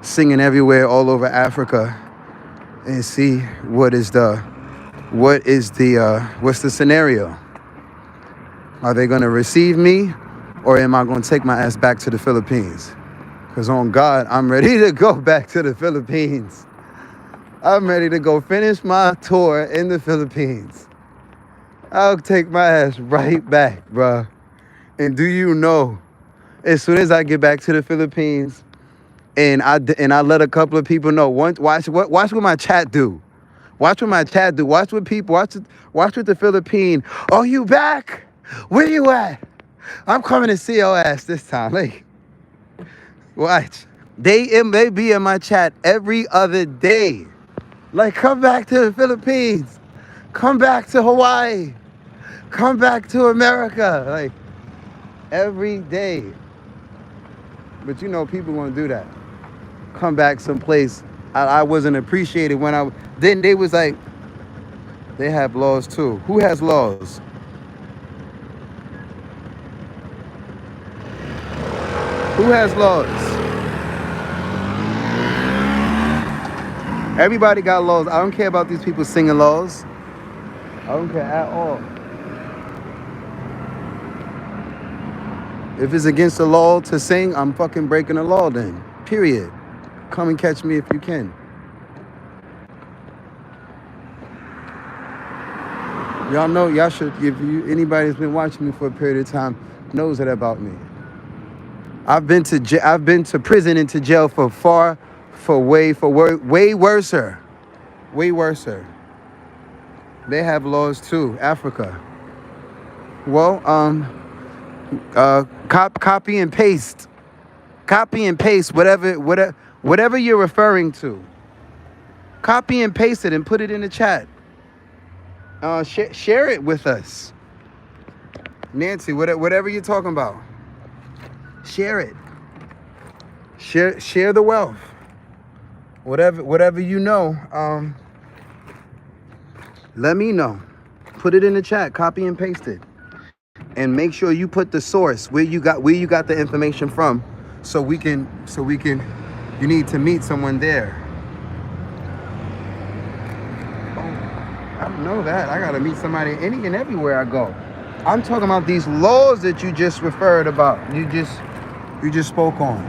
singing everywhere all over Africa, and see what's the scenario. Are they gonna receive me, or am I gonna take my ass back to the Philippines? Because on God, I'm ready to go back to the Philippines. I'm ready to go finish my tour in the Philippines. I'll take my ass right back, bruh. And do you know, as soon as I get back to the Philippines, and I let a couple of people know, watch what my chat do. Watch what my chat do. Watch what the Philippine. Oh, you back? Where you at? I'm coming to see your ass this time. Like, watch. They be in my chat every other day. Like, come back to the Philippines. Come back to Hawaii. Come back to America. Like, every day. But you know, people won't do that. Come back someplace I wasn't appreciated when then they was like, they have laws too. Who has laws? Who has laws? Everybody got laws. I don't care about these people singing laws. I don't care at all. If it's against the law to sing, I'm fucking breaking the law then. Period. Come and catch me if you can. Y'all know, y'all should, anybody that's been watching me for a period of time knows that about me. I've been to prison and to jail way worser. Way worser. They have laws too, Africa. Well, copy and paste. Copy and paste whatever you're referring to. Copy and paste it and put it in the chat. Share it with us. Nancy, whatever you're talking about. Share it. Share the wealth. Whatever you know, let me know. Put it in the chat, copy and paste it. And make sure you put the source where you got the information from, so we can you need to meet someone there. I don't know that. I gotta meet somebody any and everywhere I go. I'm talking about these laws that you just referred about. You just spoke on.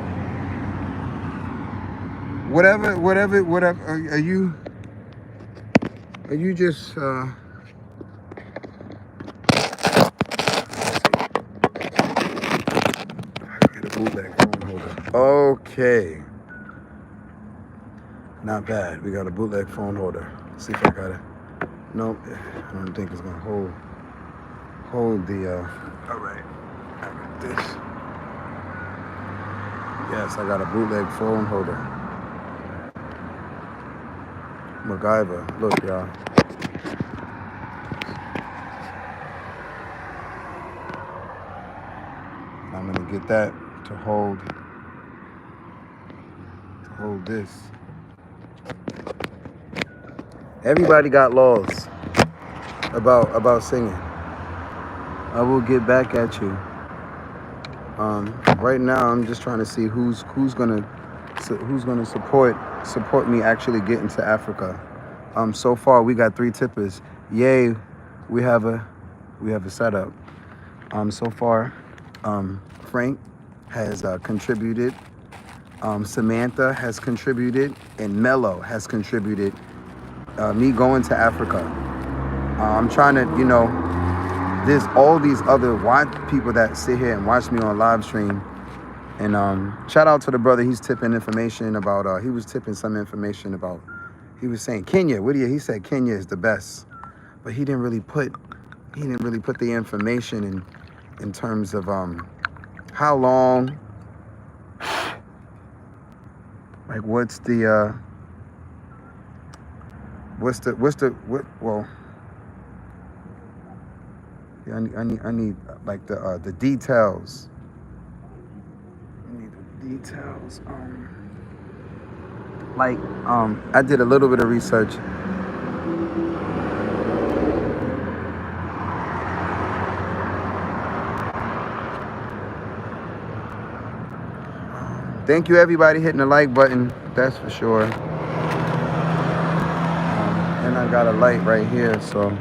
Whatever. Are you just get a bootleg phone holder. Okay. Not bad. We got a bootleg phone holder. Let's see if I got it. Nope. I don't think it's gonna hold the all right. I got this. Yes, I got a bootleg phone holder. MacGyver. Look, y'all. I'm gonna get that to hold this. Everybody got laws about singing. I will get back at you. Right now, I'm just trying to see who's gonna support me actually getting to Africa. So far we got 3 tippers. Yay, we have a setup. So far, Frank has contributed. Samantha has contributed, and Mello has contributed. Me going to Africa. I'm trying to, there's all these other people that sit here and watch me on live stream. And shout out to the brother. He's tipping information about, he was tipping some information about, he was saying Kenya. He said Kenya is the best. But he didn't really put the information in terms of how long. My Like, what's the well, yeah, I need like the details. I need the details. Like, I did a little bit of research. Thank you, everybody, hitting the like button. That's for sure. And I got a light right here, so.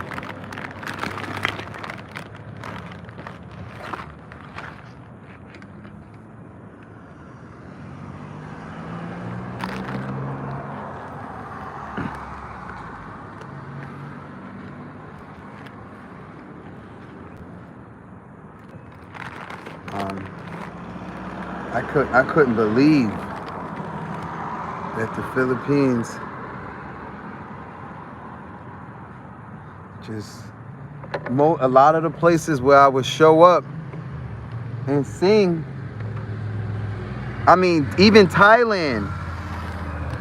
I couldn't believe that the Philippines just a lot of the places where I would show up and sing. I mean, even Thailand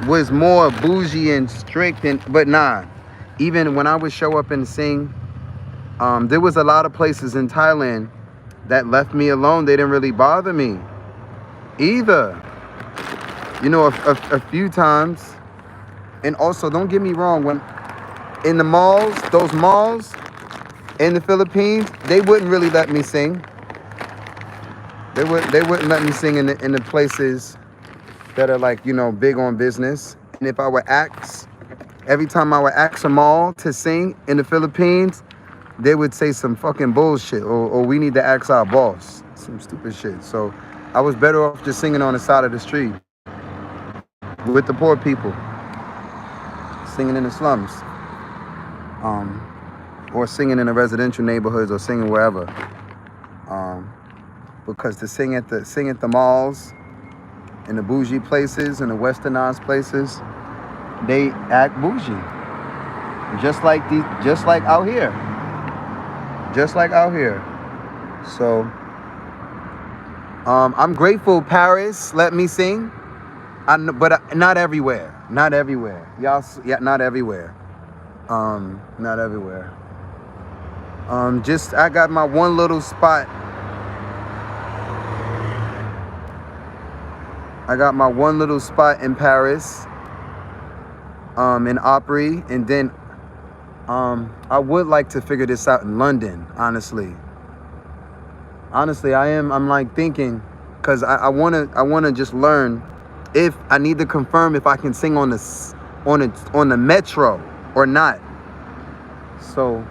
was more bougie and strict, but nah. Even when I would show up and sing, there was a lot of places in Thailand that left me alone. They didn't really bother me either. You know, a few times. And also, don't get me wrong, when in the malls, those malls in the Philippines, they wouldn't really let me sing. They wouldn't let me sing in the places that are like, you know, big on business. And if I would ask, every time I would ask a mall to sing in the Philippines, they would say some fucking bullshit, or we need to ask our boss, some stupid shit. So I was better off just singing on the side of the street with the poor people, singing in the slums, or singing in the residential neighborhoods, or singing wherever. Because to sing at the malls, in the bougie places, in the westernized places, they act bougie, just like out here. So I'm grateful Paris let me sing, but not everywhere. Y'all, yeah, not everywhere. Not everywhere. Just I got my one little spot. I got my one little spot in Paris, in Opry, and then I would like to figure this out in London, honestly. I'm like thinking, because I wanna just learn if I need to confirm if I can sing on the metro or not. So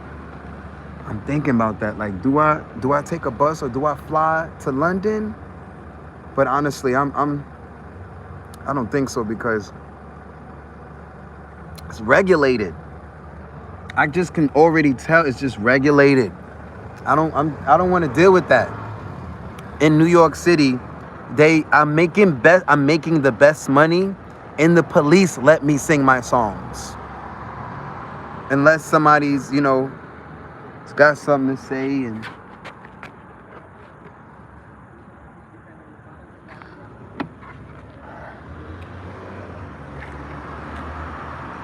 I'm thinking about that. Like, do I take a bus or do I fly to London? But honestly, I don't think so, because it's regulated. I just can already tell it's just regulated. I don't want to deal with that. In New York City, I'm making the best money, and the police let me sing my songs. Unless somebody's, you know, got something to say. And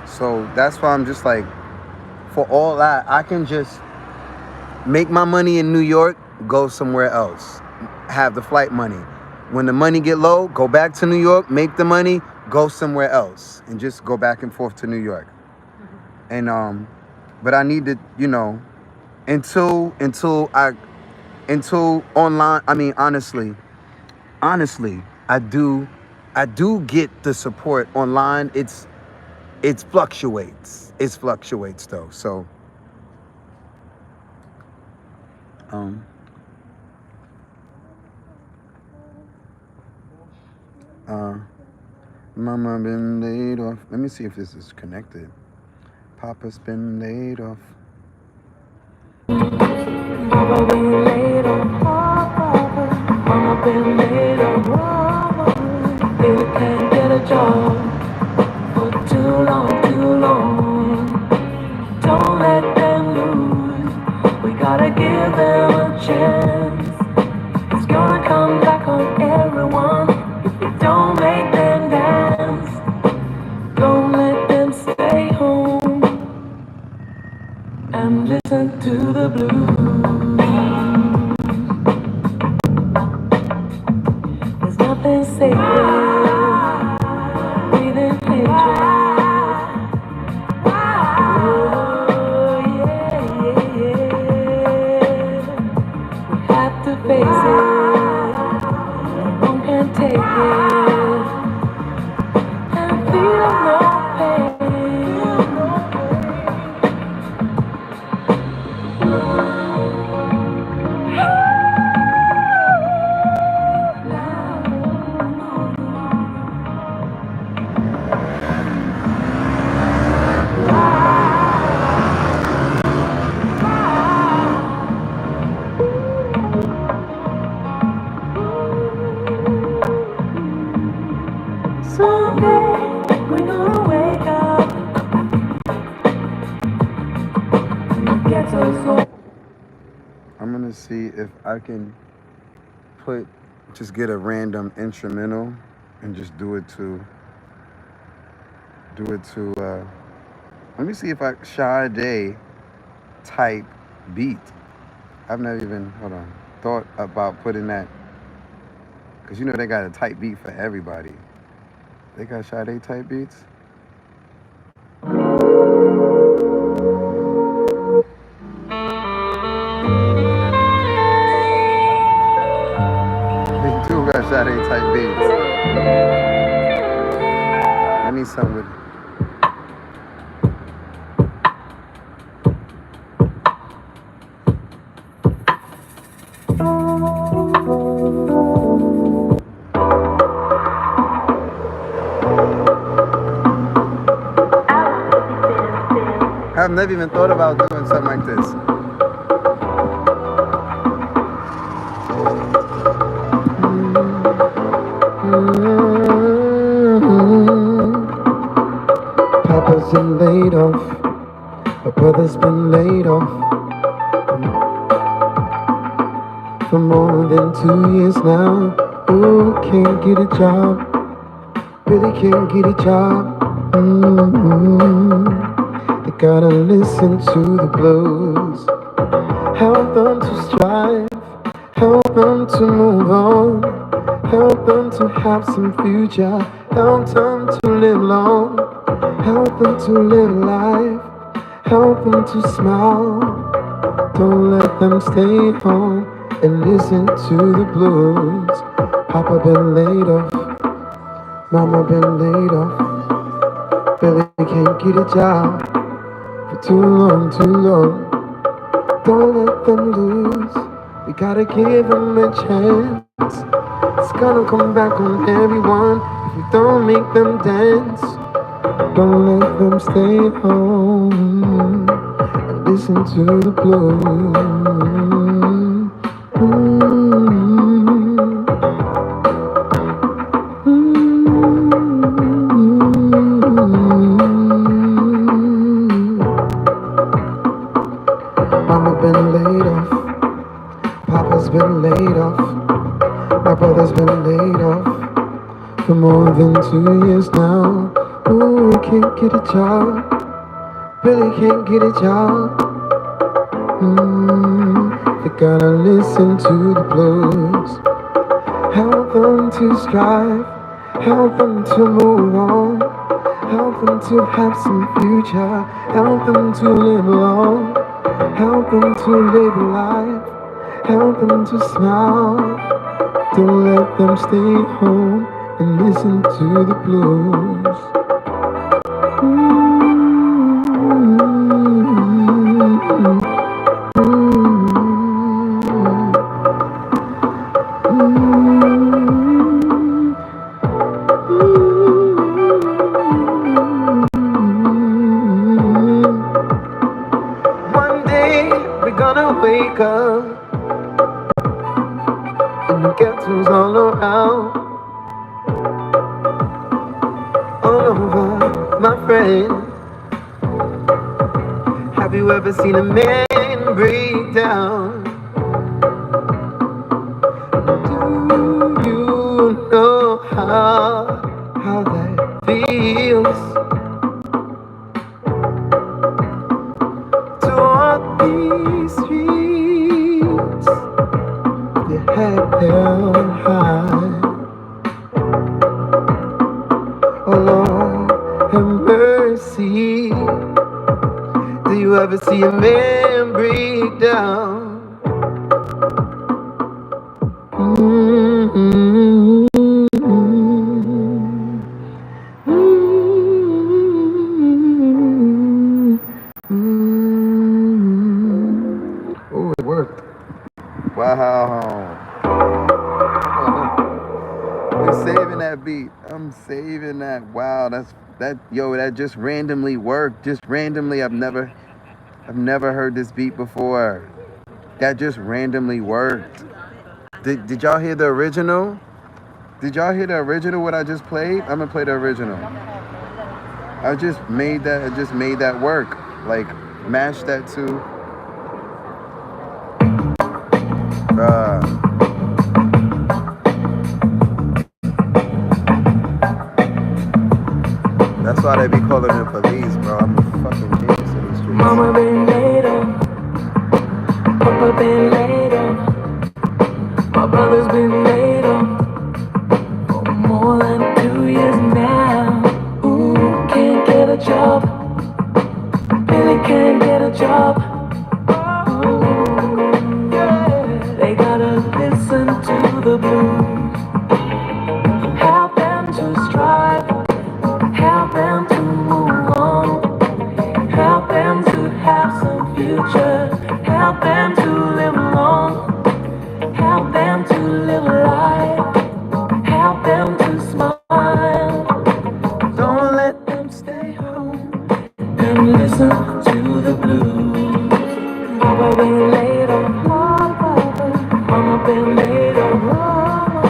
so that's why I'm just like, for all that, I can just make my money in New York, go somewhere else, have the flight money. When the money get low, go back to New York, make the money, go somewhere else, and just go back and forth to New York. And but I need to, you know, until online. I mean, honestly, I do get the support online. It fluctuates. It fluctuates though. So Mama been laid off. Let me see if this is connected. Papa's been laid off. Mama been laid off. Mama been laid off. You can't get a job for too long. Don't let them lose. We gotta give them a chance. It's gonna come back on everyone if we don't make them dance. sacred, breathing hatred. Oh, yeah, yeah, yeah. We have to face it. No one can take it. And feel no pain. Someday we're gonna wake up in the ghetto soul. I'm gonna see if I can just get a random instrumental and just do it to let me see if I Sade type beat. I've never even thought about putting that, because they got a type beat for everybody. They got Sade type beats. They do got Sade type beats. I need something with I've never even thought about doing something like this. Papa's been laid off. My brother's been laid off for more than 2 years now. Ooh, can't get a job. Really can't get a job. They gotta listen to the blues. Help them to strive. Help them to move on. Help them to have some future. Help them to live long. Help them to live life. Help them to smile. Don't let them stay home and listen to the blues. Papa been laid off. Mama been laid off. Billy can't get a job for too long, too long. Don't let them lose. We gotta give them a chance. It's gonna come back on everyone if we don't make them dance. Don't let them stay home and listen to the blues. Mama been laid off. Papa's been laid off. My brother's been laid off for more than 2 years now. Ooh, he can't get a job. Billy can't get a job. They gotta listen to the blues. Help them to strive. Help them to move on. Help them to have some future. Help them to live long. Help them to live life. Help them to smile. Don't let them stay home and listen to the blues. One day we're gonna wake up and the ghettos all around, all over, my friend. Have you ever seen a man break down? Do you know how that feels? To walk these streets, your head held high, see a man break down. Oh, it worked. Wow. We're saving that beat. I'm saving that. Wow, that just randomly worked. Just randomly. I've never heard this beat before. That just randomly worked. Did y'all hear the original? Did y'all hear the original what I just played? I'm gonna play the original. I just made that work. Like mashed that to that's why they be calling the police, bro. I'm a fucking genius in these streets. Mama been laid up, Papa been laid up, my brother's been laid up for more than 2 years now. Ooh, can't get a job, really can't get a job. Ooh, yeah. They gotta listen to the blues, help them to strive, help them to move on, help them to have some future, help them to live long, help them to live life, help them to smile. Don't let them stay home and listen to the blues. Papa been laid off, Mama been laid off,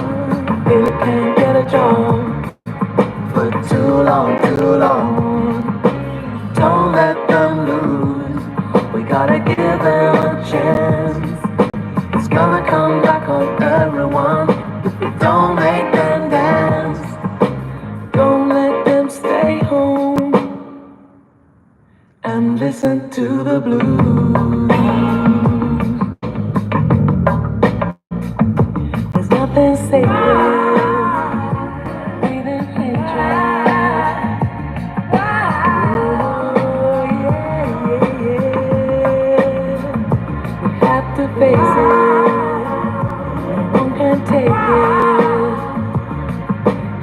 Billy can't get a job for too long, too long. Don't let them lose, we gotta give them a chance. It's gonna come back on everyone if we don't make them dance. Don't let them stay home and listen to the blues. There's nothing sacred, breathing hatred. Oh, yeah, yeah, yeah. We have to face it. One can't take it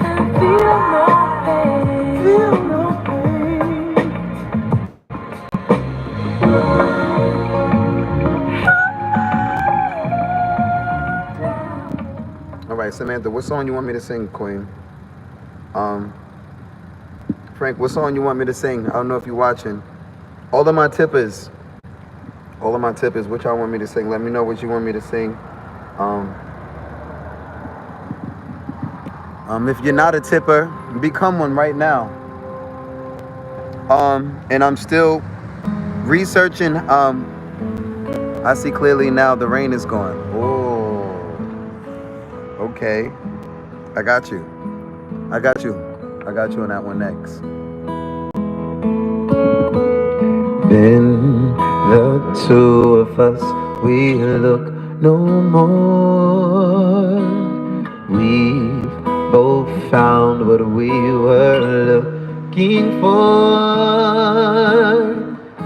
and feel no pain. Feel no pain. All right, Samantha, what song you want me to sing, Queen? Frank, what song you want me to sing? I don't know if you're watching. All of my tippers, what y'all want me to sing? Let me know what you want me to sing. If you're not a tipper, become one right now. And I'm still researching. I see clearly now the rain is gone. Oh, okay. I got you on that one next. Then the two of us, we look no more. We've both found what we were looking for.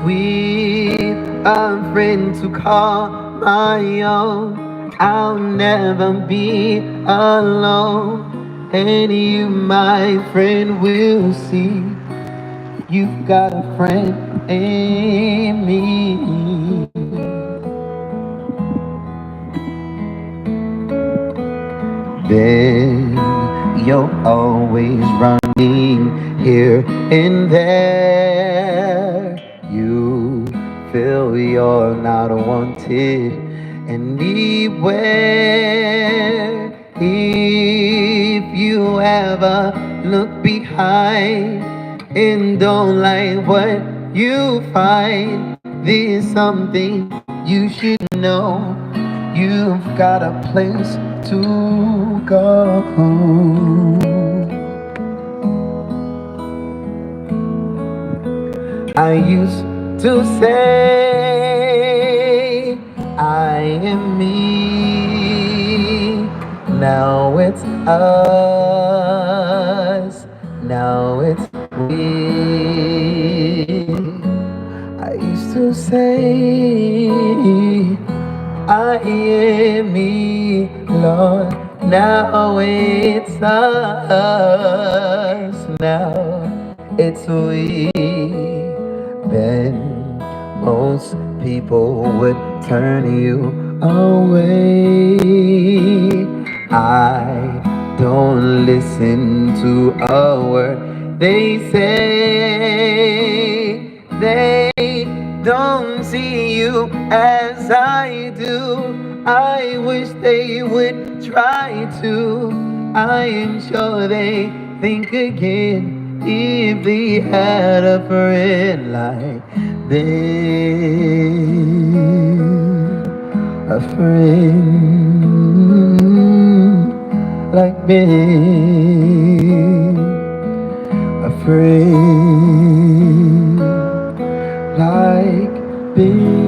We've a friend to call my own. I'll never be alone. And you, my friend, will see you've got a friend in me. Then you're always running here and there. You feel you're not wanted anywhere. If you ever look behind and don't like what you find, there's something you should know. You've got a place to go. I used to say I am me. Now it's us. Now it's we. I used to to say I am me, Lord. Now it's us. Now it's we. Then most people would turn you away. I don't listen to a word they say. They don't see you as I do. I wish they would try to. I am sure they think again if they had a friend like Ben. A friend like Ben. A friend like Ben.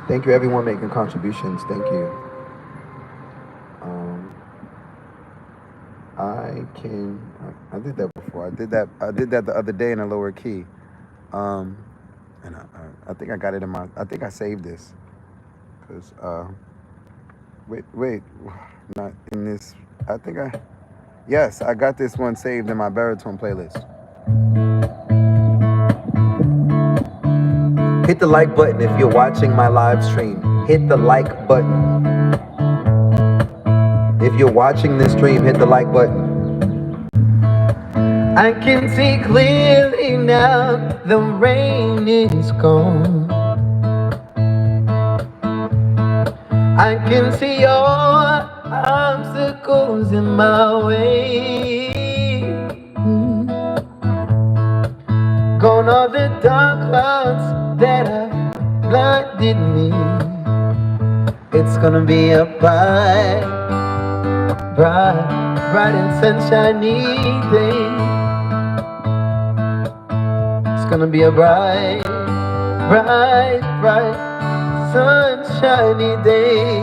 Thank you, everyone making contributions. Thank you. I did that before. I did that the other day in a lower key. And I think I got it in my. I think I saved this, cause wait, not in this. I think yes, I got this one saved in my baritone playlist. Hit the like button if you're watching my live stream. Hit the like button. If you're watching this stream, hit the like button. I can see clearly now, the rain is gone. I can see all obstacles in my way. Gone are the dark clouds that have blinded me. It's gonna be a bright and sunshiny day. It's gonna be a bright, sunshiny day.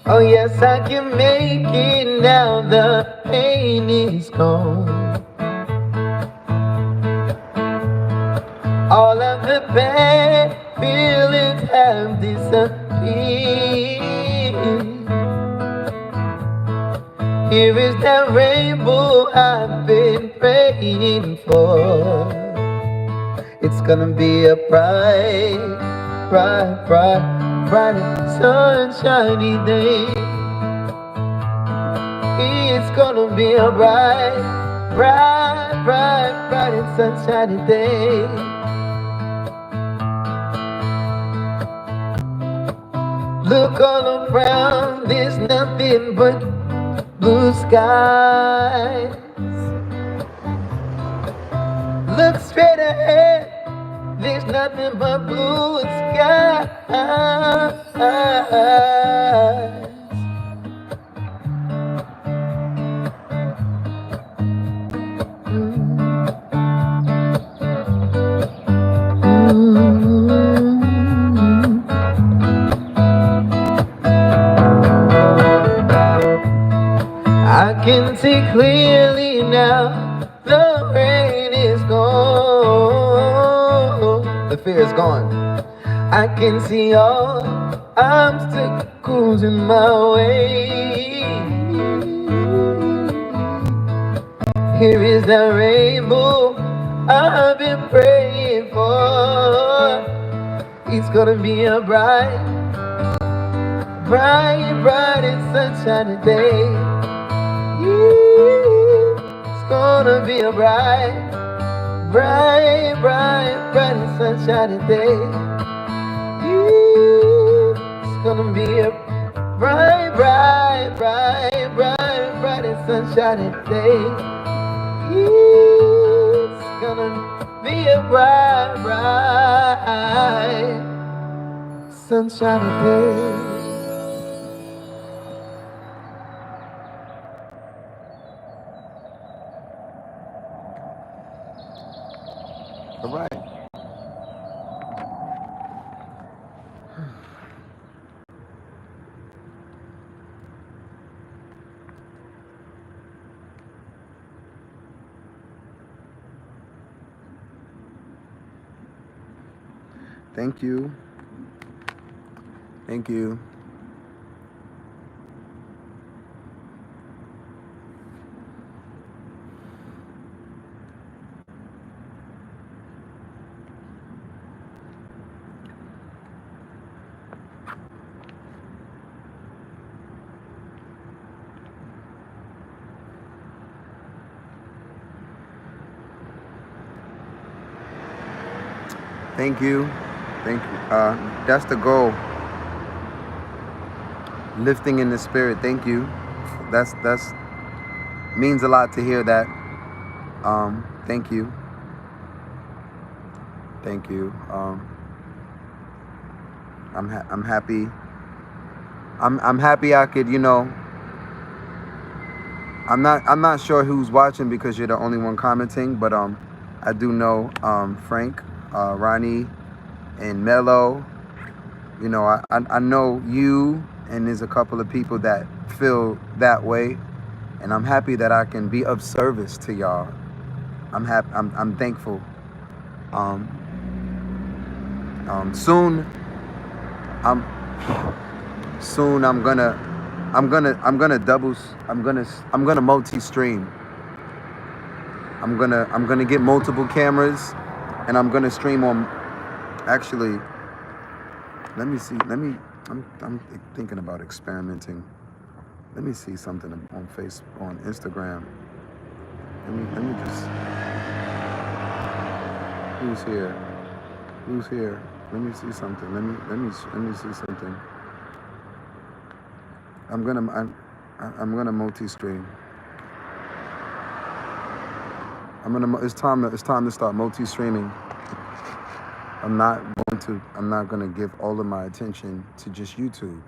Oh yes, I can make it now, the pain is gone. All of the bad feelings have disappeared. Here is that rainbow I've been praying for. It's gonna be a bright and sunshiny day. It's gonna be a bright and sunshiny day. Look all around, there's nothing but blue skies. Look straight ahead, there's nothing but blue skies. I can see clearly now, the rain is gone. The fear is gone. I can see all obstacles in my way. Here is the rainbow I've been praying for. It's gonna be a bright and sunshiny day. It's gonna be a bright and sunshiny day. It's gonna be a bright and sunshiny day. It's gonna be a bright sunshiny day. All right. Thank you. Thank you. Thank you. Thank you. That's the goal. Lifting in the spirit. Thank you. That's means a lot to hear that. Thank you. Thank you. I'm happy. I'm happy I could, I'm not sure who's watching because you're the only one commenting, but I do know Frank, Ronnie, and Mello. I know you, and there's a couple of people that feel that way, and I'm happy that I can be of service to y'all. I'm happy. I'm thankful. Soon I'm gonna multi-stream. I'm gonna get multiple cameras, and I'm gonna stream on. Actually, let me see. I'm thinking about experimenting. Let me see something on Instagram. Let me just. Who's here? Who's here? Let me see something. Let me see something. I'm gonna multi-stream. It's time to start multi-streaming. I'm not gonna give all of my attention to just YouTube.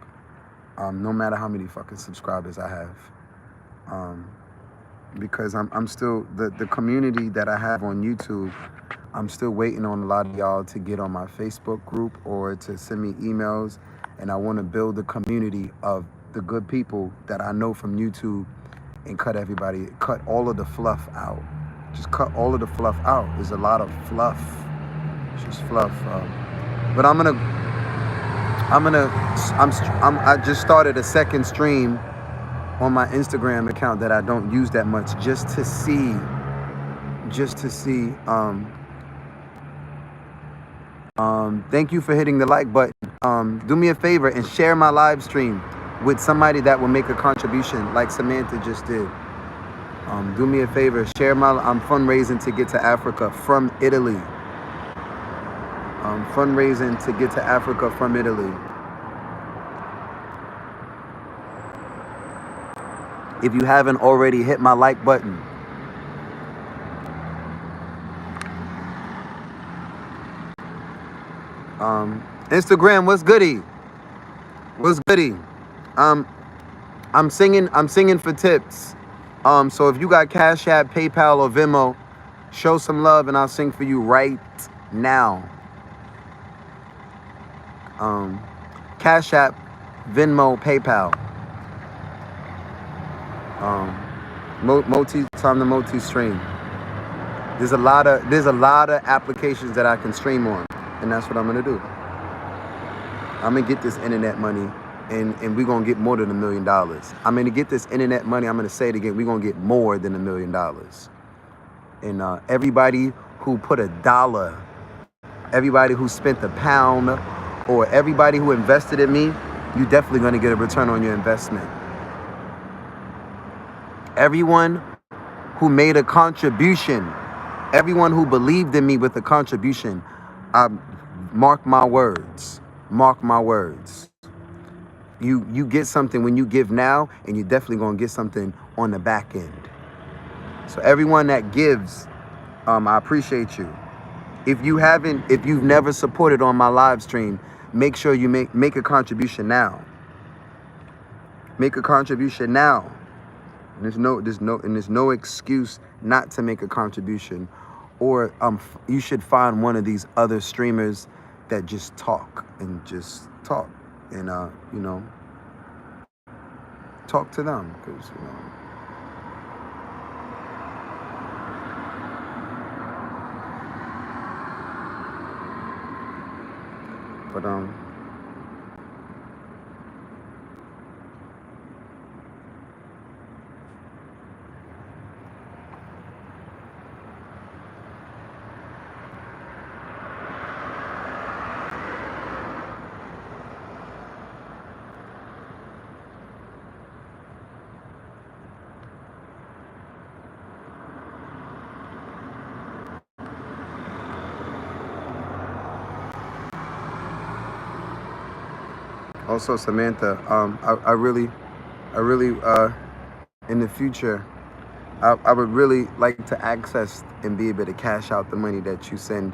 No matter how many fucking subscribers I have. Because I'm still the community that I have on YouTube. I'm still waiting on a lot of y'all to get on my Facebook group or to send me emails, and I want to build a community of the good people that I know from YouTube and cut all of the fluff out. Just cut all of the fluff out. There's a lot of fluff. It's just fluff. But I just started a second stream on my Instagram account that I don't use that much, just to see. Thank you for hitting the like button. Do me a favor and share my live stream with somebody that will make a contribution, like Samantha just did. Do me a favor, I'm fundraising to get to Africa from Italy. Fundraising to get to Africa from Italy. If you haven't already, hit my like button. Instagram, what's goody? What's goody? I'm singing for tips. So if you got Cash App, PayPal, or Venmo, show some love and I'll sing for you right now. Cash App, Venmo, PayPal. Time to multi-stream. There's a lot of applications that I can stream on, and that's what I'm gonna do. I'm gonna get this internet money, and we're gonna get more than $1 million. I'm gonna get this internet money. I'm gonna say it again. We're gonna get more than $1 million. And everybody who put $1, everybody who spent £1, or everybody who invested in me, you're definitely gonna get a return on your investment. Everyone who made a contribution, everyone who believed in me with a contribution, mark my words. Mark my words. You get something when you give now, and you're definitely gonna get something on the back end. So everyone that gives, I appreciate you. If you've never supported on my live stream, make sure you make a contribution now. Make a contribution now. And there's no excuse not to make a contribution, or you should find one of these other streamers that just talk and talk to them, because But also Samantha, I really, in the future, I would really like to access and be able to cash out the money that you send.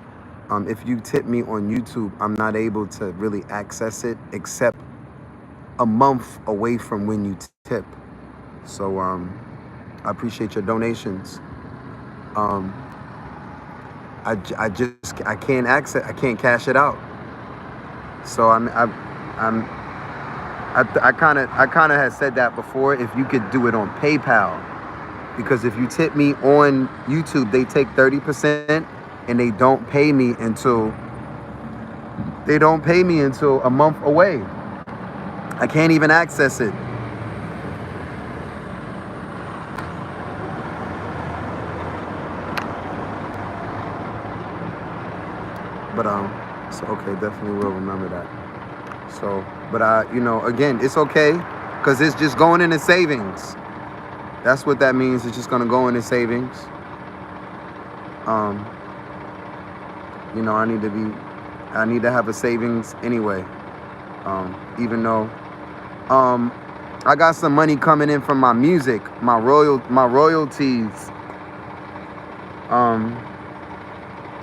If you tip me on YouTube, I'm not able to really access it except a month away from when you tip. So I appreciate your donations. I can't access, I can't cash it out. So I kind of had said that before. If you could do it on PayPal, because if you tip me on YouTube, they take 30% and they don't pay me until a month away. I can't even access it. But so okay, definitely will remember that. So, but again, it's okay, because it's just going into savings. That's what that means. It's just gonna go into savings. I need to have a savings anyway. Even though I got some money coming in from my music, my royalties.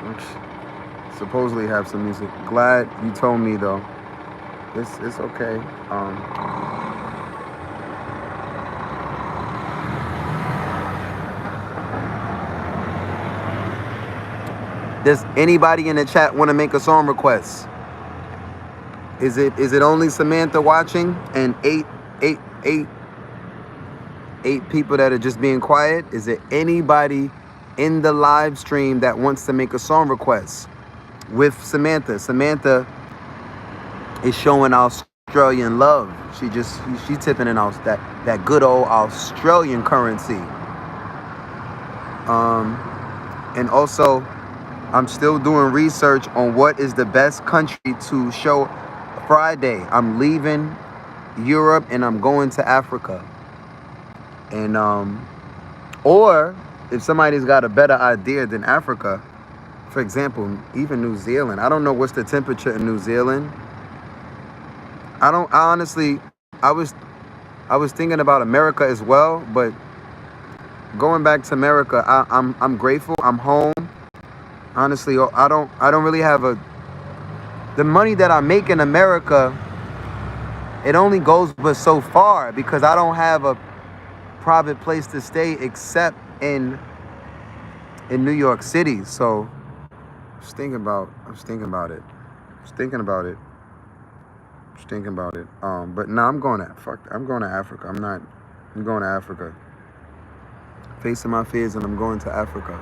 Which supposedly have some music. Glad you told me though. It's okay. Does anybody in the chat want to make a song request? Is it only Samantha watching and eight people that are just being quiet? Is it anybody in the live stream that wants to make a song request with Samantha? Samantha is showing Australian love. She tipping in that good old Australian currency. And also, I'm still doing research on what is the best country to show Friday. I'm leaving Europe and I'm going to Africa. And or if somebody's got a better idea than Africa, for example, even New Zealand. I don't know what's the temperature in New Zealand. I was thinking about America as well, but going back to America, I'm grateful. I'm home. Honestly, I don't really have the money that I make in America. It only goes but so far, because I don't have a private place to stay except in New York City. So I was thinking about it. But no, I'm going to Africa. I'm going to Africa. Facing my fears, and I'm going to Africa.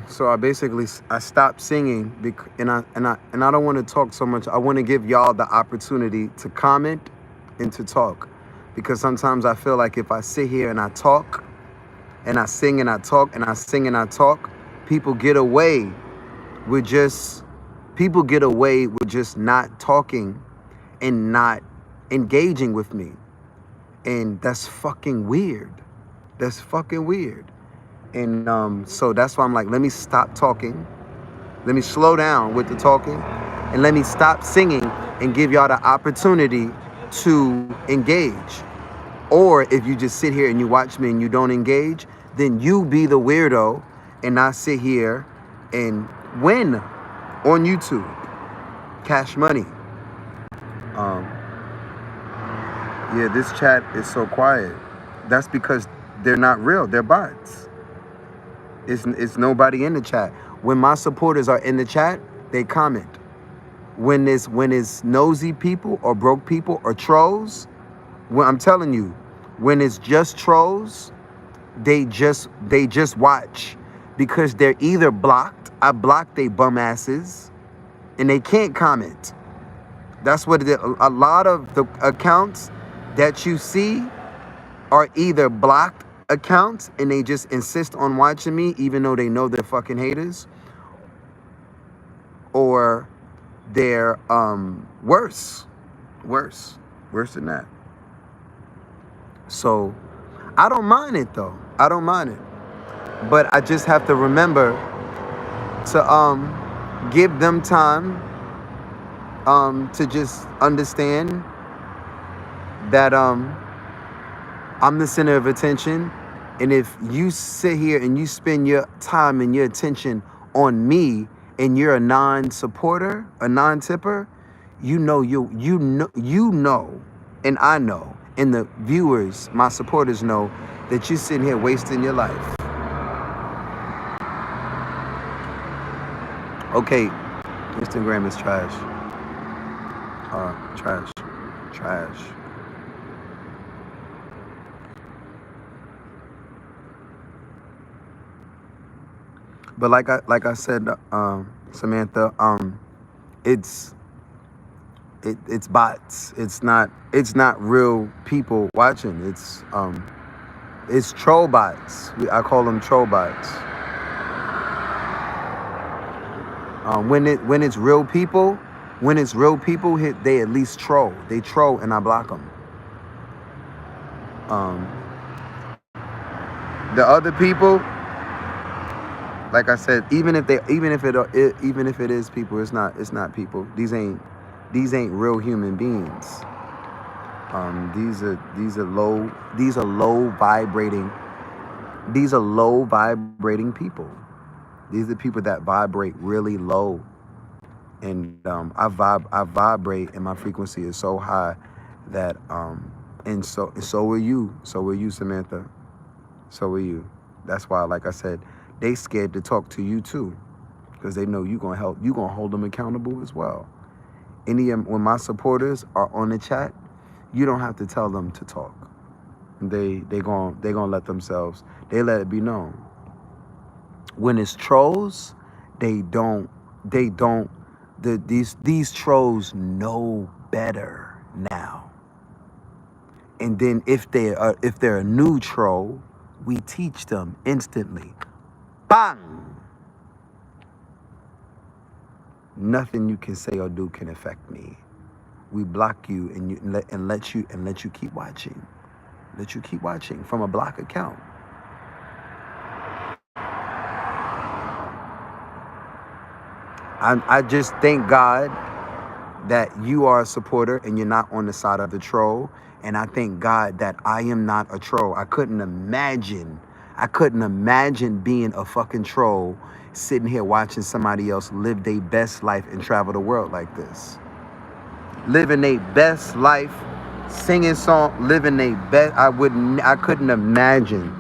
So I stopped singing, and I don't want to talk so much. I want to give y'all the opportunity to comment and to talk, because sometimes I feel like if I sit here and I talk and I sing and I talk and I sing and I talk, people get away with just not talking and not engaging with me, and that's fucking weird. And so that's why I'm like, let me stop talking. Let me slow down with the talking, and let me stop singing and give y'all the opportunity to engage. Or if you just sit here and you watch me and you don't engage, then you be the weirdo and I sit here and win on YouTube, cash money. Yeah, this chat is so quiet. That's because they're not real. They're bots. It's nobody in the chat. When my supporters are in the chat, they comment. When it's nosy people or broke people or trolls, when I'm telling you, when it's just trolls, they just watch because they're either blocked. I block they bum asses, and they can't comment. That's what it is. A lot of the accounts that you see are either blocked accounts and they just insist on watching me even though they know they're fucking haters, or they're worse than that. So I don't mind it though. I don't mind it. But I just have to remember to give them time to just understand that I'm the center of attention, and if you sit here and you spend your time and your attention on me and you're a non-supporter, a non-tipper, you know, and I know, and the viewers, my supporters know that you're sitting here wasting your life. Okay, Instagram is trash. Trash. But like I said, Samantha, it's bots. It's not real people watching. It's troll bots. I call them troll bots. When it's real people, they at least troll. They troll, and I block them. The other people, like I said, even if it is people, it's not people. These ain't real human beings. These are low vibrating people. These are people that vibrate really low, and I vibrate, and my frequency is so high that and so are you. So are you, Samantha. So are you. That's why, like I said, they scared to talk to you too, because they know you gonna hold them accountable as well. When my supporters are on the chat, you don't have to tell them to talk. They gonna let themselves. They let it be known. When it's trolls, these trolls know better now. And then if they're a new troll, we teach them instantly. Bang! Nothing you can say or do can affect me. We block you and let you keep watching. Let you keep watching from a block account. I just thank God that you are a supporter and you're not on the side of the troll. And I thank God that I am not a troll. I couldn't imagine being a fucking troll, sitting here watching somebody else live their best life and travel the world like this. Living their best life, singing song, living their best. I couldn't imagine.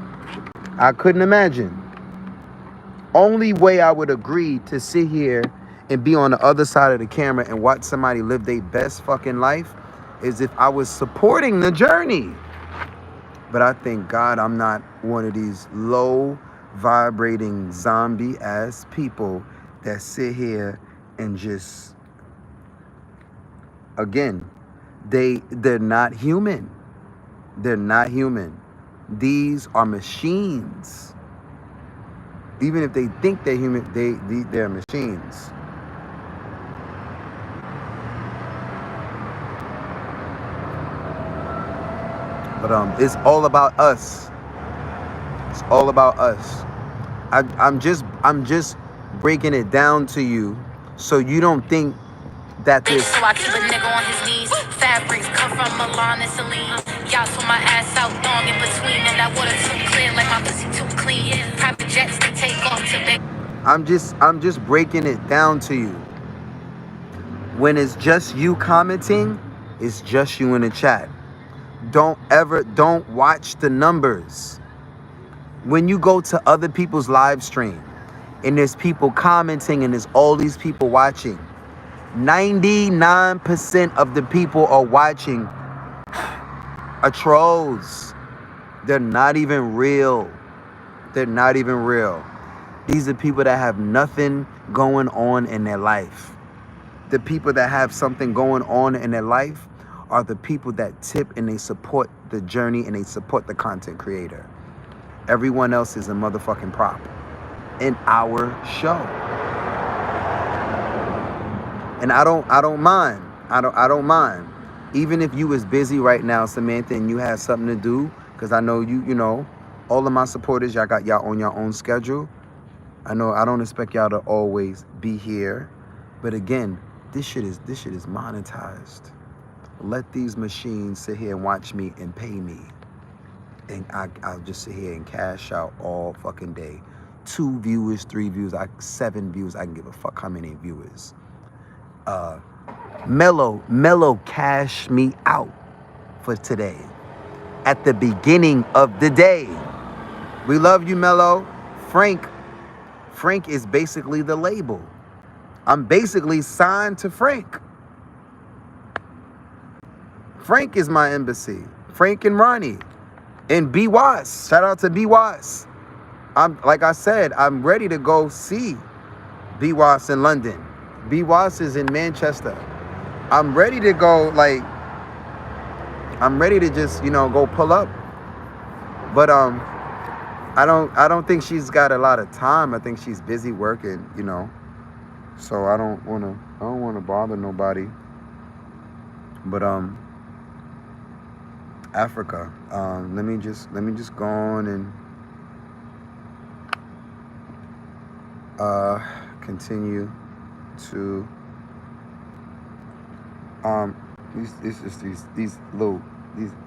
Only way I would agree to sit here and be on the other side of the camera and watch somebody live their best fucking life is if I was supporting the journey. But I thank God I'm not one of these low vibrating zombie ass people that sit here and just, again, they're not human. They're not human. These are machines. Even if they think they're human, they're machines. But it's all about us. It's all about us. I'm just breaking it down to you so you don't think that this. So I keep a nigga on his knees. Fabrics come from Milan and Celine. Y'all put my ass out long in between, and that water too clear, like my pussy too clean. Private jets they take off to I'm just breaking it down to you. When it's just you commenting, it's just you in the chat. Don't watch the numbers. When you go to other people's live stream and there's people commenting and there's all these people watching, 99% of the people are watching are trolls. They're not even real. They're not even real. These are people that have nothing going on in their life. The people that have something going on in their life are the people that tip and they support the journey and they support the content creator. Everyone else is a motherfucking prop in our show. And I don't mind. I don't mind. Even if you was busy right now, Samantha, and you had something to do, because I know you know, all of my supporters, y'all got y'all on your own schedule. I know I don't expect y'all to always be here. But again, this shit is monetized. Let these machines sit here and watch me and pay me. And I'll just sit here and cash out all fucking day. 2 viewers, 3 views, 7 views. I can give a fuck how many viewers. Mello cashed me out for today. At the beginning of the day. We love you, Mello. Frank is basically the label. I'm basically signed to Frank. Frank is my embassy. Frank and Ronnie. And B. Watts. Shout out to B. Watts. Like I said, I'm ready to go see B. Watts in London. B. Watts is in Manchester. I'm ready to go, I'm ready to just, go pull up. But I don't think she's got a lot of time. I think she's busy working, So I don't wanna bother nobody. But Africa. Let me just go on and continue to these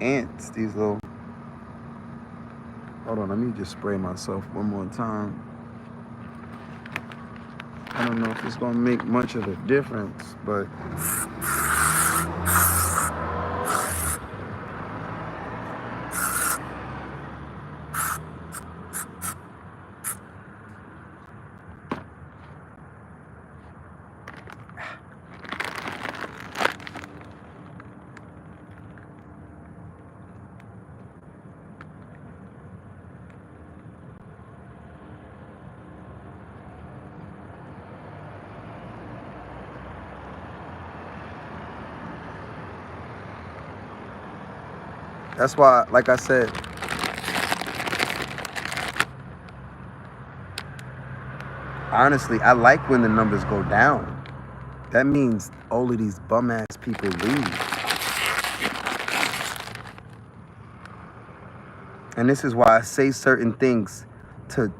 ants, these little. Hold on, let me just spray myself one more time. I don't know if it's gonna make much of a difference, but that's why, like I said, honestly, I like when the numbers go down. That means all of these bum-ass people leave. And this is why I say certain things to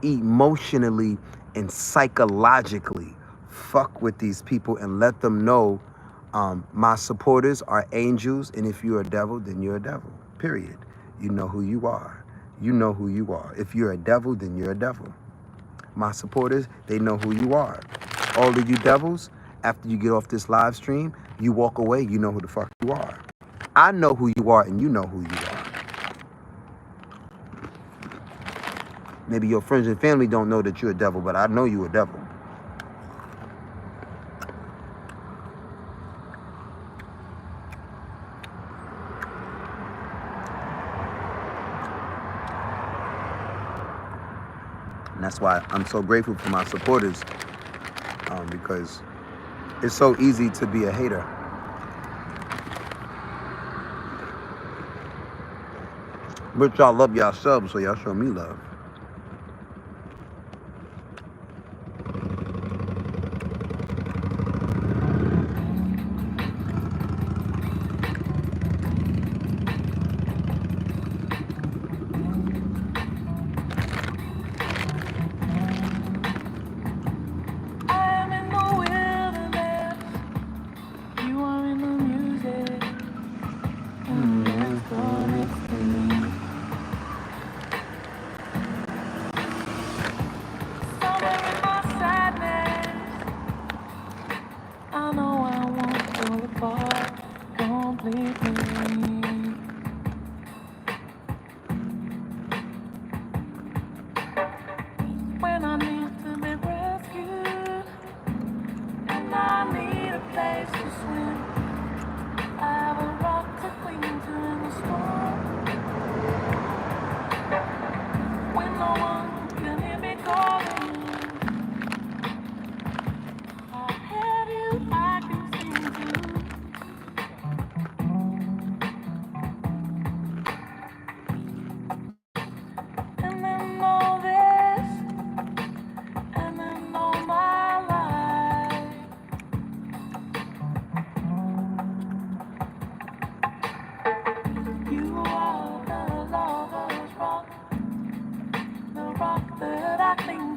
emotionally and psychologically fuck with these people and let them know my supporters are angels, and if you're a devil, then you're a devil, period. You know who you are. You know who you are. If you're a devil, then you're a devil. My supporters, they know who you are. All of you devils, after you get off this live stream, you walk away, you know who the fuck you are. I know who you are, and you know who you are. Maybe your friends and family don't know that you're a devil, but I know you're a devil. And that's why I'm so grateful for my supporters, because it's so easy to be a hater. But y'all love yourselves, so y'all show me love.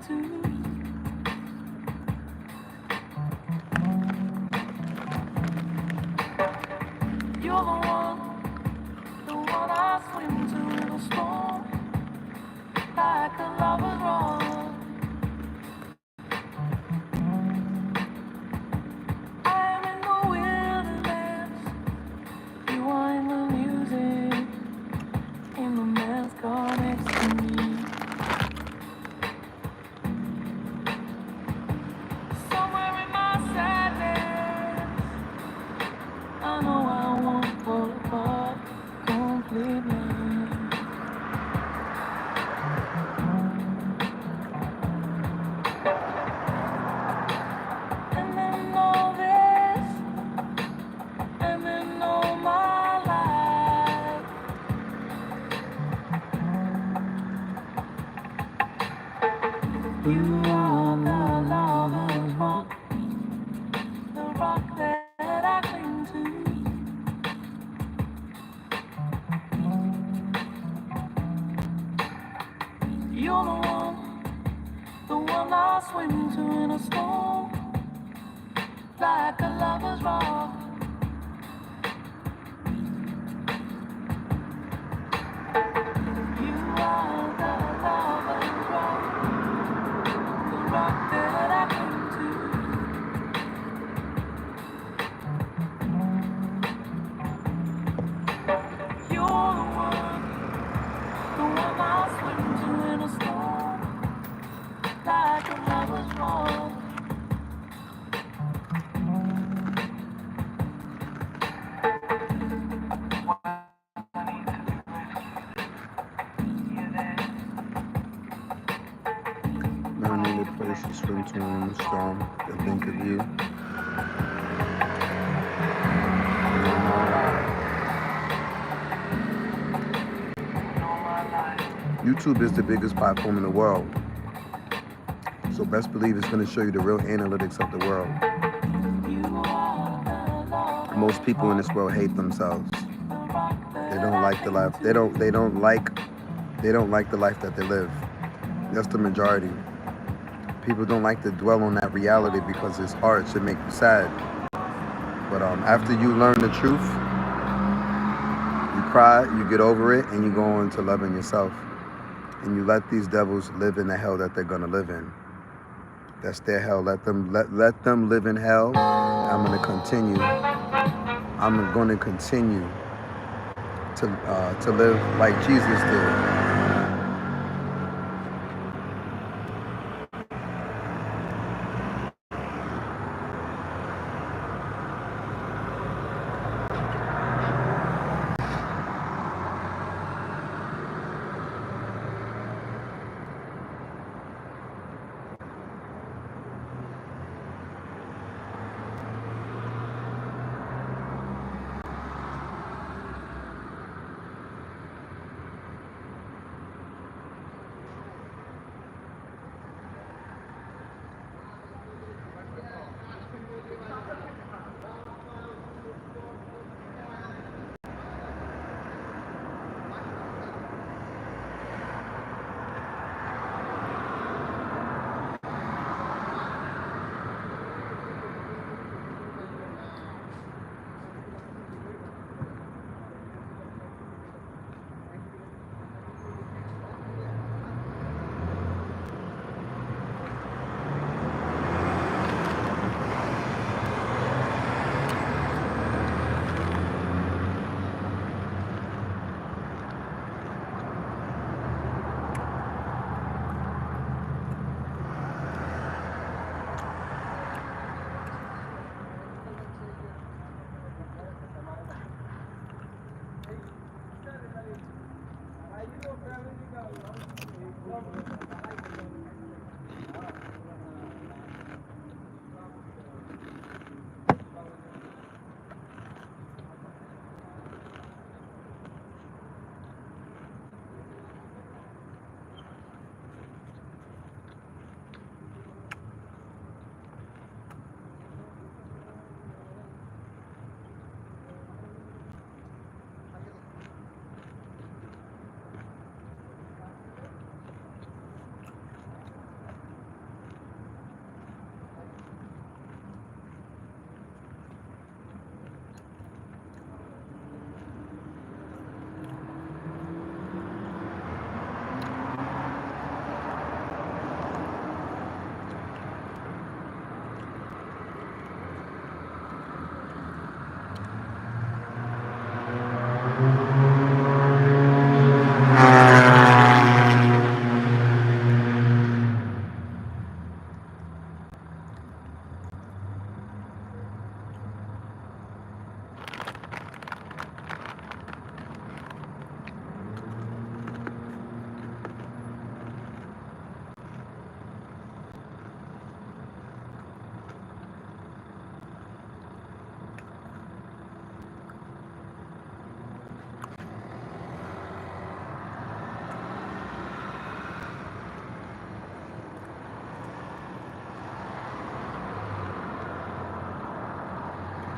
to. You're the one I swim to in a storm, like a lover's wrong. I'm in the wilderness, you are in the music, in the man's car next to me. Somewhere in my sadness, I know I won't fall apart completely. And then all this, and then all my life, you are the lover's rock, the rock that I cling to. You're the one I swim to in a storm, like a lover's rock. You are the lover's rock, the rock that I cling to. You're the one I swim to in a storm, like a lover's rock. Never need a place to swim to in the storm that think of you. YouTube is the biggest platform in the world. So best believe it's going to show you the real analytics of the world. Most people in this world hate themselves. They don't like the life. They don't like the life that they live. That's the majority. People don't like to dwell on that reality because it's hard. It should make you sad. But after you learn the truth, you cry, you get over it, and you go on to loving yourself. And you let these devils live in the hell that they're gonna live in. That's their hell. Let them live in hell. I'm gonna continue to live like Jesus did.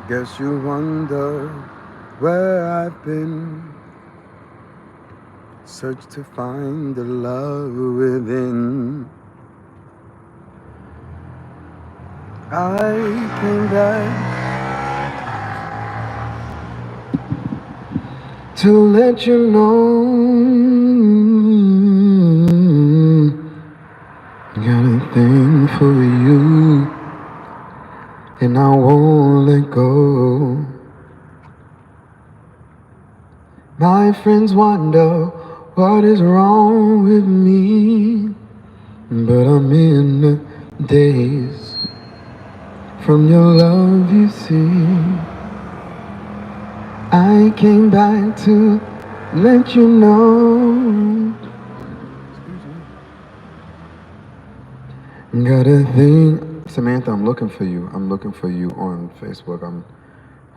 Guess you wonder where I've been. Search to find the love within. I came back to let you know. Got a thing for you, and I won't let go. My friends wonder what is wrong with me, but I'm in the daze from your love, you see. I came back to let you know. Got a thing, Samantha. I'm looking for you. I'm looking for you on Facebook.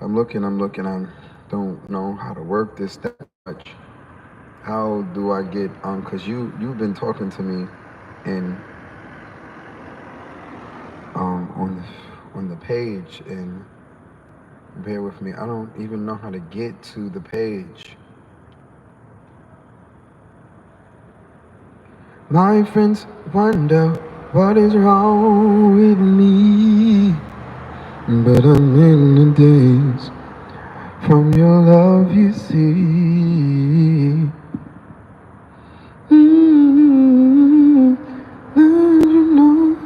I'm looking. I don't know how to work this that much. How do I get Cause you've been talking to me, and on the page, and bear with me. I don't even know how to get to the page. My friends wonder what is wrong with me, but I'm in the days from your love, you see. Let you know.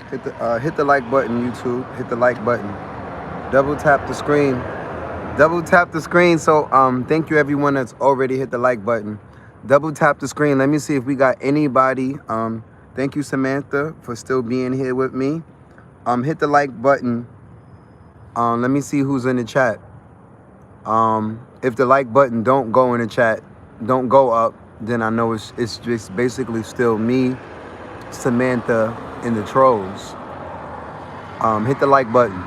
Hit the like button, YouTube. Hit the like button. Double tap the screen. Double tap the screen. So thank you everyone that's already hit the like button. Double tap the screen. Let me see if we got anybody. Thank you, Samantha, for still being here with me. Hit the like button. Let me see who's in the chat. If the like button don't go in the chat, don't go up, then I know it's just basically still me, Samantha, and the trolls. Hit the like button.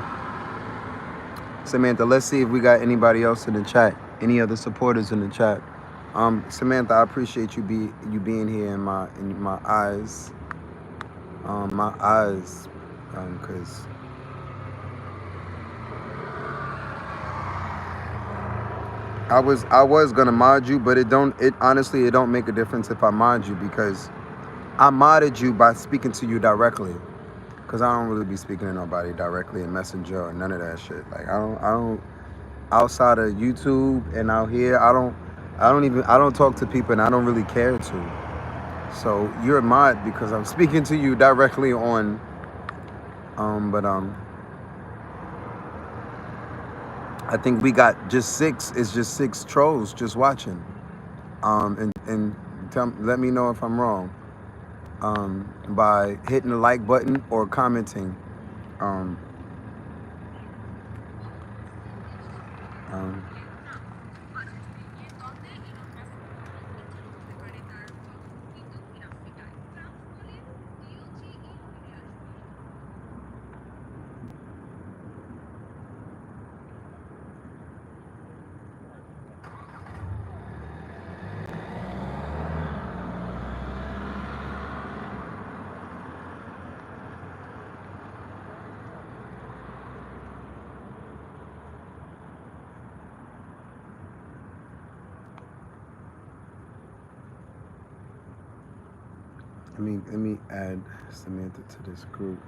Samantha, let's see if we got anybody else in the chat. Any other supporters in the chat. Samantha, I appreciate you being here in my eyes. Cause I was gonna mod you, but it honestly it don't make a difference if I mod you, because I modded you by speaking to you directly. Cause I don't really be speaking to nobody directly in Messenger or none of that shit. Like I don't outside of YouTube and out here, I don't talk to people, and I don't really care to. So you're a mod because I'm speaking to you directly on. But I think we got just 6. It's just 6 trolls just watching. And let me know if I'm wrong. By hitting the like button or commenting. Um, um, let me add Samantha to this group.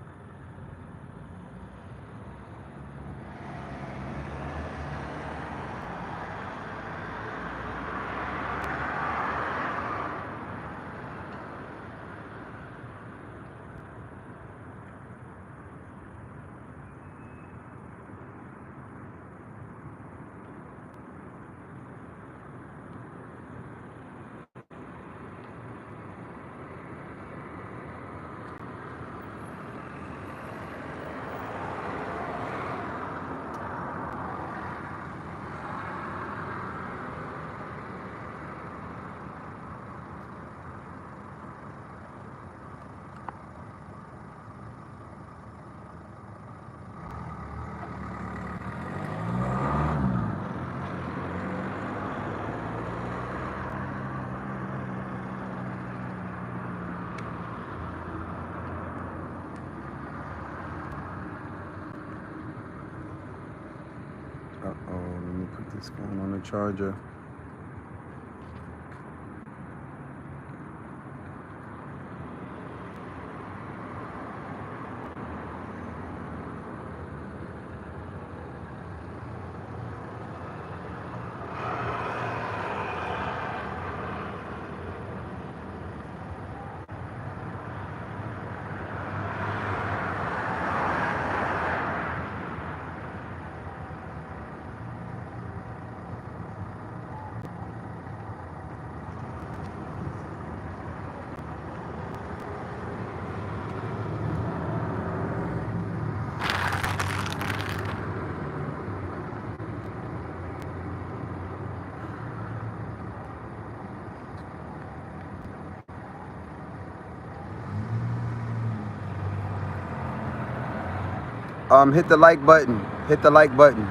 Uh-oh, let me put this phone on the charger. Hit the like button. Hit the like button.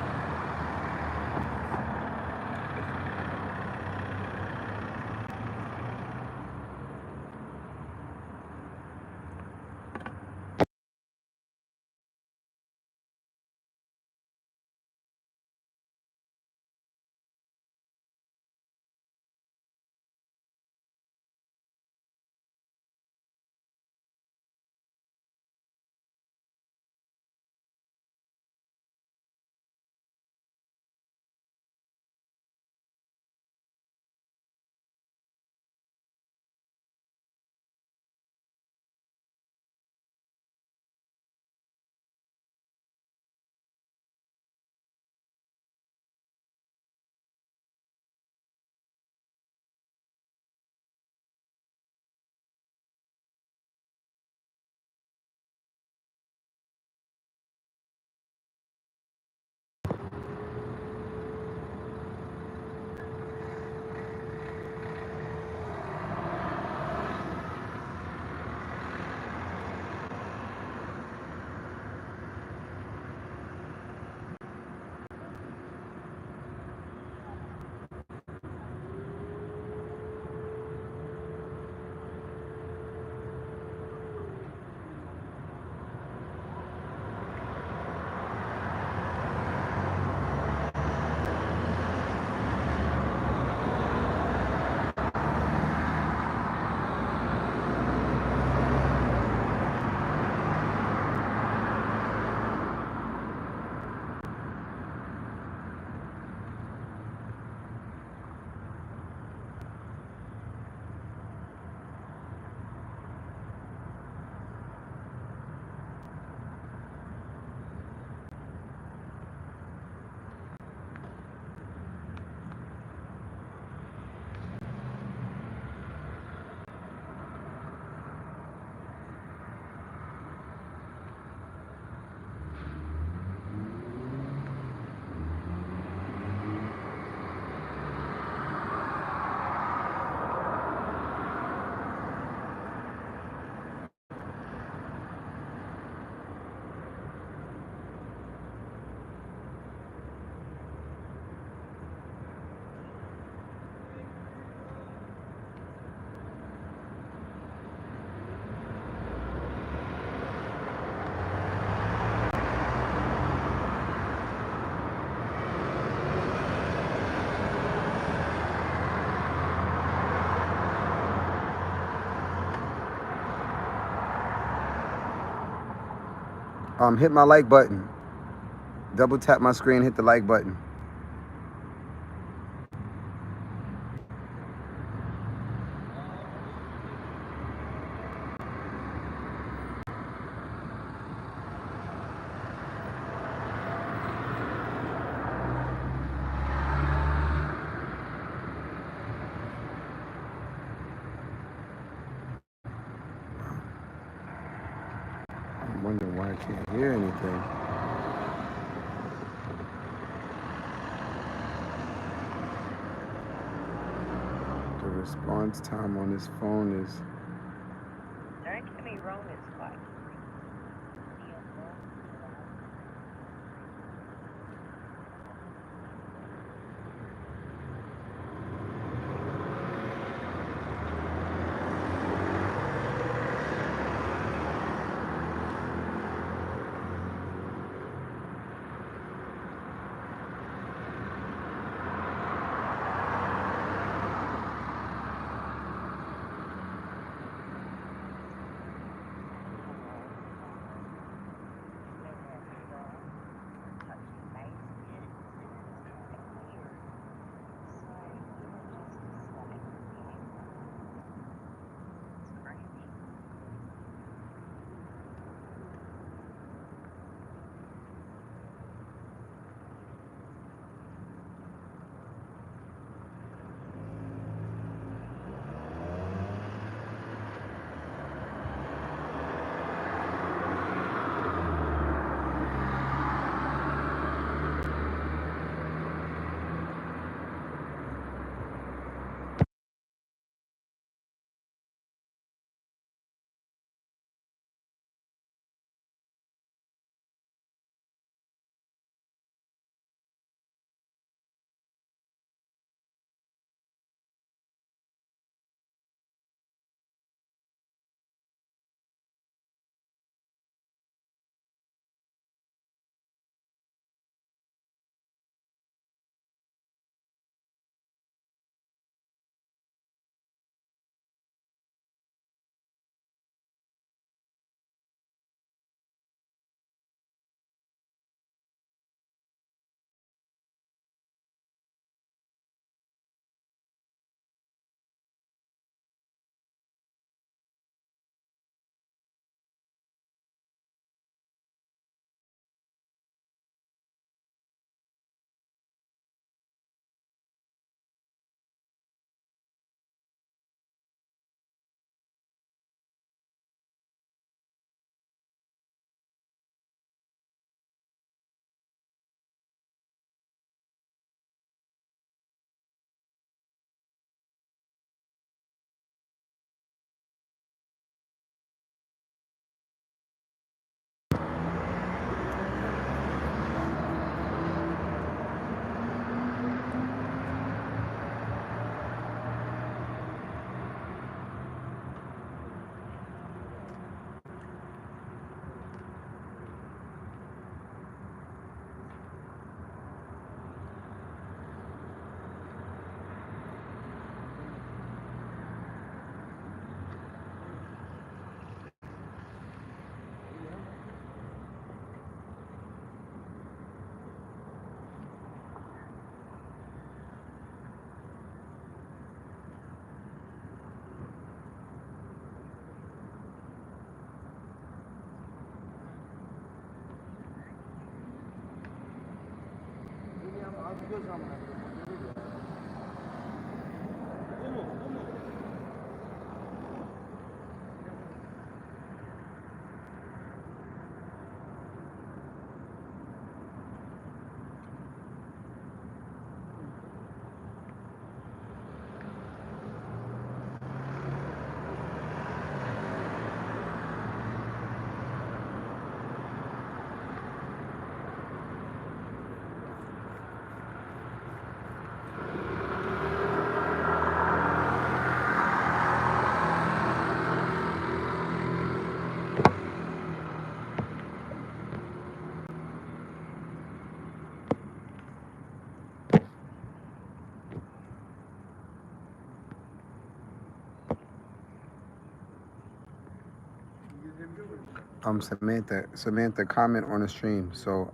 Hit my like button. Double tap my screen, hit the like button. I'm wondering why I can't hear anything. The response time on this phone is... Don't get me wrong, it's quite Samantha, comment on the stream. So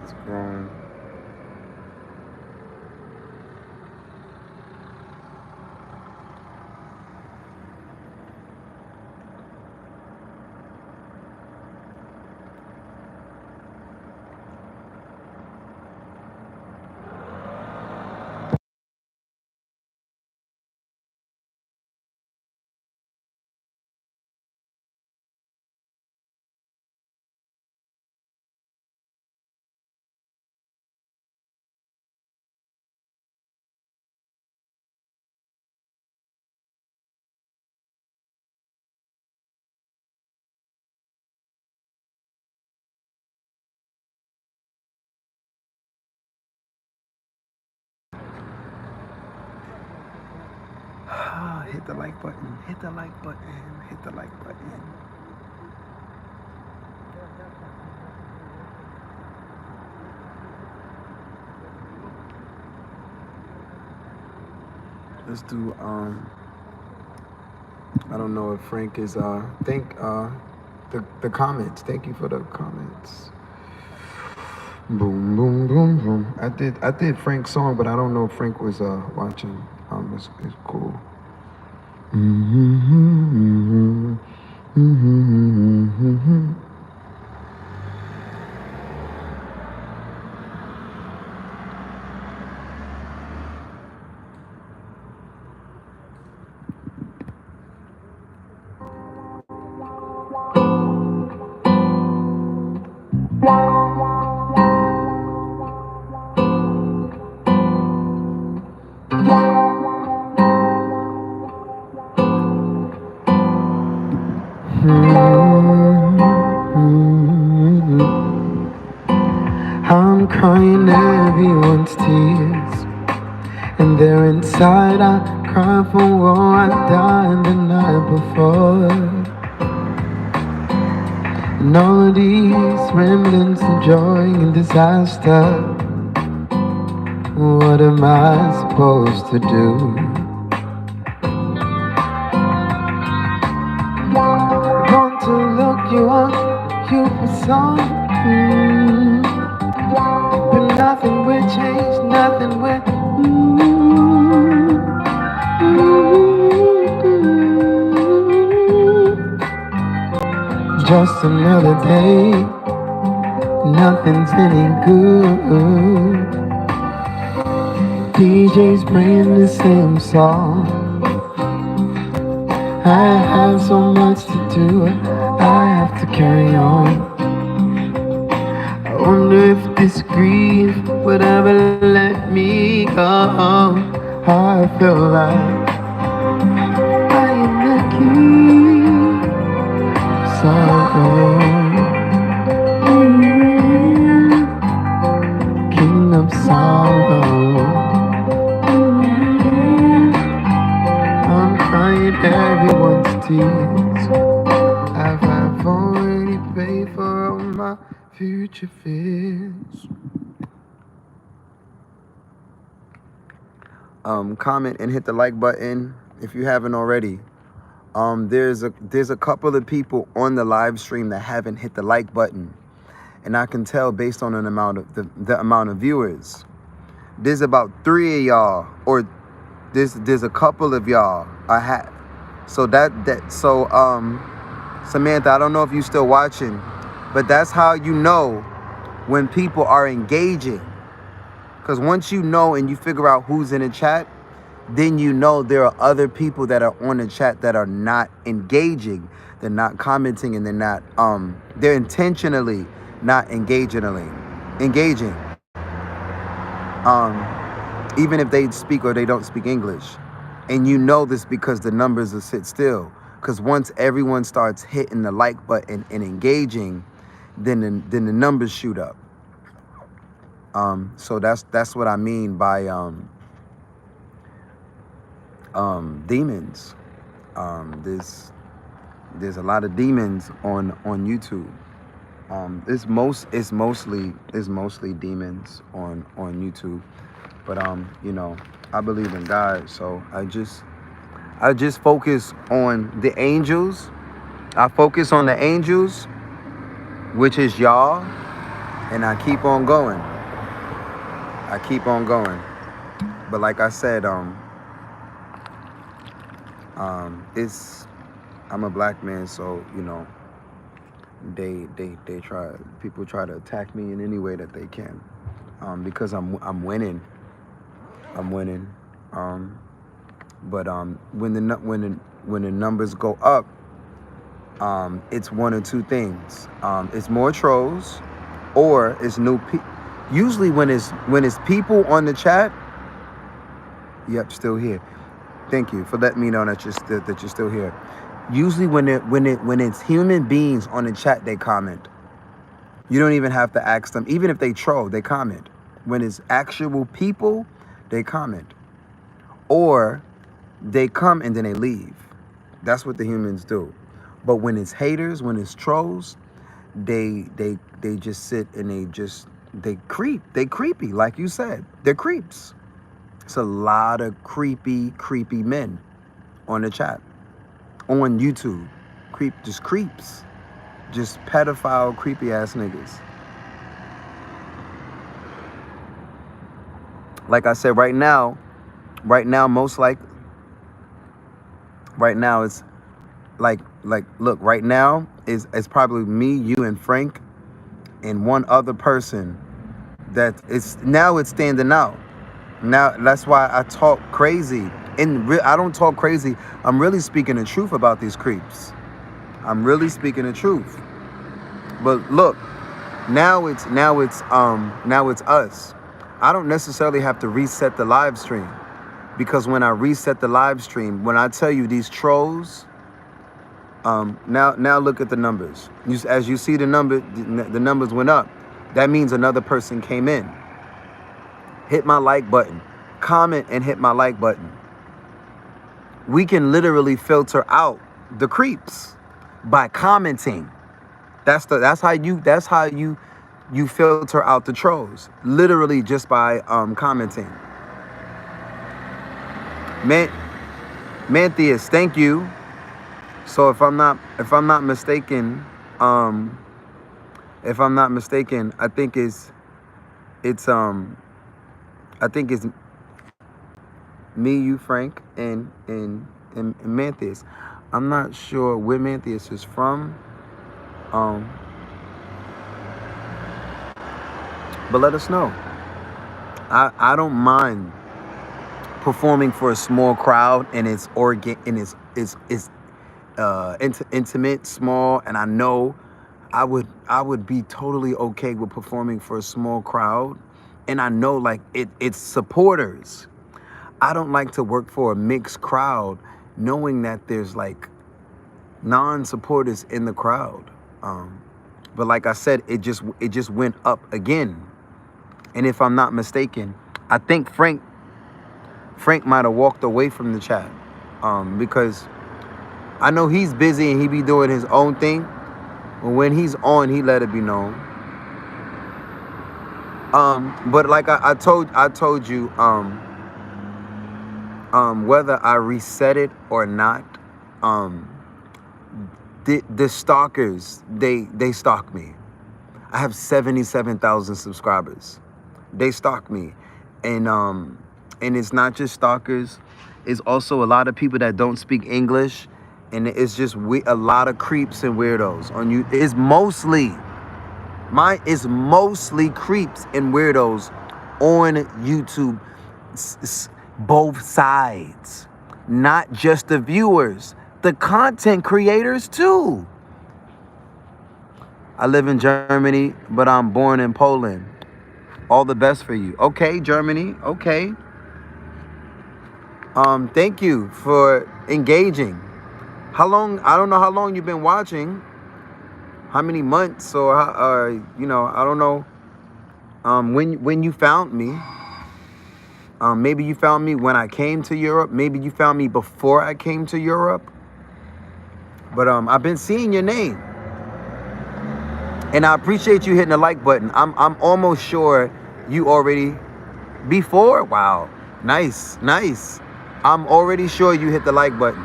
it's grown. Hit the like button. Hit the like button. Hit the like button. Let's do I don't know if Frank is the comments. Thank you for the comments. Boom boom boom boom. I did Frank's song, but I don't know if Frank was watching. It's cool. I'm crying everyone's tears, and there inside I cry for what I died the night before. And all of these remnants of joy and disaster, what am I supposed to do? Want to look you up, you for something, but nothing will change, nothing will. Just another day, nothing's any good. DJ's playing the same song. I have so much to do, I have to carry on. I wonder if this grief would ever let me go. I feel like I am the king of sorrow, king of sorrow. I'm crying everyone's tears. I've already paid for all my future fears. Comment and hit the like button if you haven't already. There's a couple of people on the live stream that haven't hit the like button, and I can tell based on an amount of the amount of viewers. There's about 3 of y'all, or there's a couple of y'all I have. So Samantha, I don't know if you're still watching, but that's how you know when people are engaging. Because once you know and you figure out who's in the chat, then you know there are other people that are on the chat that are not engaging. They're not commenting, and they're not they're intentionally not engaging. Even if they speak or they don't speak English. And you know this because the numbers will sit still. Because once everyone starts hitting the like button and engaging, then the numbers shoot up. So that's what I mean by demons. There's a lot of demons on YouTube. It's mostly demons on YouTube. But you know, I believe in God, so I just focus on the angels. I focus on the angels, which is y'all, and I keep on going. But like I said, I'm a black man, so you know, people try to attack me in any way that they can, because I'm winning. But when the numbers go up, it's one or two things. It's more trolls, or it's new people. Usually when it's people on the chat. Yep, still here. Thank you for letting me know that you're still here. Usually when it's human beings on the chat, they comment. You don't even have to ask them. Even if they troll, they comment. When it's actual people, they comment. Or they come and then they leave. That's what the humans do. But when it's haters, when it's trolls, they just sit and they creep. They creepy, like you said. They're creeps. It's a lot of creepy men on the chat. On YouTube. Just creeps. Just pedophile, creepy ass niggas. Like I said, right now, most likely, right now it's like look, right now it's probably me, you, and Frank, and one other person that it's standing out. Now that's why I talk crazy. And I don't talk crazy. I'm really speaking the truth about these creeps. I'm really speaking the truth. But look, now it's us. I don't necessarily have to reset the live stream, because when I reset the live stream, when I tell you these trolls, now look at the numbers. As you see the numbers went up. that means another person came in. Hit my like button. Comment and hit my like button. We can literally filter out the creeps by commenting. That's how you filter out the trolls. Literally just by commenting. Mantheus, thank you. So if I'm not mistaken, I think it's me, you, Frank, and Mantheus. I'm not sure where Mantheus is from. But let us know. I don't mind performing for a small crowd, and it's intimate, small, and I know I would be totally okay with performing for a small crowd, and I know like it's supporters. I don't like to work for a mixed crowd, knowing that there's like non-supporters in the crowd. But like I said, it just went up again. And if I'm not mistaken, I think Frank might have walked away from the chat, because I know he's busy and he be doing his own thing. But when he's on, he let it be known. But like I told you, whether I reset it or not, the stalkers, they stalk me. I have 77,000 subscribers. They stalk me, and it's not just stalkers. It's also a lot of people that don't speak English, and it's just a lot of creeps and weirdos on you. It's mostly creeps and weirdos on YouTube. Both sides, not just the viewers, the content creators too. I live in Germany, but I'm born in Poland. All the best for you. Okay, Germany. Okay. Thank you for engaging. How long? I don't know how long you've been watching. How many months or I don't know. When you found me. Maybe you found me when I came to Europe. Maybe you found me before I came to Europe. But I've been seeing your name. And I appreciate you hitting the like button. I'm almost sure you already before. Wow. Nice. I'm already sure you hit the like button.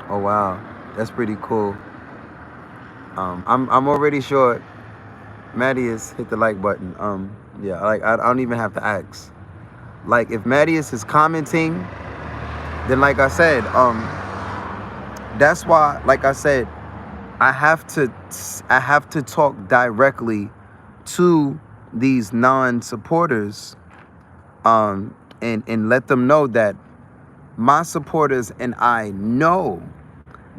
Oh wow. That's pretty cool. I'm already sure Mattias hit the like button. Yeah, like I don't even have to ask. Like if Mattias is commenting, then like I said, that's why, like I said, I have to talk directly to these non-supporters, and let them know that my supporters and I know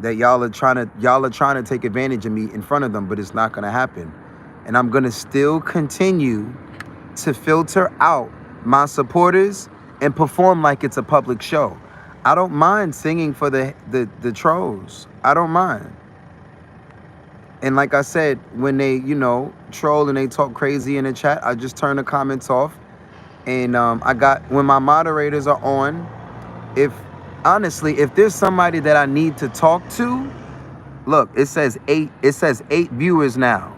that y'all are trying to take advantage of me in front of them, but it's not gonna happen. And I'm gonna still continue to filter out my supporters and perform like it's a public show. I don't mind singing for the trolls. I don't mind. And like I said, when they, troll and they talk crazy in the chat, I just turn the comments off. And when my moderators are on, if there's somebody that I need to talk to, look, it says 8 viewers now.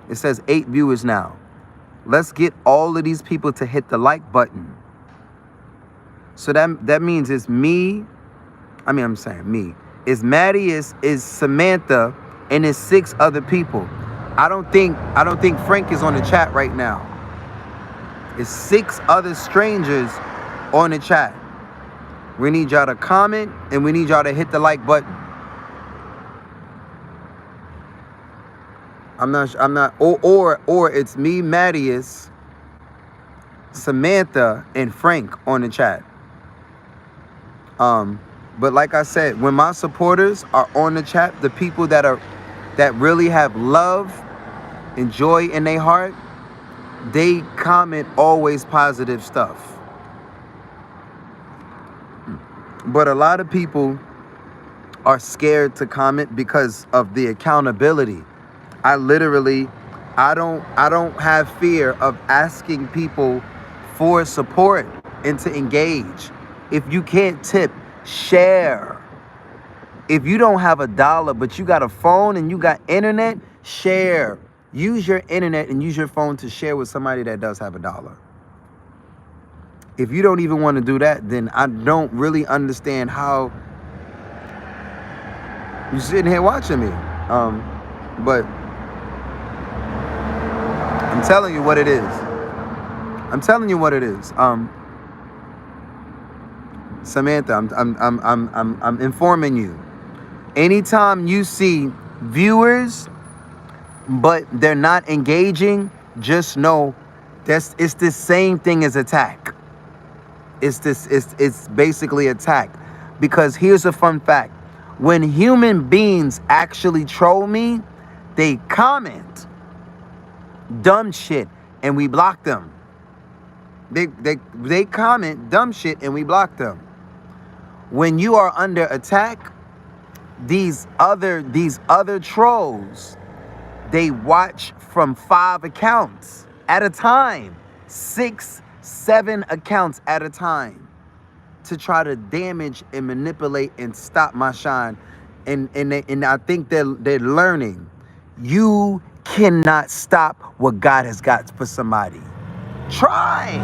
It says 8 viewers now. Let's get all of these people to hit the like button. So that means it's me. I'm saying me. It's Mattias, it's Samantha, and it's 6 other people. I don't think Frank is on the chat right now. It's 6 other strangers on the chat. We need y'all to comment and we need y'all to hit the like button. Or it's me, Mattias, Samantha, and Frank on the chat. But like I said, when my supporters are on the chat, the people that really have love and joy in their heart, they comment always positive stuff. But a lot of people are scared to comment because of the accountability. I I don't have fear of asking people for support and to engage. If you can't tip, share. If you don't have $1 but you got a phone and you got internet, share. Use your internet and use your phone to share with somebody that does have $1. If you don't even want to do that, then I don't really understand how you're sitting here watching me. But I'm telling you what it is. I'm telling you what it is. Samantha, I'm informing you. Anytime you see viewers, but they're not engaging, just know it's the same thing as attack. It's basically attack. Because here's a fun fact. When human beings actually troll me, they comment dumb shit and we block them. They comment dumb shit and we block them. When you are under attack, these other trolls, they watch from 5 accounts at a time, 6, 7 accounts at a time, to try to damage and manipulate and stop my shine. And I think they're learning. You cannot stop what God has got for somebody. Try.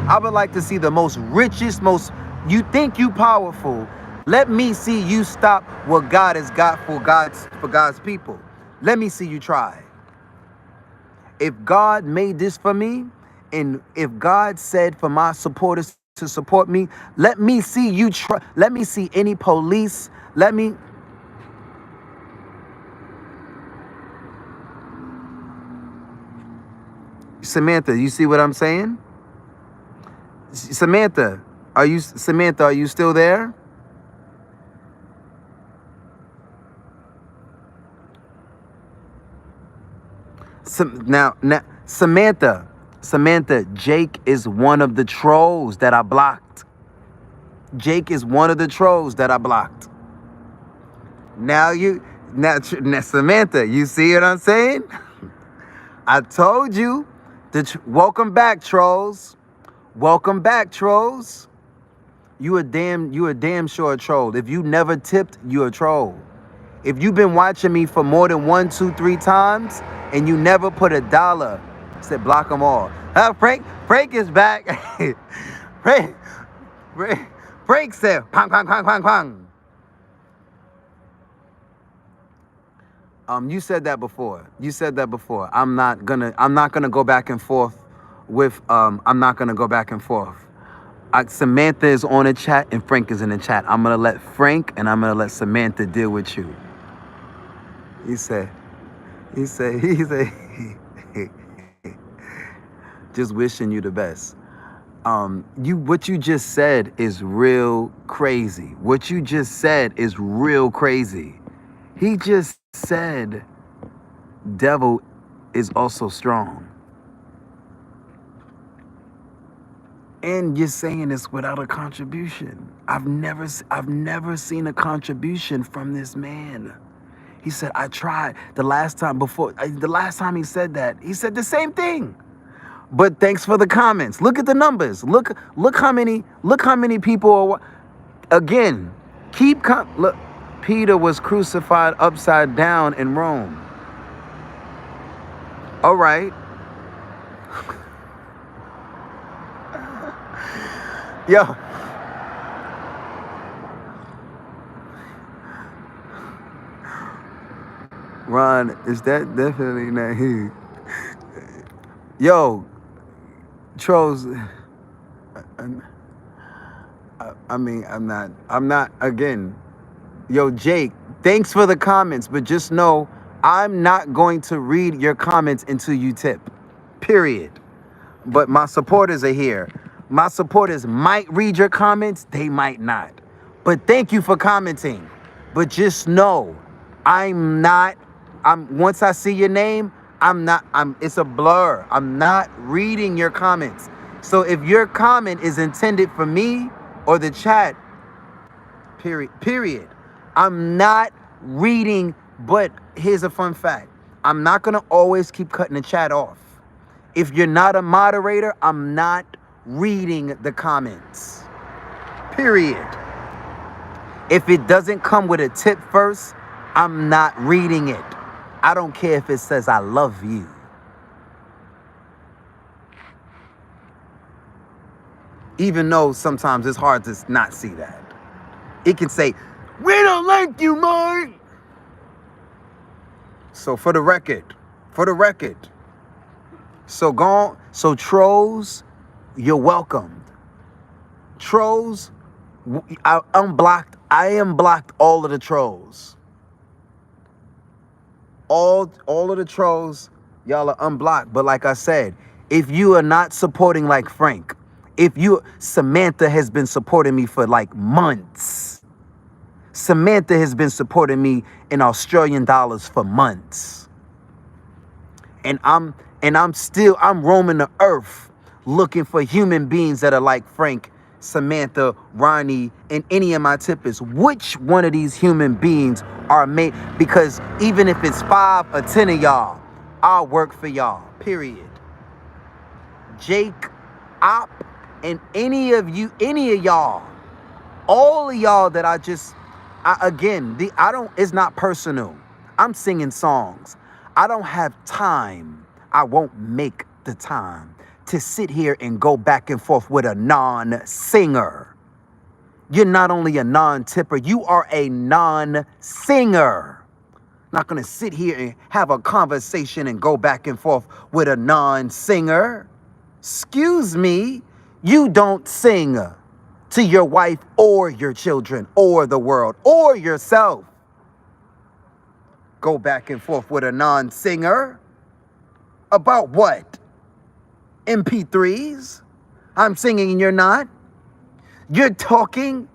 I would like to see the most richest, you think you powerful. Let me see you stop what God has got for God's people. Let me see you try. If God made this for me, and if God said for my supporters to support me, let me see you try. Let me see any police. Samantha, you see what I'm saying? Samantha, are you still there? Now, Samantha, Jake is one of the trolls that I blocked. Now, Samantha, you see what I'm saying? I told you. Welcome back, trolls. You a damn sure a troll. If you never tipped, you a troll. If you've been watching me for more than 1, 2, 3 times and you never put $1, said block them all. Frank is back. Frank said, pang, pang, pang, pang, pang. You said that before. I'm not gonna go back and forth with. Samantha is on the chat and Frank is in the chat. I'm gonna let Frank and I'm gonna let Samantha deal with you. He said, just wishing you the best. What you just said is real crazy. He just said, devil is also strong. And you're saying this without a contribution. I've never seen a contribution from this man. He said, I tried the last time he said that, he said the same thing. But thanks for the comments. Look at the numbers. Look how many people are. Again, look. Peter was crucified upside down in Rome. All right. Yo. Ron, is that definitely not he? Yo, trolls. I'm not again. Yo, Jake, thanks for the comments, but just know I'm not going to read your comments until you tip. Period. But my supporters are here. My supporters might read your comments, they might not. But thank you for commenting. But just know, once I see your name, it's a blur. I'm not reading your comments. So if your comment is intended for me or the chat, period. I'm not reading, but here's a fun fact. I'm not gonna always keep cutting the chat off. If you're not a moderator, I'm not reading the comments. Period. If it doesn't come with a tip first, I'm not reading it. I don't care if it says I love you. Even though sometimes it's hard to not see that. It can say, we don't like you, Mark. So for the record. So trolls, you're welcomed. Trolls, I am blocked all of the trolls. All of the trolls, y'all are unblocked. But like I said, if you are not supporting like Frank, Samantha has been supporting me for like months. Samantha has been supporting me in Australian dollars for months. And I'm roaming the earth looking for human beings that are like Frank, Samantha, Ronnie, and any of my tippers. Which one of these human beings are made? Because even if it's 5 or 10 of y'all, I'll work for y'all, period. Jake, Op, and any of y'all, all of y'all that it's not personal. I'm singing songs. I don't have time. I won't make the time to sit here and go back and forth with a non-singer. You're not only a non-tipper, you are a non-singer. Not gonna sit here and have a conversation and go back and forth with a non-singer. Excuse me, you don't sing to your wife or your children or the world or yourself. Go back and forth with a non-singer. About what? MP3s? I'm singing and you're not? You're talking?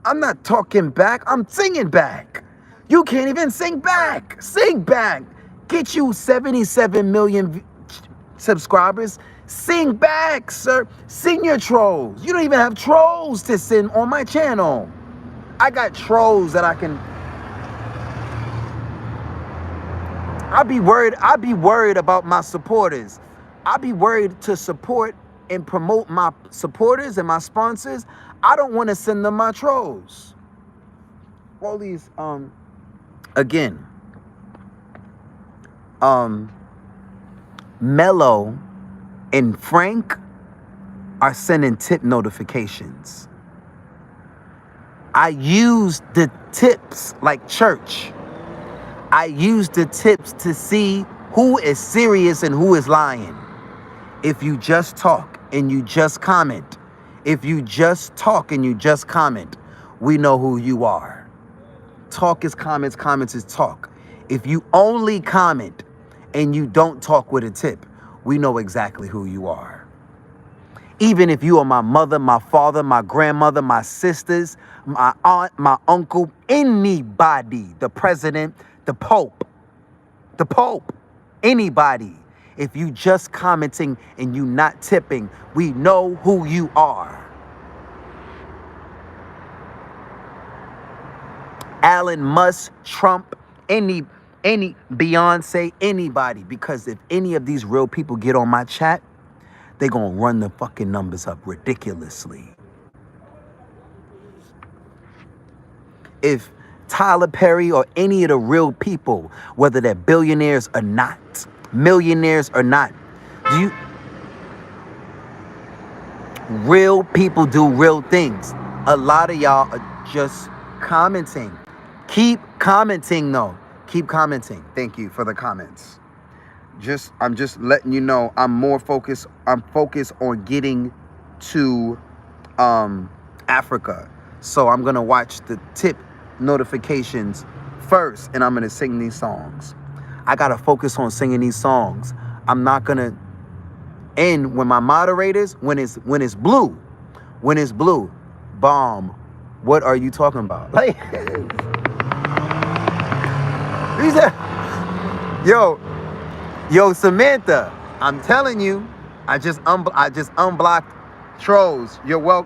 I'm not talking back. I'm singing back. You can't even sing back. Sing back. Get you 77 million subscribers. Sing back, sir. Sing your trolls. You don't even have trolls to send on my channel. I got trolls that I can... I'd be worried about my supporters. I'd be worried to support and promote my supporters and my sponsors. I don't want to send them my trolls. All these, Mello and Frank are sending tip notifications. I use the tips like church. I use the tips to see who is serious and who is lying. If you just talk and you just comment, we know who you are. Talk is comments, comments is talk. If you only comment and you don't talk with a tip, we know exactly who you are. Even if you are my mother, my father, my grandmother, my sisters, my aunt, my uncle, anybody, the president, the Pope, anybody. If you just commenting and you not tipping, we know who you are. Elon Musk, Trump, any Beyonce, anybody. Because if any of these real people get on my chat, they're going to run the fucking numbers up ridiculously. If Tyler Perry or any of the real people, whether they're billionaires or not, millionaires or not, real people do real things. A lot of y'all are just commenting. Keep commenting though. Keep commenting. Thank you for the comments. I'm just letting you know I'm focused on getting to Africa. So I'm gonna watch the tip notifications first and I'm gonna sing these songs. I gotta focus on singing these songs. I'm not gonna end when my moderators, when it's blue, bomb. What are you talking about? Like, yo, Samantha, I'm telling you, I just unblocked trolls. You're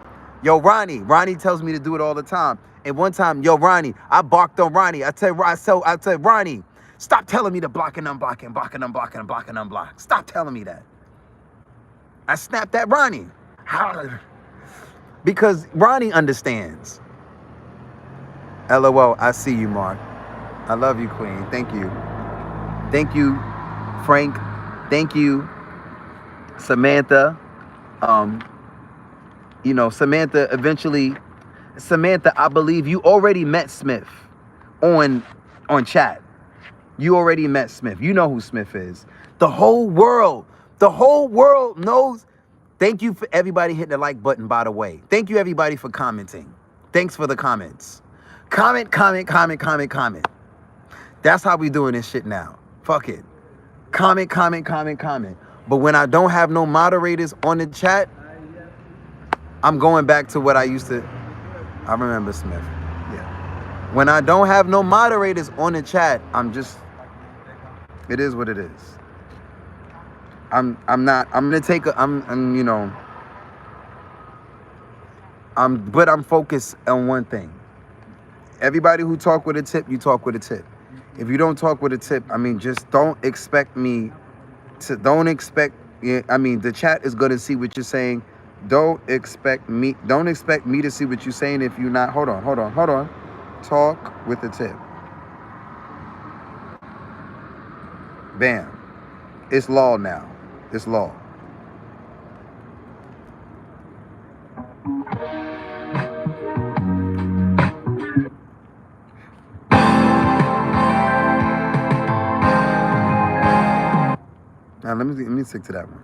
Yo, Ronnie. Ronnie tells me to do it all the time. And one time, yo, Ronnie, I barked on Ronnie. I said, Ronnie, stop telling me to block and unblock and block and unblock and block and unblock. Stop telling me that. I snapped at Ronnie. How? Because Ronnie understands. LOL, I see you, Mark. I love you, Queen. Thank you. Thank you, Frank. Thank you, Samantha. You know, Samantha, I believe you already met Smith on chat. You already met Smith. You know who Smith is. The whole world knows. Thank you for everybody hitting the like button, by the way. Thank you, everybody, for commenting. Thanks for the comments. Comment. That's how we doing this shit now. Fuck it. Comment. But when I don't have no moderators on the chat, I'm going back to what I used to. I remember Smith. Yeah. When I don't have no moderators on the chat, it is what it is. But I'm focused on one thing. Everybody who talk with a tip, you talk with a tip. If you don't talk with a tip, just don't expect me to, the chat is going to see what you're saying. Don't expect me to see what you're saying if you're not, hold on. Talk with a tip. Bam. It's law now. It's law. Now let me stick to that one.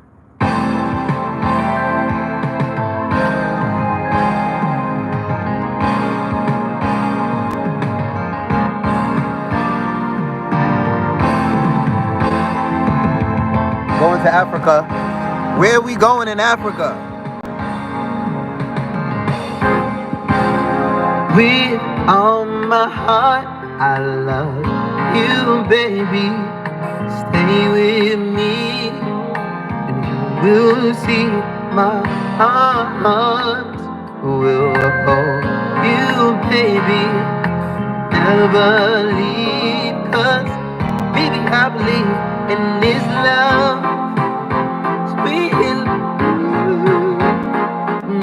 Going to Africa. Where are we going in Africa? With all my heart, I love you, baby. Stay with me, and you will see my heart will hold you, baby. Never leave, 'cause baby, I believe in this love. Sweet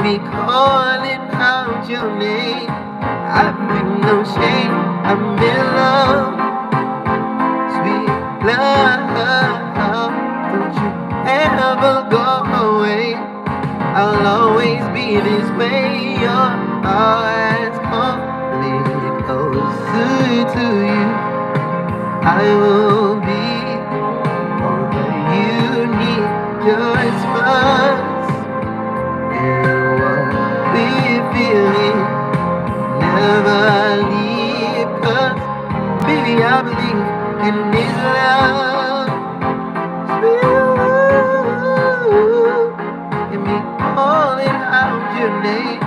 me calling out your name. I feel no shame. I'm in love. Sweet love. Don't you ever go away. I'll always be this way. Your eyes complete closer to you. I will be all that you need. Just us and what we feeling. Never leave, 'cause baby, I believe in this love. Ooh, and me calling out your name.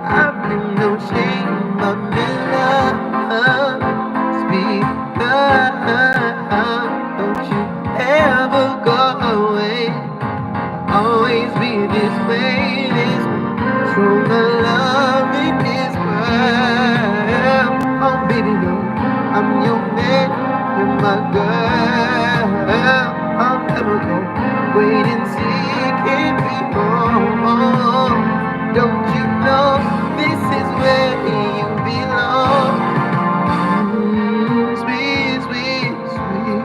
I feel no shame. I'm in love. Speak up. Don't you ever go away. Always be this way. This true love in this world. Oh baby, no, I'm your man, you're my girl. I'll never go. Wait and see, can't be wrong. Don't you know this is where you belong? Sweet, sweet, sweet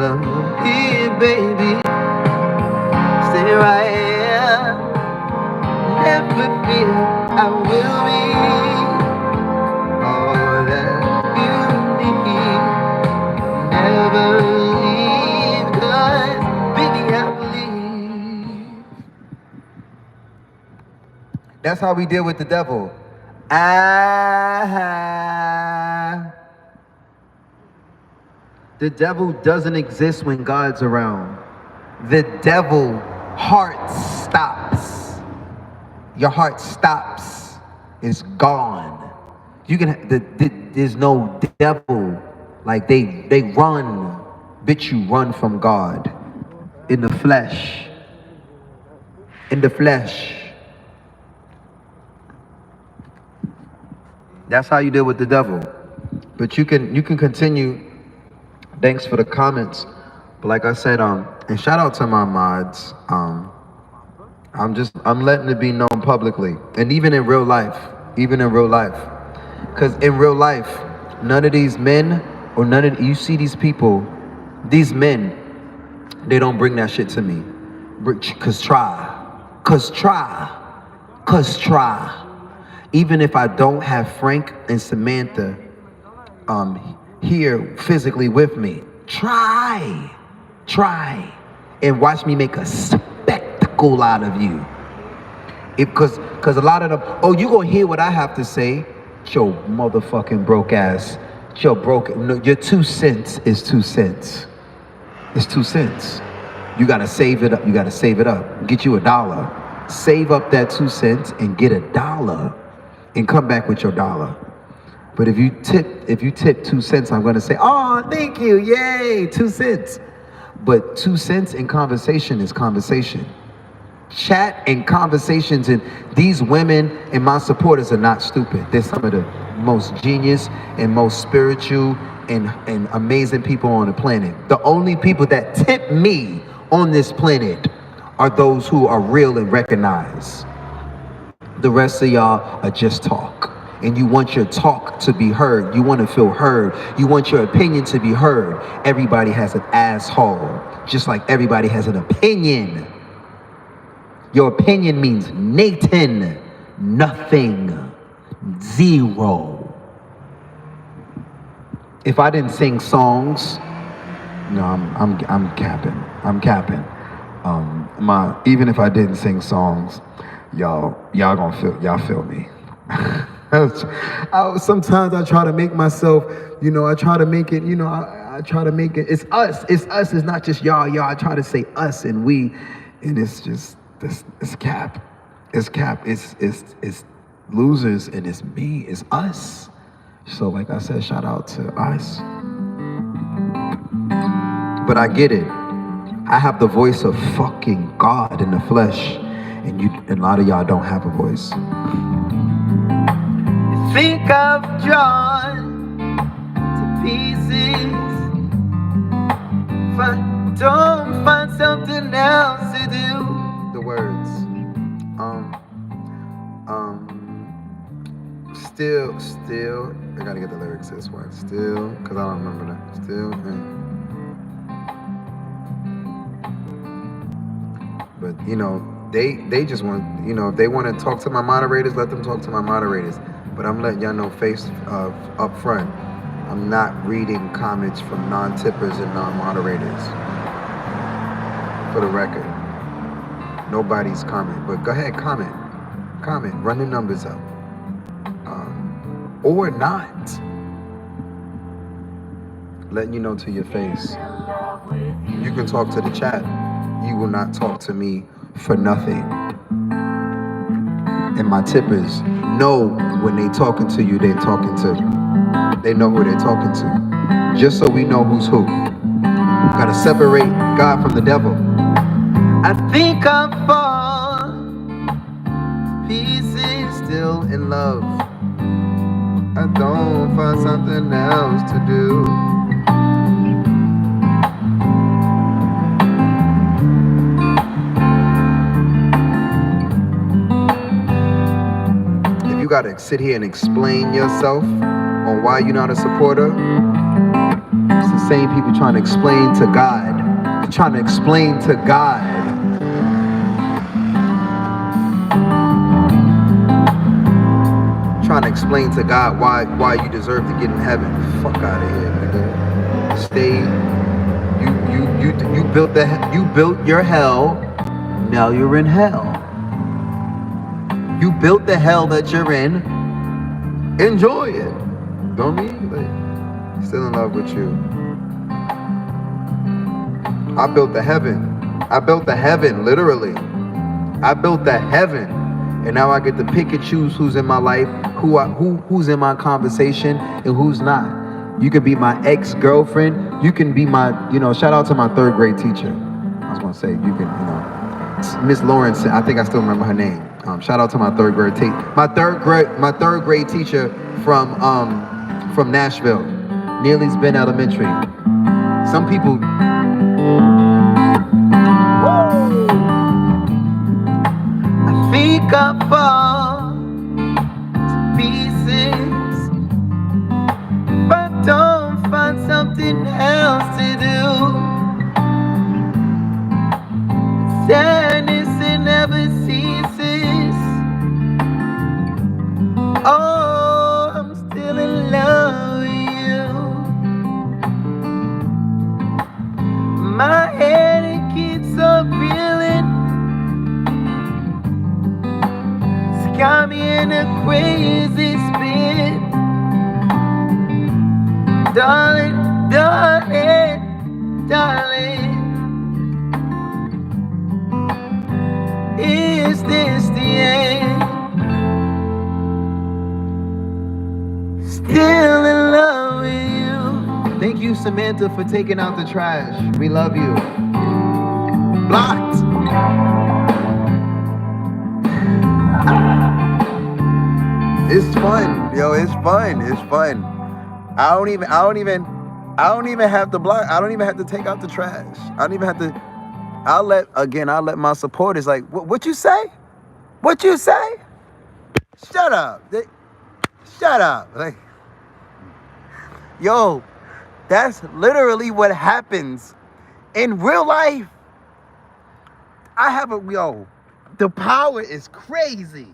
love here, baby. Stay right here. Never fear, I will be all that you need. Never leave, 'cause baby, I believe. That's how we deal with the devil. The devil doesn't exist when God's around. The devil heart stops. Your heart stops. It's gone. You can. There's no devil. Like they run. Bitch, you run from God. In the flesh. In the flesh. That's how you deal with the devil. But you can continue. Thanks for the comments. But like I said, and shout out to my mods. I'm letting it be known publicly, and even in real life, because in real life, none of these men or you see these people, these men, they don't bring that shit to me. Cause try. Even if I don't have Frank and Samantha here physically with me, try, and watch me make a spectacle out of you. Cause a lot of them, oh, you gonna hear what I have to say? Your motherfucking broke ass. Your 2 cents is 2 cents. It's 2 cents. You gotta save it up. Get you $1. Save up that 2 cents and get $1 and come back with your $1. But if you tip 2 cents, I'm gonna say, oh, thank you, yay, 2 cents. But 2 cents in conversation is conversation. Chat and conversations, and these women and my supporters are not stupid. They're some of the most genius and most spiritual and amazing people on the planet. The only people that tip me on this planet are those who are real and recognize. The rest of y'all are just talk. And you want your talk to be heard. You want to feel heard. You want your opinion to be heard. Everybody has an asshole, just like everybody has an opinion. Your opinion means Nathan, nothing, zero. If I didn't sing songs, no, I'm capping. Even if I didn't sing songs, y'all feel me. Sometimes I try to make myself, I try to make it, I try to make it, it's us, it's not just y'all, I try to say us and we, and it's just, it's cap, it's losers, and it's me, it's us. So like I said, shout out to us. But I get it. I have the voice of fucking God in the flesh, and a lot of y'all don't have a voice. Think I've drawn to pieces, don't find something else to do. The words, still, I gotta get the lyrics to this word, still, cause I don't remember that, still, But, they just want, if they want to talk to my moderators, let them talk to my moderators. But I'm letting y'all know up front, I'm not reading comments from non-tippers and non-moderators. For the record, nobody's comment. But go ahead, comment, run the numbers up. Or not. Letting you know to your face. You can talk to the chat. You will not talk to me for nothing. And my tippers know when they talking to you, they know who they're talking to. Just so we know who's who. Gotta separate God from the devil. I think I'm falling to pieces, still in love. I don't find something else to do. If you gotta sit here and explain yourself on why you're not a supporter, it's the same people trying to explain to God. Trying to explain to God. Trying to explain to God why you deserve to get in heaven. Fuck out of here, nigga. Stay. You built your hell. Now you're in hell. You built the hell that you're in. Enjoy it. Don't mean like still in love with you. I built the heaven, literally. I built the heaven. And now I get to pick and choose who's in my life, who's in my conversation, and who's not. You can be my ex-girlfriend. You can be my, shout out to my 3rd grade teacher. I was gonna say, you can, Miss Lawrence, I think I still remember her name. Shout out to my third grade my third grade teacher from Nashville, Neely's Bend Elementary. Some people. I think I fall to pieces, but don't find something else to do. Sadness it never ceases. Oh, I'm still in love with you. My head it keeps on feeling. It's got me in a crazy spin. Darling, darling, darling. Is this the end? Still in love with you. Thank you, Samantha, for taking out the trash. We love you. Blocked. It's fun, yo. It's fun. It's fun. I don't even have to block. I don't even have to take out the trash. I don't even have to. I'll let my supporters like, what you say? What you say? Shut up. Shut up. Like, yo, that's literally what happens in real life. The power is crazy.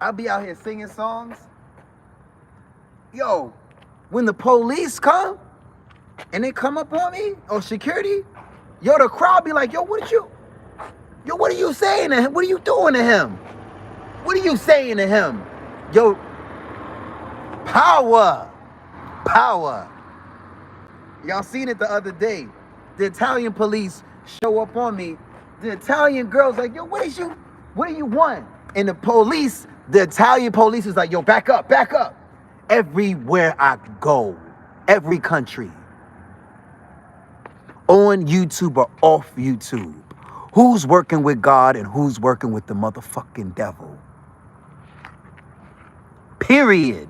I'll be out here singing songs. Yo, when the police come and they come up on me or security, yo, the crowd be like, what are you saying to him? What are you doing to him? What are you saying to him? Yo, power. Y'all seen it the other day. The Italian police show up on me. The Italian girl's like, yo, what do you want? And the Italian police is like, yo, back up. Everywhere I go, every country, on YouTube or off YouTube, who's working with God and who's working with the motherfucking devil? Period.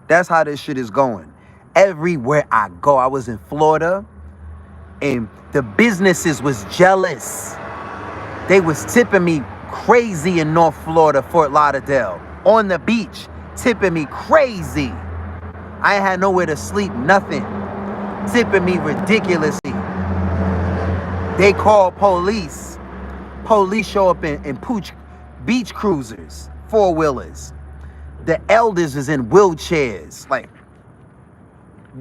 That's how this shit is going. Everywhere I go. I was in Florida and the businesses was jealous. They was tipping me crazy in North Florida, Fort Lauderdale, on the beach, tipping me crazy. I ain't had nowhere to sleep, nothing. Tipping me ridiculously. They call police. Police show up in beach cruisers, four-wheelers. The elders is in wheelchairs. Like,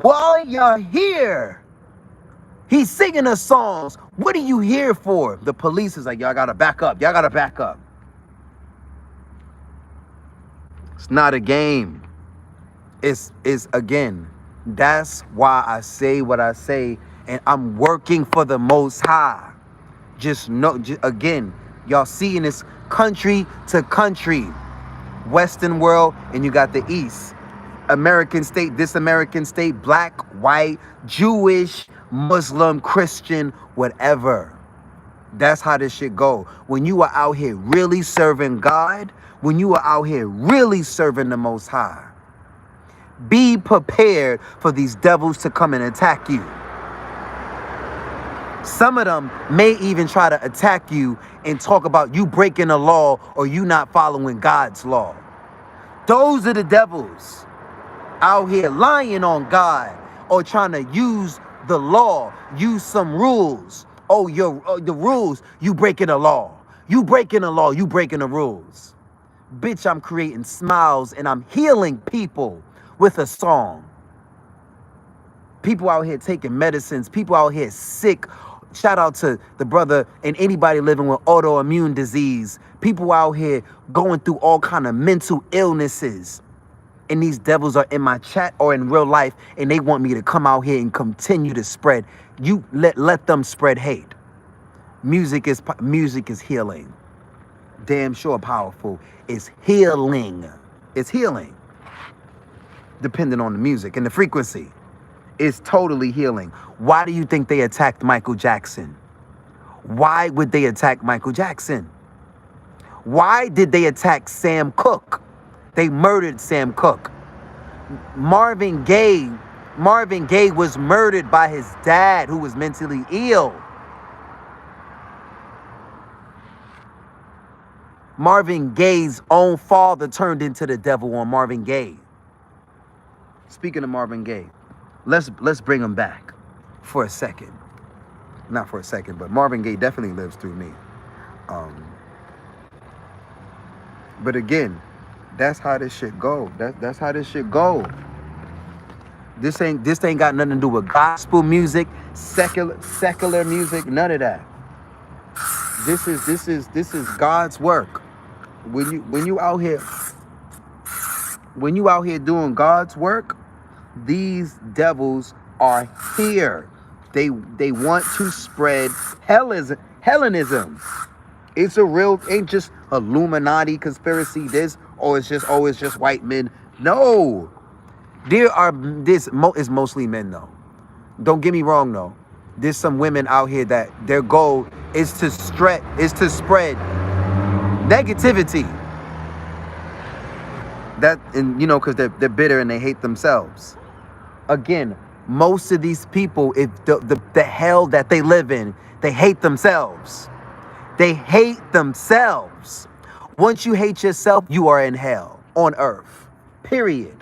while y'all here, he's singing us songs. What are you here for? The police is like, y'all gotta back up. It's not a game. It's again, that's why I say what I say, and I'm working for the Most High. Just know, again, y'all seeing this country to country, Western world, and you got the East. American state, this American state, black, white, Jewish, Muslim, Christian, whatever. That's how this shit go. When you are out here really serving God, when you are out here really serving the Most High, be prepared for these devils to come and attack you. Some of them may even try to attack you and talk about you breaking the law or you not following God's law. Those are the devils out here lying on God or trying to use the law, use some rules. Oh, the rules, you breaking the law. You breaking the law, you breaking the rules. Bitch, I'm creating smiles and I'm healing people with a song. People out here taking medicines, people out here sick. Shout out to the brother and anybody living with autoimmune disease. People out here going through all kind of mental illnesses. And these devils are in my chat or in real life, and they want me to come out here and continue to spread. You let them spread hate. Music is healing. Damn sure powerful. It's healing. It's healing. Depending on the music and the frequency. It's totally healing. Why do you think they attacked Michael Jackson? Why would they attack Michael Jackson? Why did they attack Sam Cooke? They murdered Sam Cooke. Marvin Gaye was murdered by his dad, who was mentally ill. Marvin Gaye's own father turned into the devil on Marvin Gaye. Speaking of Marvin Gaye, let's bring him back for a second. Not for a second, but Marvin Gaye definitely lives through me. But again, that's how this shit go. That's how this shit go. This ain't got nothing to do with gospel music, secular music, none of that. This is God's work. When you out here doing God's work, these devils are here. They want to spread Hellenism. It's a real, ain't just Illuminati conspiracy this, or it's just white men. No. It's mostly men though. Don't get me wrong though. There's some women out here that their goal is to spread negativity. That, and you know, because they're bitter and they hate themselves. Again, most of these people, if the hell that they live in, they hate themselves. They hate themselves. Once you hate yourself, you are in hell on earth. Period.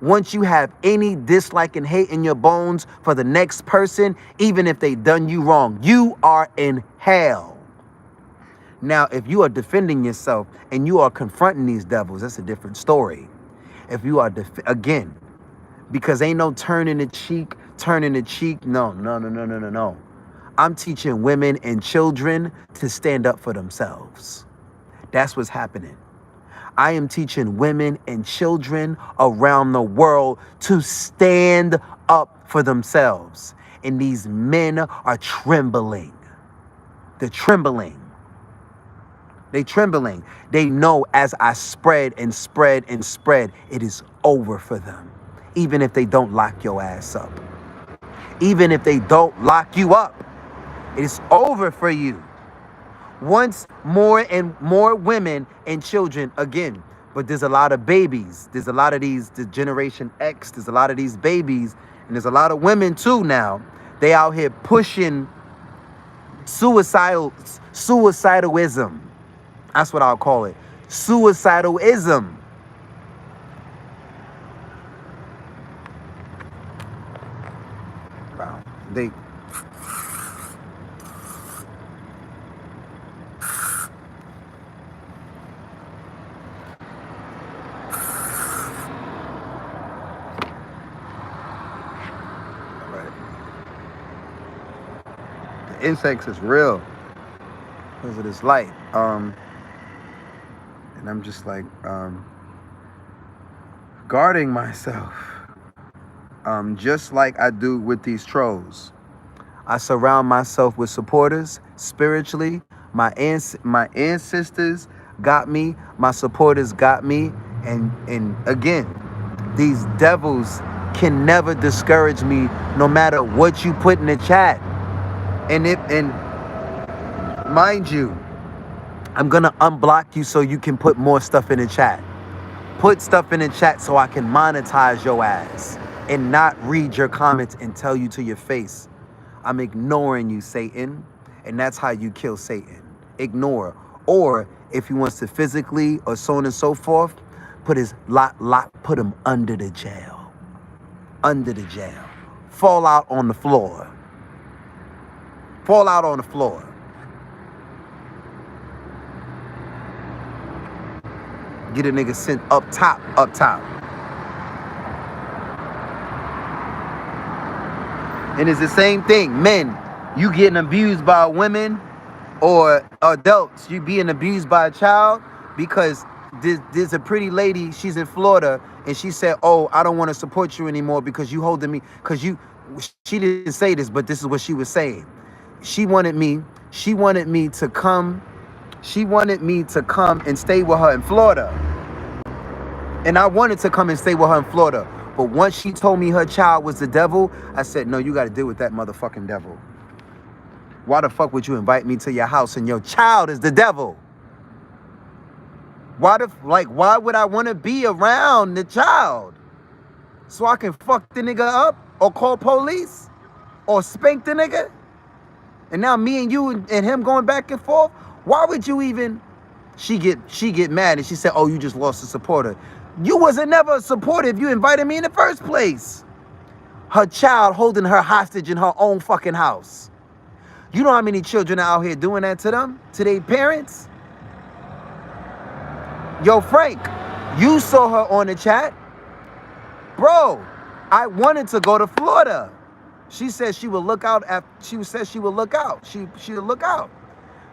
Once you have any dislike and hate in your bones for the next person, even if they done you wrong, you are in hell. Now, if you are defending yourself and you are confronting these devils, that's a different story. If you are, again, because ain't no turning the cheek. No. I'm teaching women and children to stand up for themselves. That's what's happening. I am teaching women and children around the world to stand up for themselves. And these men are trembling. They're trembling. They're trembling. They know as I spread, it is over for them. Even if they don't lock your ass up. Even if they don't lock you up. It is over for you. Once more and more women and children, again, but there's a lot of babies. There's a lot of the Generation X. There's a lot of these babies. And there's a lot of women too now. They out here pushing suicidalism. That's what I'll call it. Suicidalism. Wow. Insects is real because of this light. And I'm just like guarding myself, just like I do with these trolls. I surround myself with supporters spiritually. My ancestors got me. My supporters got me. And again, these devils can never discourage me, no matter what you put in the chat. And mind you, I'm gonna unblock you so you can put more stuff in the chat. Put stuff in the chat so I can monetize your ass and not read your comments and tell you to your face, I'm ignoring you, Satan. And that's how you kill Satan. Ignore. Or if he wants to physically or so on and so forth, put him under the jail. Under the jail. Fall out on the floor. Fall out on the floor. Get a nigga sent up top. And it's the same thing. Men, you getting abused by women or adults, you being abused by a child because there's a pretty lady, she's in Florida, and she said, oh, I don't want to support you anymore because you holding me, she didn't say this, but this is what she was saying. She wanted me to come and stay with her in Florida. And I wanted to come and stay with her in Florida. But once she told me her child was the devil, I said, no, you got to deal with that motherfucking devil. Why the fuck would you invite me to your house and your child is the devil? Why would I want to be around the child? So I can fuck the nigga up or call police or spank the nigga? And now me and you and him going back and forth? Why would you even... She get mad and she said, oh, you just lost a supporter. You wasn't never a supporter if you invited me in the first place. Her child holding her hostage in her own fucking house. You know how many children are out here doing that to them? To their parents? Yo, Frank, you saw her on the chat. Bro, I wanted to go to Florida. She said she would look out. She would look out. She would look out.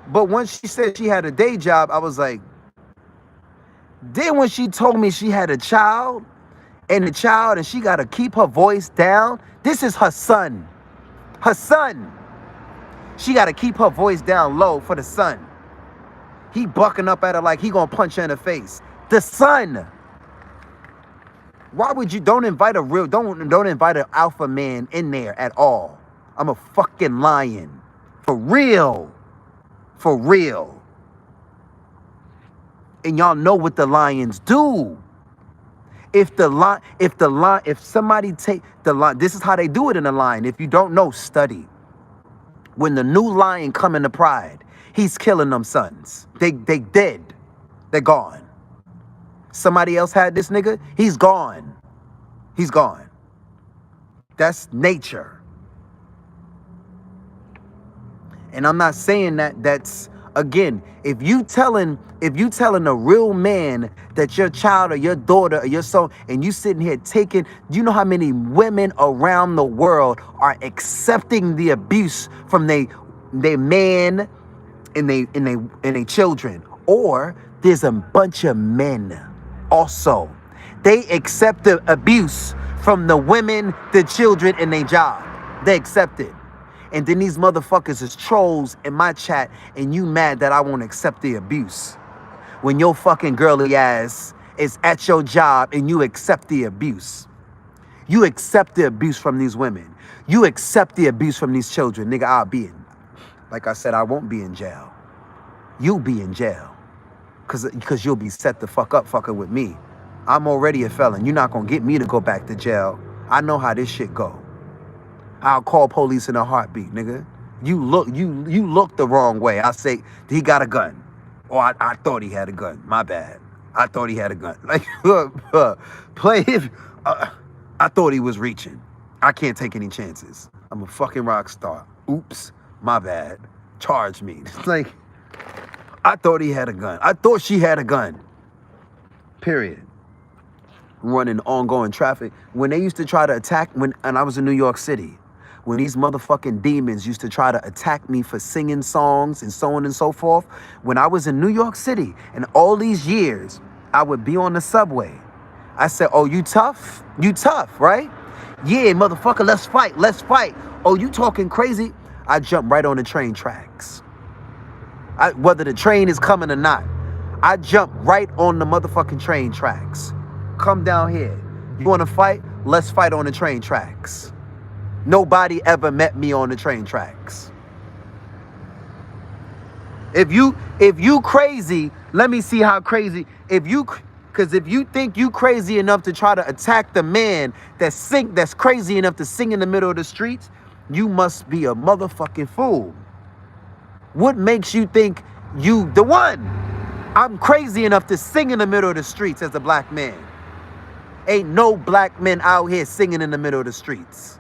But once she said she had a day job, I was like... Then when she told me she had a child, and she got to keep her voice down. This is her son. Her son. She got to keep her voice down low for the son. He bucking up at her like he gonna punch her in the face. The son. Why would you... Don't invite an alpha man in there at all. I'm a fucking lion. For real. For real. And y'all know what the lions do. If somebody take the lion, this is how they do it in a lion. If you don't know, study. When the new lion come into pride, he's killing them sons. They dead. They're gone. Somebody else had this nigga, he's gone. He's gone. That's nature. And I'm not saying that's... Again, if you telling a real man that your child or your daughter or your son, and you sitting here taking... You know how many women around the world are accepting the abuse from their man and they children? Or there's a bunch of men also. They accept the abuse from the women, the children, and their job. They accept it. And then these motherfuckers is trolls in my chat, and you mad that I won't accept the abuse. When your fucking girly ass is at your job and you accept the abuse. You accept the abuse from these women. You accept the abuse from these children. Nigga, I'll be in... Like I said, I won't be in jail. You'll be in jail. Because you'll be set the fuck up fucking with me. I'm already a felon. You're not going to get me to go back to jail. I know how this shit go. I'll call police in a heartbeat, nigga. You look the wrong way. I say, he got a gun. Or I thought he had a gun. My bad. I thought he had a gun. Like, I thought he was reaching. I can't take any chances. I'm a fucking rock star. Oops. My bad. Charge me. It's like, I thought he had a gun. I thought she had a gun. Period. Running ongoing traffic. When they used to try to attack, and I was in New York City, when these motherfucking demons used to try to attack me for singing songs and so on and so forth, when I was in New York City, and all these years, I would be on the subway. I said, oh, you tough? You tough, right? Yeah, motherfucker, let's fight, let's fight. Oh, you talking crazy? I jump right on the train tracks. Whether the train is coming or not, I jump right on the motherfucking train tracks. Come down here. You want to fight? Let's fight on the train tracks. Nobody ever met me on the train tracks. If you crazy, let me see how crazy. Because if you think you crazy enough to try to attack the man that's crazy enough to sing in the middle of the streets, you must be a motherfucking fool. What makes you think you the one? I'm crazy enough to sing in the middle of the streets as a black man. Ain't no black men out here singing in the middle of the streets.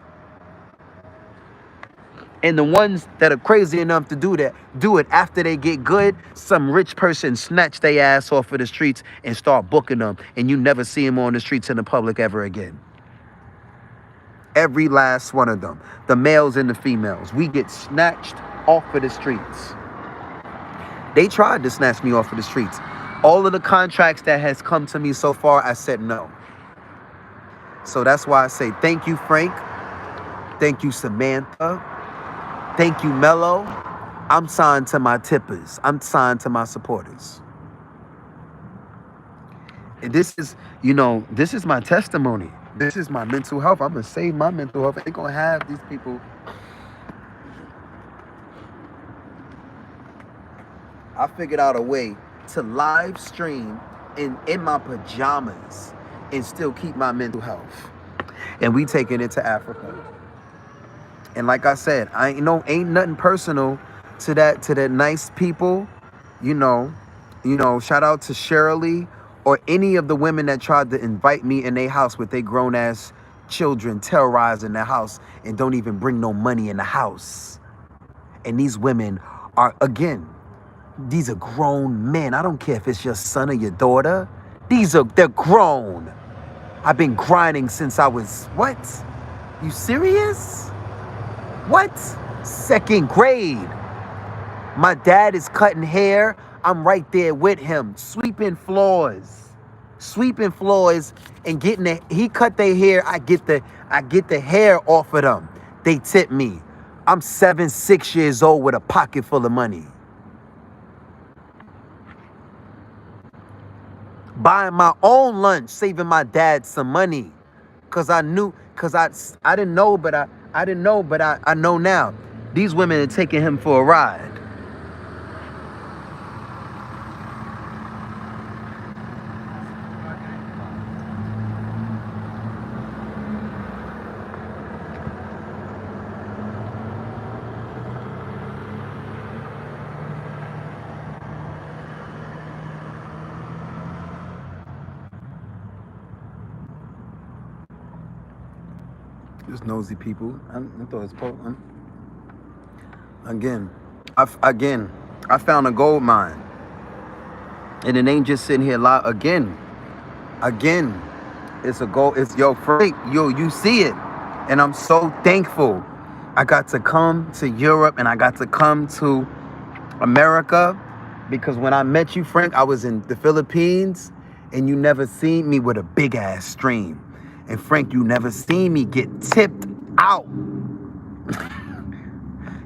And the ones that are crazy enough to do that, do it after they get good. Some rich person snatch their ass off of the streets and start booking them. And you never see them on the streets in the public ever again. Every last one of them. The males and the females. We get snatched off of the streets. They tried to snatch me off of the streets. All of the contracts that has come to me so far, I said no. So that's why I say thank you, Frank. Thank you, Samantha. Thank you, Mello. I'm signed to my tippers. I'm signed to my supporters. And this is, this is my testimony. This is my mental health. I'm going to save my mental health. They're going to have these people. I figured out a way to live stream in my pajamas and still keep my mental health. And we taking it to Africa. And like I said, ain't nothing personal to that nice people, you know, shout out to Shirley or any of the women that tried to invite me in their house with their grown ass children terrorizing the house and don't even bring no money in the house. And these women are, again, these are grown men. I don't care if it's your son or your daughter. They're grown. I've been grinding since I was, what? You serious? What? Second grade. My dad is cutting hair. I'm right there with him, sweeping floors and he cut their hair. I get the hair off of them. They tip me. I'm 6 years old with a pocket full of money. Buying my own lunch, saving my dad some money. I didn't know, but I know now. These women are taking him for a ride. Just nosy people. I thought it was again. I found a gold mine, and it ain't just sitting here again. It's a gold. It's Frank. You see it, and I'm so thankful. I got to come to Europe, and I got to come to America, because when I met you, Frank, I was in the Philippines, and you never seen me with a big ass stream. And Frank, you never seen me get tipped out.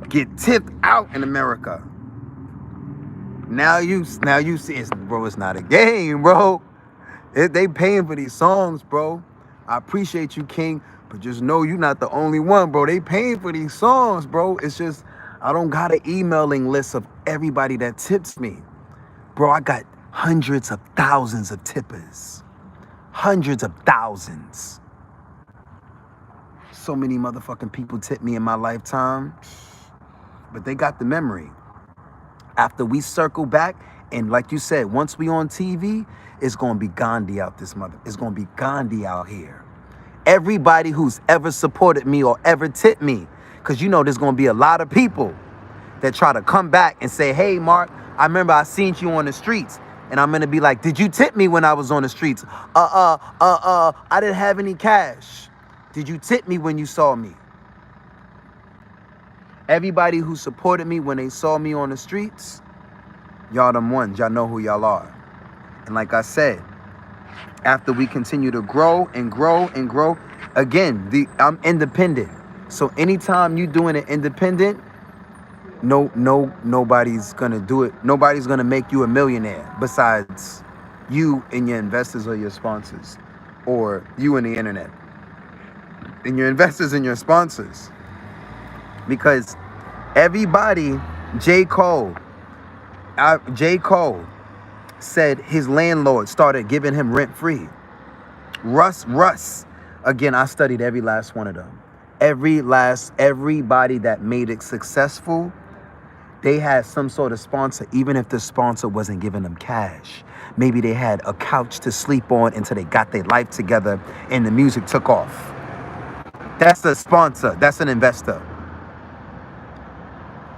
Get tipped out in America. Now you see, bro, it's not a game, bro. They paying for these songs, bro. I appreciate you, King, but just know you're not the only one, bro. They paying for these songs, bro. It's just, I don't got an emailing list of everybody that tips me. Bro, I got hundreds of thousands of tippers. Hundreds of thousands. So many motherfucking people tip me in my lifetime. But they got the memory. After we circle back, and like you said, once we on TV, it's gonna be Gandhi out this mother. It's gonna be Gandhi out here. Everybody who's ever supported me or ever tipped me, because you know there's gonna be a lot of people that try to come back and say, hey, Mark, I remember I seen you on the streets. And I'm gonna be like, did you tip me when I was on the streets? I didn't have any cash. Did you tip me when you saw me? Everybody who supported me when they saw me on the streets, y'all them ones. Y'all know who y'all are. And like I said, after we continue to grow and grow and grow, again, I'm independent. So anytime you doing it independent, nobody's gonna do it. Nobody's gonna make you a millionaire besides you and your investors or your sponsors, or you and the internet and your investors and your sponsors. Because everybody, J. Cole said his landlord started giving him rent free. Russ, again, I studied every last one of them. Everybody that made it successful, they had some sort of sponsor, even if the sponsor wasn't giving them cash. Maybe they had a couch to sleep on until they got their life together and the music took off. That's a sponsor. That's an investor.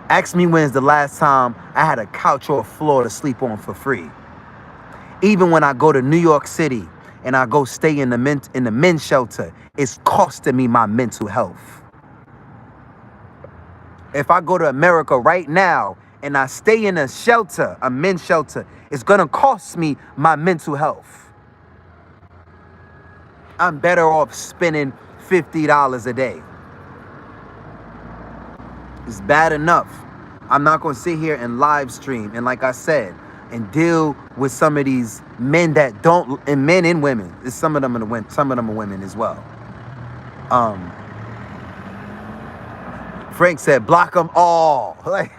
Ask me when's the last time I had a couch or a floor to sleep on for free. Even when I go to New York City and I go stay in the men's shelter, it's costing me my mental health. If I go to America right now and I stay in a shelter, a men's shelter, it's gonna cost me my mental health. I'm better off spending $50 a day. It's bad enough. I'm not gonna sit here and live stream and, like I said, and deal with some of these men that don't, and men and women. Some of them are women as well. Frank said, block them all. Like,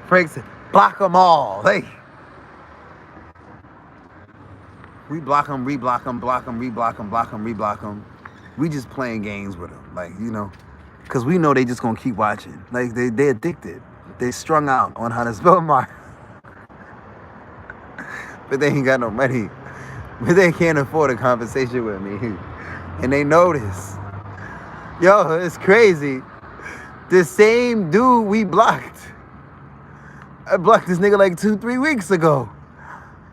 Frank said, block them all. Like, We block them, reblock them, block them, reblock them, block them, reblock them. We just playing games with them, like, you know, because we know they just gonna keep watching. Like, they're addicted. They strung out on how to spell mark. But they ain't got no money. But they can't afford a conversation with me. And they know this. Yo, it's crazy. The same dude we blocked. I blocked this nigga like 2-3 weeks ago.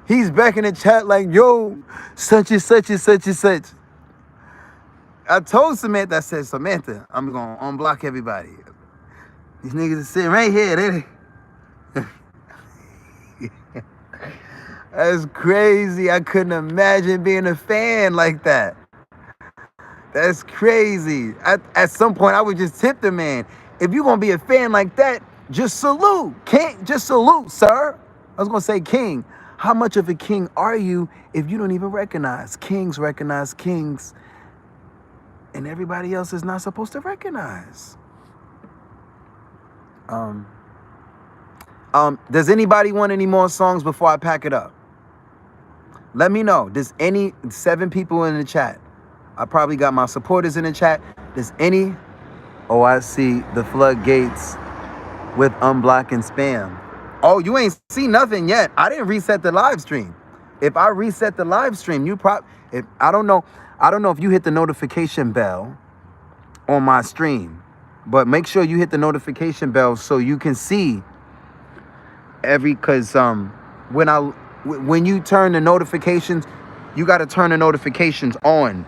He's back in the chat like, yo, such and such and such and such. I told Samantha, I said, Samantha, I'm gonna unblock everybody. These niggas are sitting right here. That's crazy. I couldn't imagine being a fan like that. That's crazy. At some point, I would just tip the man. If you're gonna be a fan like that, just salute. Just salute, sir. I was gonna say king. How much of a king are you if you don't even recognize? Kings recognize kings, and everybody else is not supposed to recognize. Does anybody want any more songs before I pack it up? Let me know. Does any 7 people in the chat? I probably got my supporters in the chat. Does any? Oh, I see the floodgates with unblocking spam. Oh, you ain't seen nothing yet. I didn't reset the live stream. If I reset the live stream, I don't know if you hit the notification bell on my stream, but make sure you hit the notification bell so you can see because when you turn the notifications, you got to turn the notifications on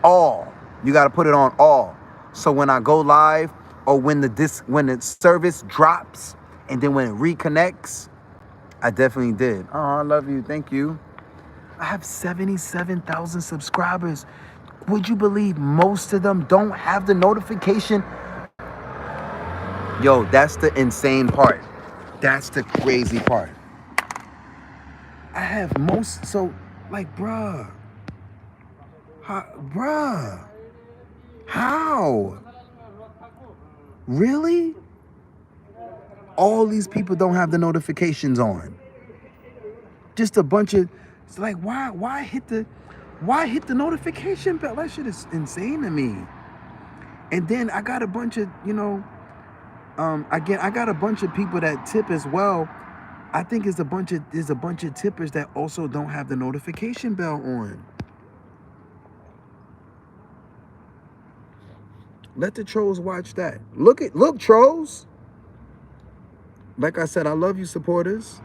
all. You got to put it on all. So when I go live or when the service drops and then when it reconnects, I definitely did. Oh, I love you. Thank you. I have 77,000 subscribers. Would you believe most of them don't have the notification? Yo, that's the insane part. That's the crazy part. I have most, so like, bruh. How? Really? All these people don't have the notifications on. Just a bunch of, it's like, why hit the notification bell? That shit is insane to me. And then I got a bunch of, I got a bunch of people that tip as well. I think there's a bunch of tippers that also don't have the notification bell on. Let the trolls watch that. Look, trolls. Like I said, I love you supporters.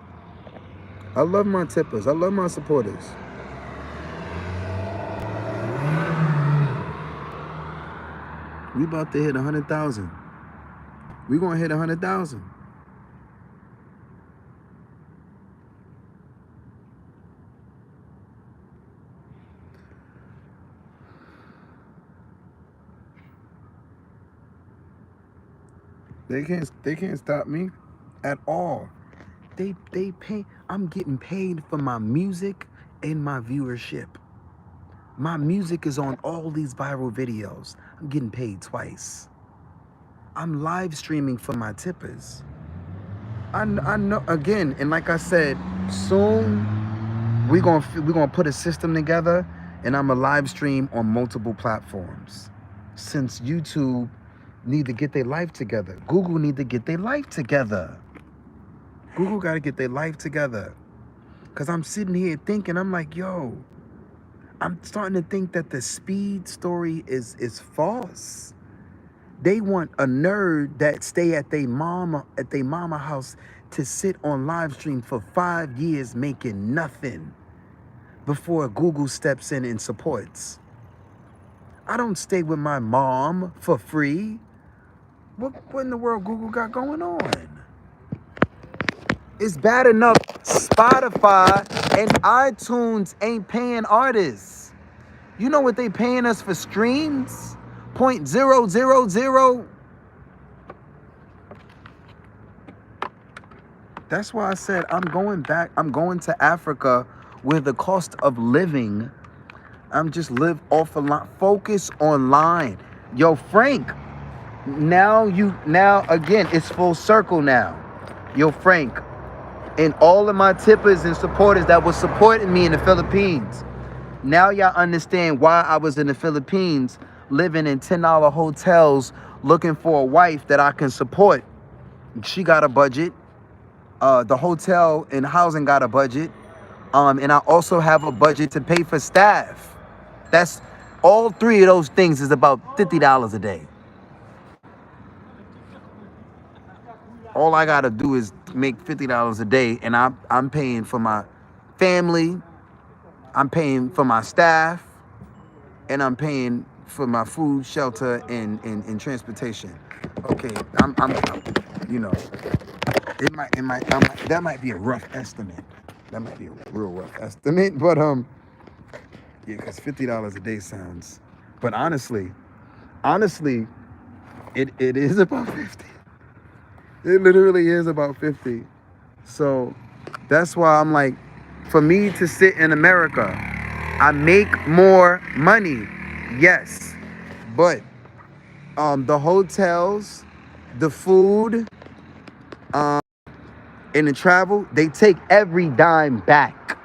I love my tippers. I love my supporters. We about to hit 100,000. We gonna hit 100,000. They can't stop me at all. They pay. I'm getting paid for my music and my viewership. My music is on all these viral videos. I'm getting paid twice. I'm live streaming for my tippers. I know, again, and like I said, soon we're gonna put a system together, and I'm a live stream on multiple platforms. Since YouTube need to get their life together, Google need to get their life together. Google got to get their life together. Because I'm sitting here thinking, I'm like, yo, I'm starting to think that the speed story is false. They want a nerd that stay at their mama house to sit on live stream for 5 years making nothing before Google steps in and supports. I don't stay with my mom for free. What in the world Google got going on? It's bad enough Spotify and iTunes ain't paying artists. You know what they paying us for streams? 0.000. That's why I said I'm going back. I'm going to Africa where the cost of living, I'm just live off a lot. Focus online. Yo, Frank, now again, it's full circle now. Yo, Frank, And all of my tippers and supporters that was supporting me in the Philippines. Now y'all understand why I was in the Philippines living in $10 hotels looking for a wife that I can support. She got a budget. The hotel and housing got a budget. And I also have a budget to pay for staff. That's all three of those things is about $50 a day. All I gotta do is make $50 a day, and I'm paying for my family, I'm paying for my staff, and I'm paying for my food, shelter, and transportation. Okay, I'm you know, that might be a rough estimate. That might be a real rough estimate, but yeah, because $50 a day sounds. But honestly, it is about 50. It literally is about 50. So that's why I'm like, for me to sit in America, I make more money, yes, but the hotels, the food, and the travel, they take every dime back,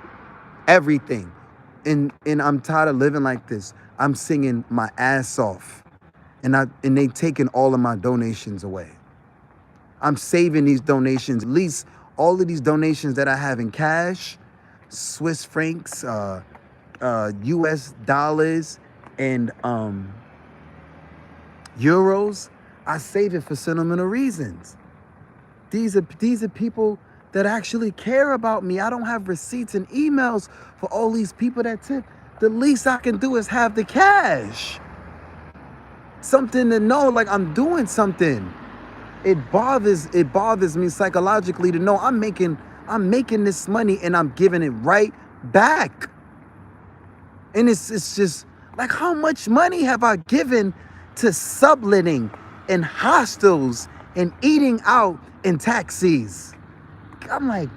everything. And I'm tired of living like this. I'm singing my ass off, and they taking all of my donations away. I'm saving these donations, at least all of these donations that I have in cash, Swiss francs, US dollars, and euros. I save it for sentimental reasons. These are people that actually care about me. I don't have receipts and emails for all these people that tip. The least I can do is have the cash. Something to know, like I'm doing something. It bothers me psychologically to know I'm making this money and I'm giving it right back. And it's just like, how much money have I given to subletting and hostels and eating out in taxis? I'm like,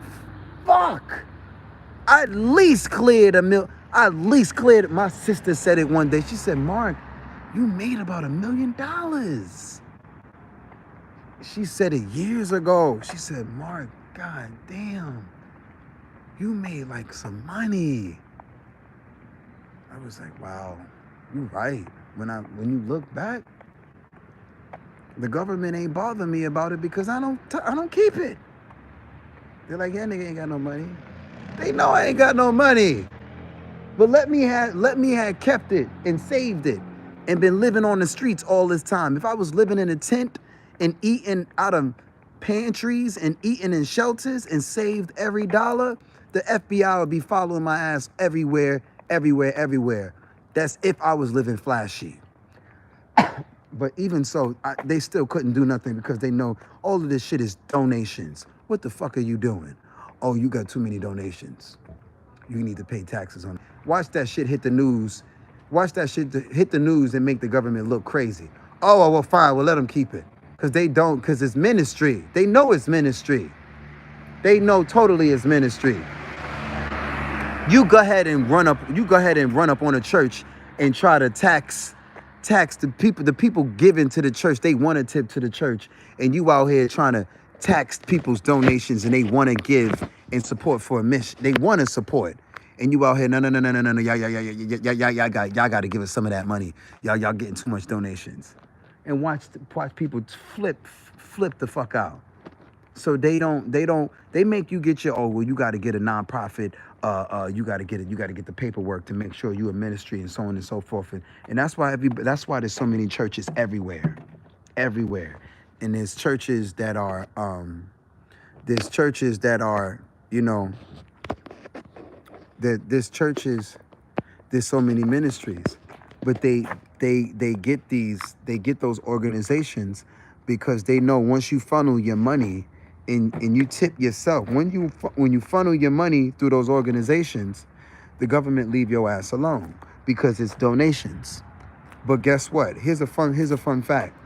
fuck. I at least cleared my sister said it one day. She said, Mark, you made about $1 million. She said it years ago. She said, Mark, god damn, you made like some money. I was like, wow, you're right. When you look back, the government ain't bothering me about it because I don't keep it. They're like, yeah, nigga ain't got no money. They know I ain't got no money. But let me have kept it and saved it and been living on the streets all this time. If I was living in a tent and eating out of pantries and eating in shelters and saved every dollar, the FBI would be following my ass everywhere. That's if I was living flashy. But even so, they still couldn't do nothing because they know all of this shit is donations. What the fuck are you doing? Oh, you got too many donations. You need to pay taxes on it. Watch that shit hit the news. Watch that shit hit the news and make the government look crazy. Oh, well, fine. Well, let them keep it. Because it's ministry. They know it's ministry. They know totally it's ministry. You go ahead and run up on a church and try to tax the people giving to the church. They want to tip to the church, and you out here trying to tax people's donations, and they want to give and support for a mission. They want to support, and you out here no. Y'all got to give us some of that money. Y'all getting too much donations, and watch people flip the fuck out. So they make you get your, you got to get a nonprofit. You got to get the paperwork to make sure you a ministry and so on and so forth. And that's why there's so many churches everywhere. And there's churches that are, there's so many ministries, but they get those organizations because they know once you funnel your money and you tip yourself, when you funnel your money through those organizations, the government leave your ass alone because it's donations. But guess what? Here's a fun fact.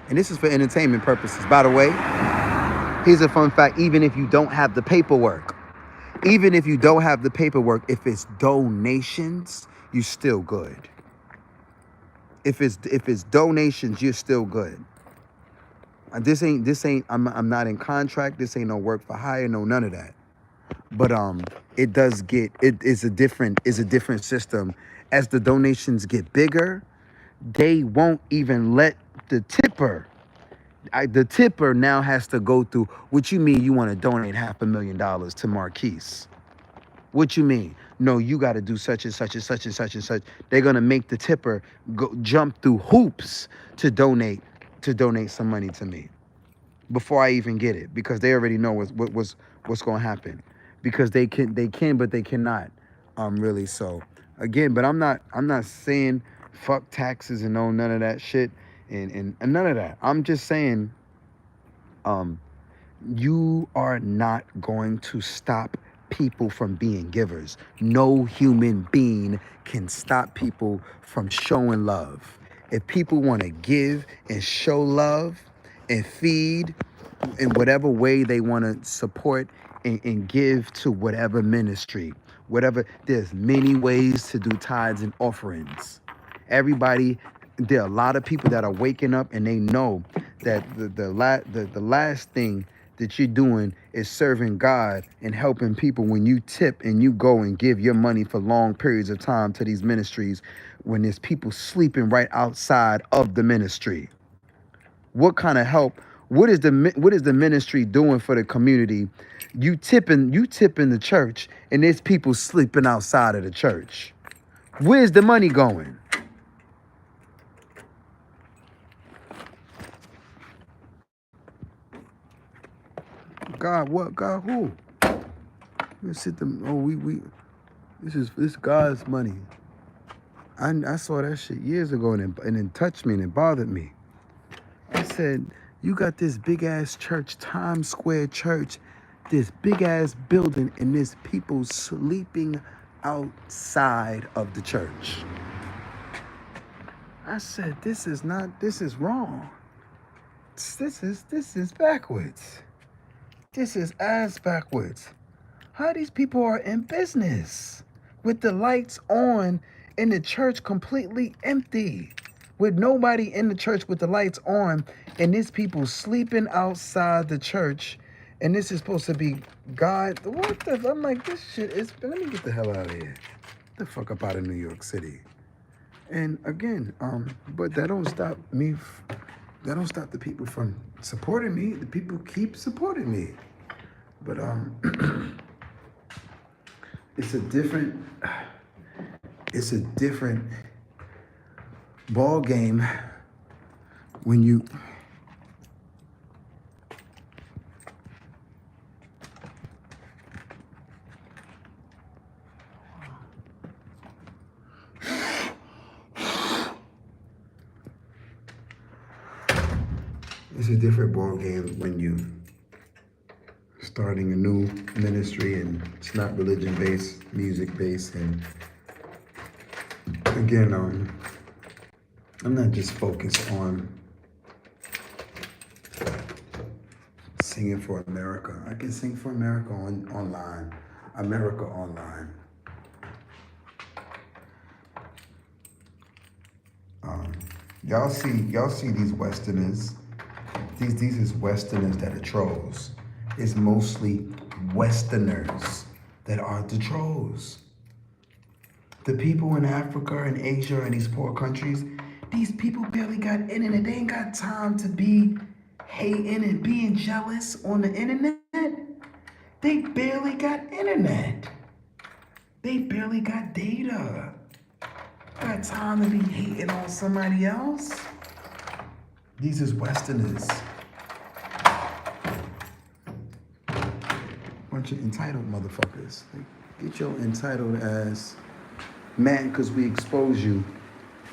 And this is for entertainment purposes, by the way. Here's a fun fact. Even if you don't have the paperwork, if it's donations, you're still good. If it's donations, you're still good. This ain't. I'm not in contract. This ain't no work for hire. No, none of that. But it does get. It's a different system. As the donations get bigger, they won't even let the tipper. The tipper now has to go through. What you mean? You want to donate $500,000 to Marquise? What you mean? No, you got to do such and such and such and such and such. They're gonna make the tipper jump through hoops to donate some money to me before I even get it, because they already know what's gonna happen. Because they can, but they cannot. Really. So again, but I'm not saying fuck taxes and no none of that shit and none of that. I'm just saying, you are not going to stop people from being givers. No human being can stop people from showing love. If people want to give and show love and feed in whatever way they want to support and give to whatever ministry, whatever, there's many ways to do tithes and offerings. Everybody, there are a lot of people that are waking up and they know that the last thing that you're doing is serving God and helping people when you tip and you go and give your money for long periods of time to these ministries when there's people sleeping right outside of the ministry. What kind of help? What is the ministry doing for the community? You tipping the church and there's people sleeping outside of the church. Where's the money going? God, what? God, who? Let's sit them. Oh, we. This God's money. I saw that shit years ago and it touched me and it bothered me. I said, you got this big ass church, Times Square Church, this big ass building, and there's people sleeping outside of the church. I said, this is wrong. This is backwards. This is ass backwards. How these people are in business with the lights on and the church completely empty, with nobody in the church with the lights on, and these people sleeping outside the church, and this is supposed to be God. What the? I'm like, this shit is. Let me get the hell out of here. Get the fuck up out of New York City. And again, but that don't stop me. That don't stop the people from supporting me. The people keep supporting me. But it's a different ball game when you starting a new ministry and it's not religion based, music based, and again, I'm not just focused on singing for America. I can sing for America online. America online. Y'all see these Westerners. These is Westerners that are trolls. It's mostly Westerners that are the trolls. The people in Africa and Asia and these poor countries, these people barely got internet. They ain't got time to be hating and being jealous on the internet. They barely got internet. They barely got data. Got time to be hating on somebody else. These is Westerners. Bunch of entitled motherfuckers. Like, get your entitled ass mad because we expose you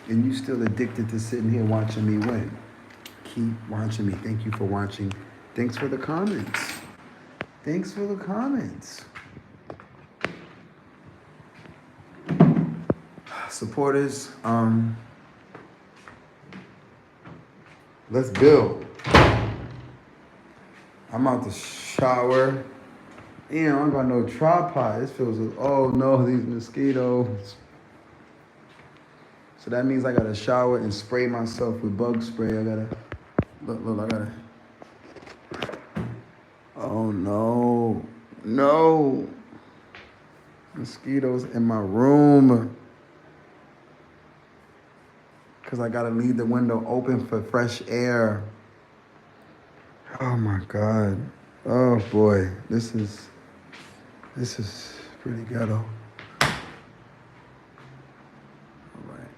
and you still addicted to sitting here watching me win. Keep watching me. Thank you for watching. Thanks for the comments. Thanks for the comments. Supporters, let's build. I'm out the shower. Damn, I don't got no tripod. This feels, oh no, these mosquitoes. So that means I gotta shower and spray myself with bug spray. I gotta, look, I gotta Oh no. No. Mosquitoes in my room. Because I got to leave the window open for fresh air. Oh my God. Oh boy. This is pretty ghetto. All right.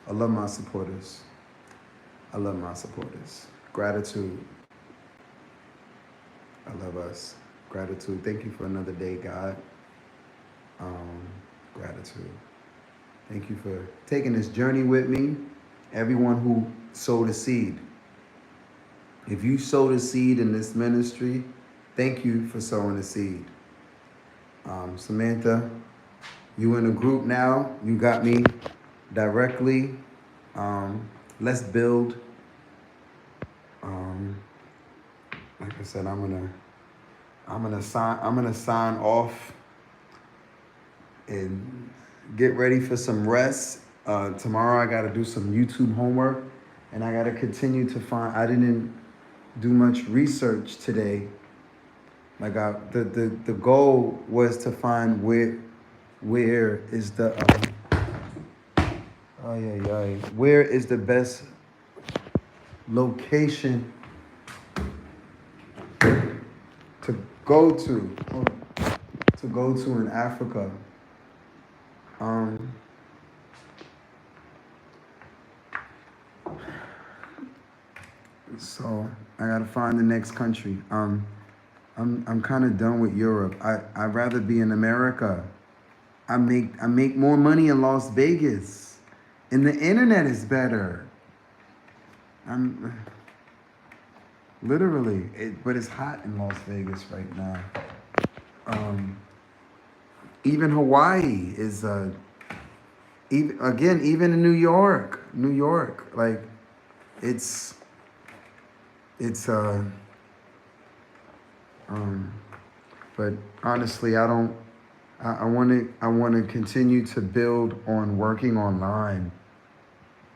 I love my supporters. I love my supporters. Gratitude. I love us. Gratitude. Thank you for another day, God. Gratitude. Thank you for taking this journey with me. Everyone who sowed a seed. If you sowed a seed in this ministry, thank you for sowing a seed. Samantha, you in a group now. You got me directly. Let's build. Like I said, I'm gonna sign off and get ready for some rest. Tomorrow I gotta do some YouTube homework, and I gotta continue to find. I didn't do much research today. Like the goal was to find where is the where is the best location to go to in Africa. So I gotta find the next country. I'm kind of done with Europe. I'd rather be in America. I make more money in Las Vegas, and the internet is better. I'm literally, but it's hot in Las Vegas right now. Even Hawaii is even in New York, like it's but honestly, I want to continue to build on working online.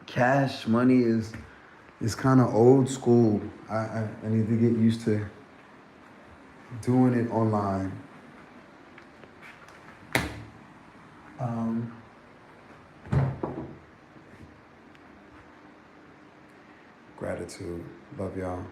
Cash money is kind of old school. I need to get used to doing it online. Gratitude. Love y'all.